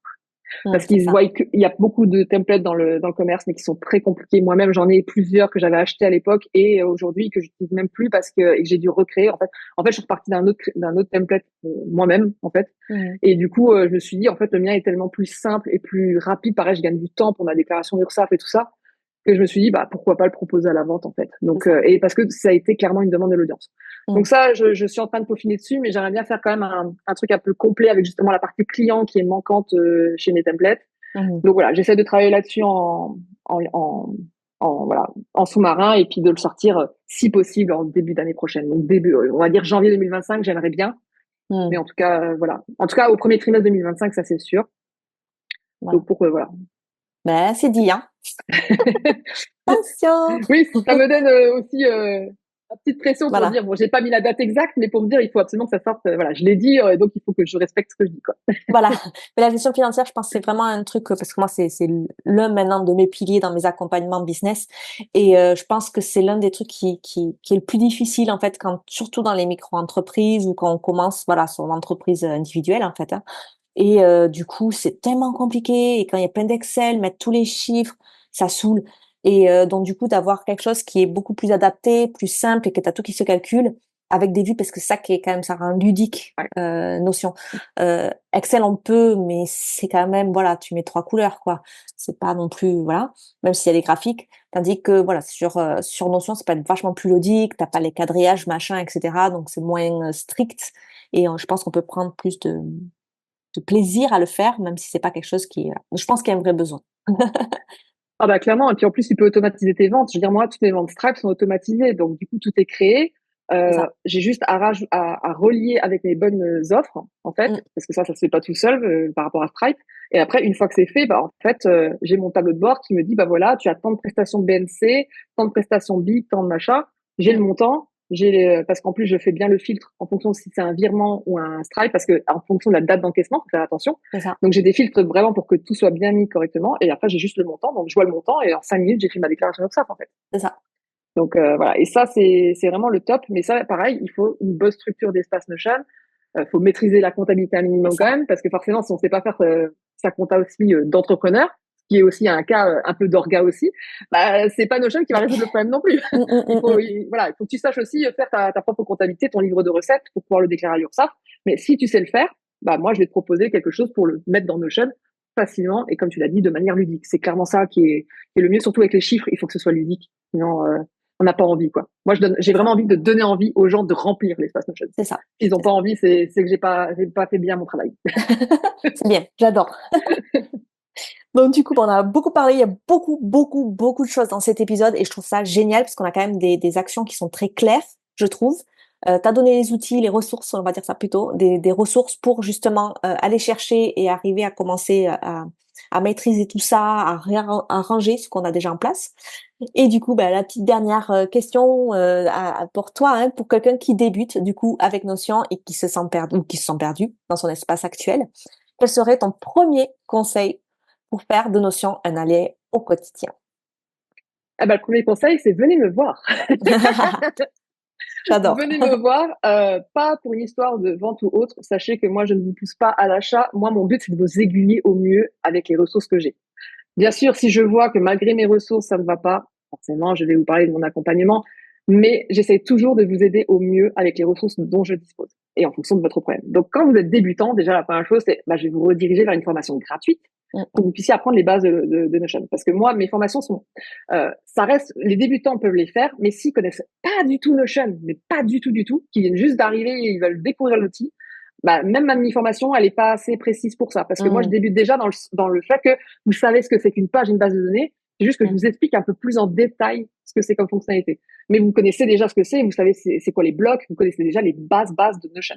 Speaker 2: parce
Speaker 1: C'est
Speaker 2: qu'ils
Speaker 1: ça.
Speaker 2: voient qu'il y a beaucoup de templates dans le commerce, mais qui sont très compliqués. Moi-même, j'en ai plusieurs que j'avais achetés à l'époque et aujourd'hui que j'utilise même plus parce que et que j'ai dû recréer. En fait, je suis repartie d'un autre template moi-même, en fait.
Speaker 1: Mm.
Speaker 2: Et du coup, je me suis dit, en fait, le mien est tellement plus simple et plus rapide. Pareil, je gagne du temps pour ma déclaration d'URSSAF et tout ça, que je me suis dit, bah, pourquoi pas le proposer à la vente, en fait.
Speaker 1: C'est
Speaker 2: Donc,
Speaker 1: ça.
Speaker 2: et parce que ça a été clairement une demande de l'audience.
Speaker 1: Mm.
Speaker 2: Donc ça, je suis en train de peaufiner dessus, mais j'aimerais bien faire quand même un truc un peu complet avec justement la partie client qui est manquante chez mes templates.
Speaker 1: Mhm.
Speaker 2: Donc voilà, j'essaie de travailler là-dessus voilà, en sous-marin et puis de le sortir si possible en début d'année prochaine. Donc début, on va dire janvier 2025, j'aimerais bien. Mais
Speaker 1: Mm.
Speaker 2: en tout cas, voilà. En tout cas, au premier trimestre 2025, ça c'est sûr.
Speaker 1: Voilà.
Speaker 2: Donc pour voilà.
Speaker 1: Ben, c'est dit, hein. Attention.
Speaker 2: Oui, ça me donne aussi une petite pression pour
Speaker 1: Voilà.
Speaker 2: dire bon, j'ai pas mis la date exacte, mais pour me dire il faut absolument que ça sorte. Voilà, je l'ai dit, donc il faut que je respecte ce que je dis quoi.
Speaker 1: Voilà. Mais la gestion financière, je pense que c'est vraiment un truc, parce que moi, c'est l'un maintenant de mes piliers dans mes accompagnements business. Et je pense que c'est l'un des trucs qui est le plus difficile, en fait, quand, surtout dans les micro-entreprises ou quand on commence, voilà, son entreprise individuelle, en fait, hein. Et du coup, c'est tellement compliqué. Et quand il y a plein d'Excel, mettre tous les chiffres, ça saoule. Et donc, du coup, d'avoir quelque chose qui est beaucoup plus adapté, plus simple et que tu as tout qui se calcule avec des vues, parce que ça qui est quand même, ça rend ludique,
Speaker 2: Ouais.
Speaker 1: notion. Excel, on peut, mais c'est quand même, voilà, tu mets 3 couleurs, quoi. C'est pas non plus, voilà, même s'il y a des graphiques. Tandis que, voilà, sur Notion, ça peut être vachement plus ludique, t'as pas les quadrillages, machin, etc. Donc, c'est moins strict. Et je pense qu'on peut prendre plus de plaisir à le faire, même si c'est pas quelque chose qui, je pense qu'il y a un vrai besoin.
Speaker 2: Ah bah clairement, et puis en plus tu peux automatiser tes ventes. Je veux dire, moi, toutes mes ventes Stripe sont automatisées, donc du coup tout est créé.
Speaker 1: C'est ça.
Speaker 2: J'ai juste à relier avec mes bonnes offres, en fait,
Speaker 1: Mm,
Speaker 2: parce que ça se fait pas tout seul par rapport à Stripe. Et après, une fois que c'est fait, bah en fait, j'ai mon tableau de bord qui me dit, bah voilà, tu as tant de prestations de BNC, tant de prestations BIC, tant de machin. J'ai le
Speaker 1: mm,
Speaker 2: montant, parce qu'en plus je fais bien le filtre en fonction de si c'est un virement ou un Stripe, parce que en fonction de la date d'encaissement, faut faire attention.
Speaker 1: c'est ça.
Speaker 2: Donc j'ai des filtres vraiment pour que tout soit bien mis correctement. Et après j'ai juste le montant. Donc je vois le montant et en 5 minutes j'ai fait ma déclaration URSSAF en fait.
Speaker 1: C'est ça.
Speaker 2: Donc voilà. Et ça c'est vraiment le top. Mais ça pareil, il faut une bonne structure d'espace Notion. Faut maîtriser la comptabilité un
Speaker 1: C'est
Speaker 2: minimum quand
Speaker 1: ça.
Speaker 2: même parce que forcément si on sait pas faire sa compta aussi d'entrepreneur, qui est aussi un cas un peu d'orga aussi, bah c'est pas Notion qui va
Speaker 1: Mais,
Speaker 2: résoudre le problème non plus.
Speaker 1: mm, mm, mm, mm.
Speaker 2: Voilà, il faut que tu saches aussi faire ta propre comptabilité, ton livre de recettes pour pouvoir le déclarer à l'URSSAF. Mais si tu sais le faire, bah moi je vais te proposer quelque chose pour le mettre dans Notion facilement et comme tu l'as dit de manière ludique. C'est clairement ça qui est le mieux, surtout avec les chiffres. Il faut que ce soit ludique, sinon on n'a pas envie quoi. Moi j'ai
Speaker 1: C'est ça.
Speaker 2: vraiment envie de donner envie aux gens de remplir l'espace Notion.
Speaker 1: C'est ça.
Speaker 2: S'ils n'ont
Speaker 1: C'est
Speaker 2: pas
Speaker 1: ça.
Speaker 2: envie, c'est que j'ai pas fait bien mon travail.
Speaker 1: C'est bien. J'adore. Donc, du coup, bon, on a beaucoup parlé. Il y a beaucoup, beaucoup, beaucoup de choses dans cet épisode et je trouve ça génial parce qu'on a quand même des actions qui sont très claires, je trouve. t'as donné les outils, les ressources, on va dire ça plutôt, des ressources pour justement aller chercher et arriver à commencer à maîtriser tout ça, à ranger ce qu'on a déjà en place. Et du coup, bah, la petite dernière question pour toi, hein, pour quelqu'un qui débute du coup avec Notion et qui se sent perdu ou qui se sent perdu dans son espace actuel, quel serait ton premier conseil pour faire de Notion un allié au quotidien?
Speaker 2: Ah bah, le premier conseil, c'est venez me voir.
Speaker 1: J'adore.
Speaker 2: Venez me voir, pas pour une histoire de vente ou autre. Sachez que moi, je ne vous pousse pas à l'achat. Moi, mon but, c'est de vous aiguiller au mieux avec les ressources que j'ai. Bien sûr, si je vois que malgré mes ressources, ça ne va pas, forcément, je vais vous parler de mon accompagnement, mais j'essaie toujours de vous aider au mieux avec les ressources dont je dispose et en fonction de votre problème. Donc, quand vous êtes débutant, déjà, la première chose, c'est, bah, je vais vous rediriger vers une formation gratuite pour que vous puissiez apprendre les bases de Notion. Parce que moi, mes formations sont, ça reste, les débutants peuvent les faire, mais s'ils connaissent pas du tout Notion, mais pas du tout, du tout, qui viennent juste d'arriver et ils veulent découvrir l'outil, bah, même ma mini-formation, elle est pas assez précise pour ça. Parce que moi, je
Speaker 1: Mm,
Speaker 2: débute déjà dans le fait que vous savez ce que c'est qu'une page, une base de données. C'est juste que je
Speaker 1: mm,
Speaker 2: vous explique un peu plus en détail ce que c'est comme fonctionnalité. Mais vous connaissez déjà ce que c'est, vous savez c'est quoi les blocs, vous connaissez déjà les bases de Notion.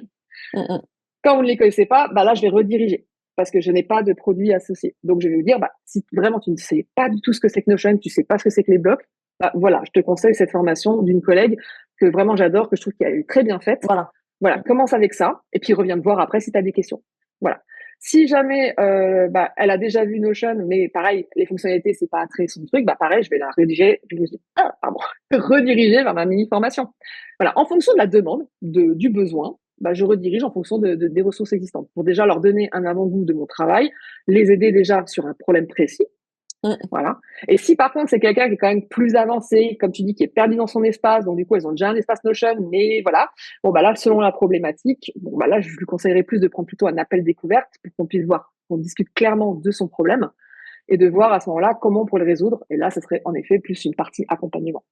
Speaker 1: mm, mm.
Speaker 2: Quand vous ne les connaissez pas, bah là, je vais rediriger parce que je n'ai pas de produit associé. Donc, je vais vous dire, bah, si vraiment tu ne sais pas du tout ce que c'est que Notion, tu sais pas ce que c'est que les blocs, bah, voilà, je te conseille cette formation d'une collègue que vraiment j'adore, que je trouve qu'elle est très bien faite.
Speaker 1: Voilà.
Speaker 2: Voilà, commence avec ça et puis reviens me voir après si tu as des questions. Voilà. Si jamais bah, elle a déjà vu Notion, mais pareil, les fonctionnalités, c'est pas très son truc, bah pareil, je vais la rediriger vers ma mini formation. Voilà, en fonction de la demande, du besoin, bah, je redirige en fonction des ressources existantes pour déjà leur donner un avant-goût de mon travail, les aider déjà sur un problème précis.
Speaker 1: Mm.
Speaker 2: Voilà. Et si par contre c'est quelqu'un qui est quand même plus avancé, comme tu dis, qui est perdu dans son espace, donc du coup elles ont déjà un espace Notion, mais voilà, bon bah là selon la problématique, bon bah là je lui conseillerais plus de prendre plutôt un appel découverte pour qu'on puisse voir, qu'on discute clairement de son problème et de voir à ce moment-là comment pour le résoudre. Et là, ça serait en effet plus une partie accompagnement.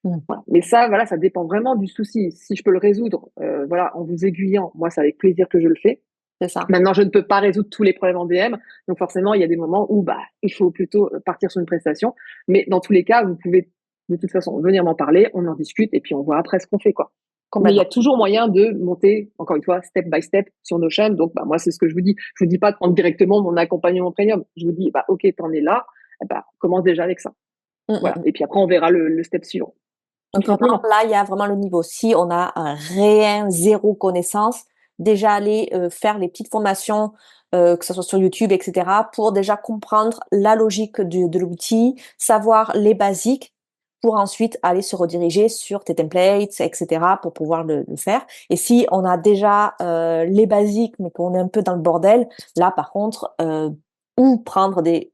Speaker 1: Mm.
Speaker 2: Voilà. Mais ça, voilà, ça dépend vraiment du souci. Si je peux le résoudre, voilà, en vous aiguillant, moi, c'est avec plaisir que je le fais.
Speaker 1: C'est ça.
Speaker 2: Maintenant, je ne peux pas résoudre tous les problèmes en DM, donc forcément, il y a des moments où bah, il faut plutôt partir sur une prestation. Mais dans tous les cas, vous pouvez de toute façon venir m'en parler, on en discute et puis on voit après ce qu'on fait, quoi. Mais il y a
Speaker 1: Complètement.
Speaker 2: toujours moyen de monter, encore une fois, step by step sur nos chaînes. Donc, bah, moi, c'est ce que je vous dis. Je vous dis pas de prendre directement mon accompagnement premium. Je vous dis, bah, ok, t'en es là, bah, commence déjà avec ça.
Speaker 1: Mm, mm,
Speaker 2: Voilà.
Speaker 1: mm.
Speaker 2: Et puis après, on verra le step suivant,
Speaker 1: Donc
Speaker 2: tout
Speaker 1: vraiment,
Speaker 2: simplement.
Speaker 1: là, il y a vraiment le niveau. Si on a un rien, zéro connaissance, déjà aller faire les petites formations, que ce soit sur YouTube, etc., pour déjà comprendre la logique de l'outil, savoir les basiques, pour ensuite aller se rediriger sur tes templates, etc., pour pouvoir le faire. Et si on a déjà les basiques, mais qu'on est un peu dans le bordel, là, par contre, ou prendre des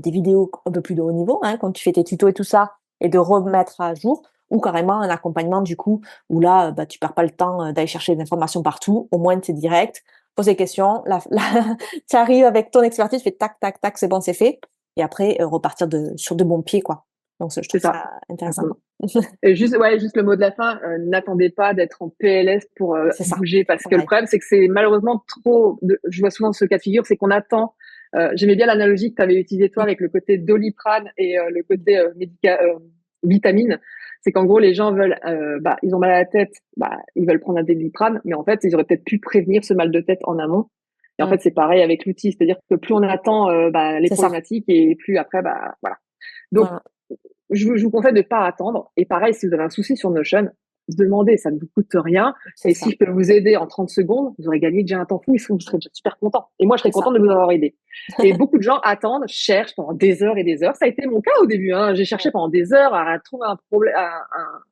Speaker 1: vidéos un peu plus de haut niveau, hein, quand tu fais tes tutos et tout ça, et de remettre à jour, ou carrément un accompagnement du coup, où là, bah, tu perds pas le temps d'aller chercher des informations partout, au moins c'est direct, pose des questions, tu arrives avec ton expertise, tu fais tac, tac, tac, c'est bon, c'est fait, et après repartir sur de bons pieds, quoi. Donc je
Speaker 2: C'est
Speaker 1: trouve
Speaker 2: ça.
Speaker 1: ça intéressant.
Speaker 2: Mm. Et juste, ouais, juste le mot de la fin, n'attendez pas d'être en PLS pour
Speaker 1: C'est ça,
Speaker 2: bouger, parce que le
Speaker 1: pareil.
Speaker 2: problème, c'est que c'est malheureusement trop, je vois souvent ce cas de figure, c'est qu'on attend, j'aimais bien l'analogie que tu avais utilisée toi
Speaker 1: Mm,
Speaker 2: avec le côté Doliprane et le côté vitamine. C'est qu'en gros, les gens veulent, bah, ils ont mal à la tête, bah, ils veulent prendre un Doliprane, mais en fait, ils auraient peut-être pu prévenir ce mal de tête en amont. Et en
Speaker 1: mm.
Speaker 2: fait, c'est pareil avec l'outil, c'est-à-dire que plus on attend bah, les
Speaker 1: C'est ça,
Speaker 2: problématiques et plus après, bah, voilà. Donc,
Speaker 1: voilà,
Speaker 2: je vous conseille de ne pas attendre. Et pareil, si vous avez un souci sur Notion, demandez, ça ne vous coûte rien.
Speaker 1: c'est
Speaker 2: Et si
Speaker 1: ça,
Speaker 2: je peux vous aider en 30 secondes, vous aurez gagné déjà un temps fou, je serais déjà super content. Et moi, je serais
Speaker 1: c'est
Speaker 2: content
Speaker 1: ça.
Speaker 2: de vous avoir aidé. Et beaucoup de gens attendent, cherchent pendant des heures et des heures. Ça a été mon cas au début. Hein. J'ai cherché
Speaker 1: Mm.
Speaker 2: pendant des heures à trouver un problème,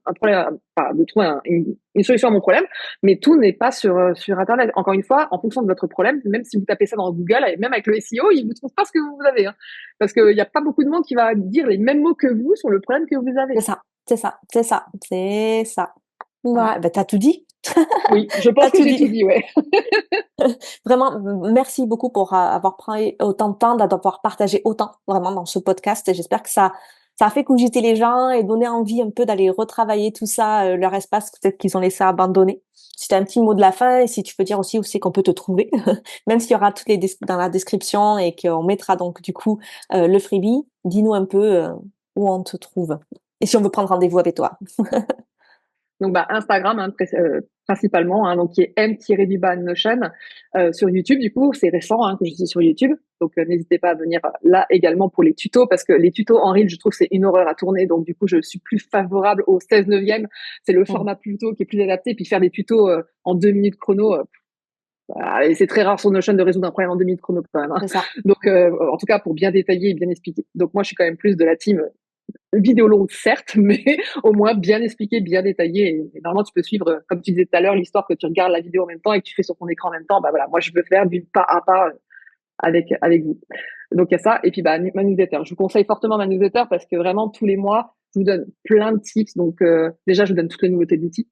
Speaker 2: un problème, enfin, de trouver une solution à mon problème. Mais tout n'est pas sur Internet. Encore une fois, en fonction de votre problème, même si vous tapez ça dans Google, et même avec le SEO, il vous trouve pas ce que vous avez. Hein. Parce qu'il n'y a pas beaucoup de monde qui va dire les mêmes mots que vous sur le problème que vous
Speaker 1: C'est
Speaker 2: avez.
Speaker 1: ça, c'est ça, c'est ça, c'est ça.
Speaker 2: Voilà.
Speaker 1: Ouais, ben t'as tout dit.
Speaker 2: Oui, je
Speaker 1: T'as
Speaker 2: pense que
Speaker 1: tout
Speaker 2: j'ai tout
Speaker 1: dit.
Speaker 2: dit, ouais.
Speaker 1: Vraiment, merci beaucoup pour avoir pris autant de temps, d'avoir partagé autant vraiment dans ce podcast. Et j'espère que ça a fait cogiter les gens et donné envie un peu d'aller retravailler tout ça, leur espace peut-être qu'ils ont laissé abandonner. Si tu as un petit mot de la fin et si tu peux dire aussi où c'est qu'on peut te trouver, même s'il y aura toutes les dans la description et qu'on mettra donc du coup le freebie, dis-nous un peu où on te trouve et si on veut prendre rendez-vous avec toi.
Speaker 2: Donc, bah, Instagram, hein, principalement, hein, donc qui est m-notion sur YouTube. Du coup, c'est récent hein, que je suis sur YouTube. Donc, n'hésitez pas à venir là également pour les tutos, parce que les tutos en reel, je trouve que c'est une horreur à tourner. Donc, du coup, je suis plus favorable au 16/9. C'est le
Speaker 1: Mmh.
Speaker 2: format plutôt qui est plus adapté. Puis faire des tutos en 2 minutes chrono, voilà. Et c'est très rare sur Notion de résoudre un problème en 2 minutes chrono quand même. Hein.
Speaker 1: C'est ça.
Speaker 2: Donc, en tout cas, pour bien détailler et bien expliquer. Donc, moi, je suis quand même plus de la team vidéo longue, certes, mais au moins bien expliqué, bien détaillé. Et normalement, tu peux suivre, comme tu disais tout à l'heure, l'histoire que tu regardes la vidéo en même temps et que tu fais sur ton écran en même temps. Bah voilà, moi, je veux faire du pas à pas avec vous. Donc, il y a ça. Et puis, bah, ma newsletter. Je vous conseille fortement ma newsletter parce que vraiment, tous les mois, je vous donne plein de tips. Donc, déjà, je vous donne toutes les nouveautés d'outils.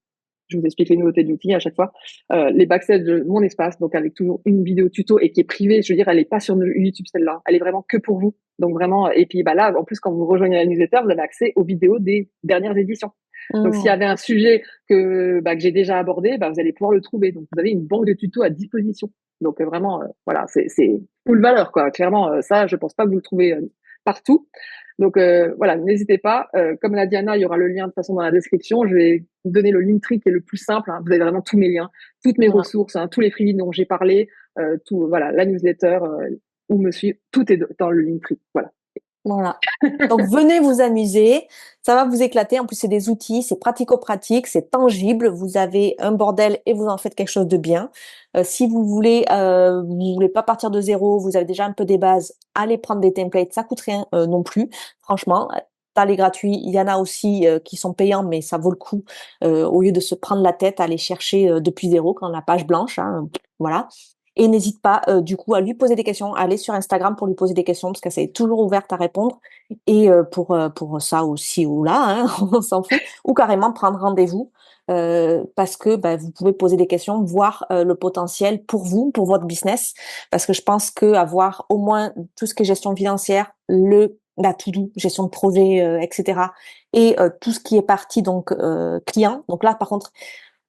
Speaker 2: Je vous explique les nouveautés d'outils à chaque fois. Les backstage de mon espace, donc avec toujours une vidéo tuto et qui est privée. Je veux dire, elle est pas sur YouTube celle-là. Elle est vraiment que pour vous. Donc vraiment, et puis bah là, en plus, quand vous rejoignez la newsletter, vous avez accès aux vidéos des dernières éditions. Donc s'il y
Speaker 1: Mmh.
Speaker 2: avait un sujet que j'ai déjà abordé, bah, vous allez pouvoir le trouver. Donc vous avez une banque de tutos à disposition. Donc vraiment, voilà, c'est full valeur quoi. Clairement, ça, je pense pas que vous le trouvez partout. Donc voilà, n'hésitez pas. Comme l'a dit Anna, il y aura le lien de toute façon dans la description. Je vais vous donner le Linktree qui est le plus simple. Hein. Vous avez vraiment tous mes liens, toutes mes
Speaker 1: Voilà.
Speaker 2: ressources, hein, tous les freebies dont j'ai parlé, tout, voilà, la newsletter, où me suivre, tout est dans le Linktree. Voilà.
Speaker 1: Voilà. Donc venez vous amuser, ça va vous éclater. En plus, c'est des outils, c'est pratico-pratique, c'est tangible. Vous avez un bordel et vous en faites quelque chose de bien. Si vous voulez pas partir de zéro, vous avez déjà un peu des bases, allez prendre des templates, ça coûte rien non plus. Franchement, t'as les gratuits, il y en a aussi qui sont payants, mais ça vaut le coup au lieu de se prendre la tête à aller chercher depuis zéro quand la page blanche. Hein, voilà. Et n'hésite pas, du coup, à lui poser des questions, à aller sur Instagram pour lui poser des questions, parce qu'elle est toujours ouverte à répondre. Et pour ça aussi ou là, hein, on s'en fout. Ou carrément prendre rendez-vous, parce que bah, vous pouvez poser des questions, voir le potentiel pour vous, pour votre business. Parce que je pense que avoir au moins tout ce qui est gestion financière, la to-do, gestion de projet, etc. Et tout ce qui est partie donc client. Donc là, par contre,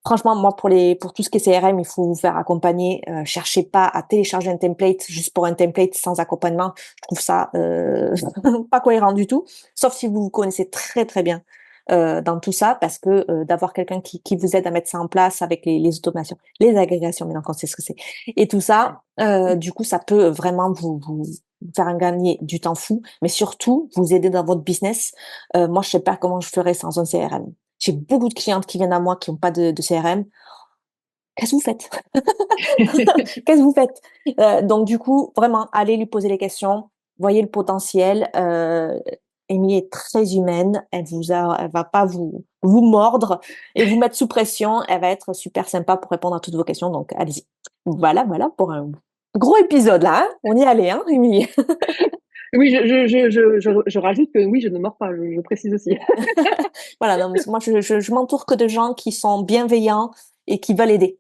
Speaker 1: franchement, moi, pour tout ce qui est CRM, il faut vous faire accompagner. Cherchez pas à télécharger un template juste pour un template sans accompagnement. Je trouve ça pas cohérent du tout. Sauf si vous vous connaissez très très bien dans tout ça, parce que d'avoir quelqu'un qui vous aide à mettre ça en place avec les automations, les agrégations, maintenant qu'on sait ce que c'est, et tout ça, du coup, ça peut vraiment vous faire un gagner du temps fou, mais surtout vous aider dans votre business. Moi, je sais pas comment je ferais sans un CRM. J'ai beaucoup de clientes qui viennent à moi qui n'ont pas de CRM. Qu'est-ce que vous faites? Qu'est-ce que vous faites? Donc du coup, vraiment, allez lui poser les questions, voyez le potentiel. Émilie est très humaine, elle va pas vous mordre et vous mettre sous pression. Elle va être super sympa pour répondre à toutes vos questions. Donc allez-y. Voilà, voilà pour un gros épisode là. Hein, on y allait, hein, Émilie.
Speaker 2: Oui, je rajoute que oui, je ne mords pas, je précise aussi.
Speaker 1: Voilà, non, mais moi je m'entoure que de gens qui sont bienveillants et qui veulent aider.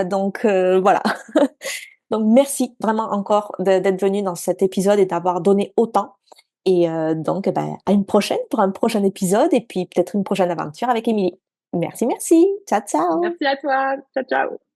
Speaker 1: Donc voilà. Donc merci vraiment encore d'être venu dans cet épisode et d'avoir donné autant. Et donc ben, à une prochaine pour un prochain épisode et puis peut-être une prochaine aventure avec Émilie. Merci, merci. Ciao, ciao.
Speaker 2: Merci à toi. Ciao, ciao.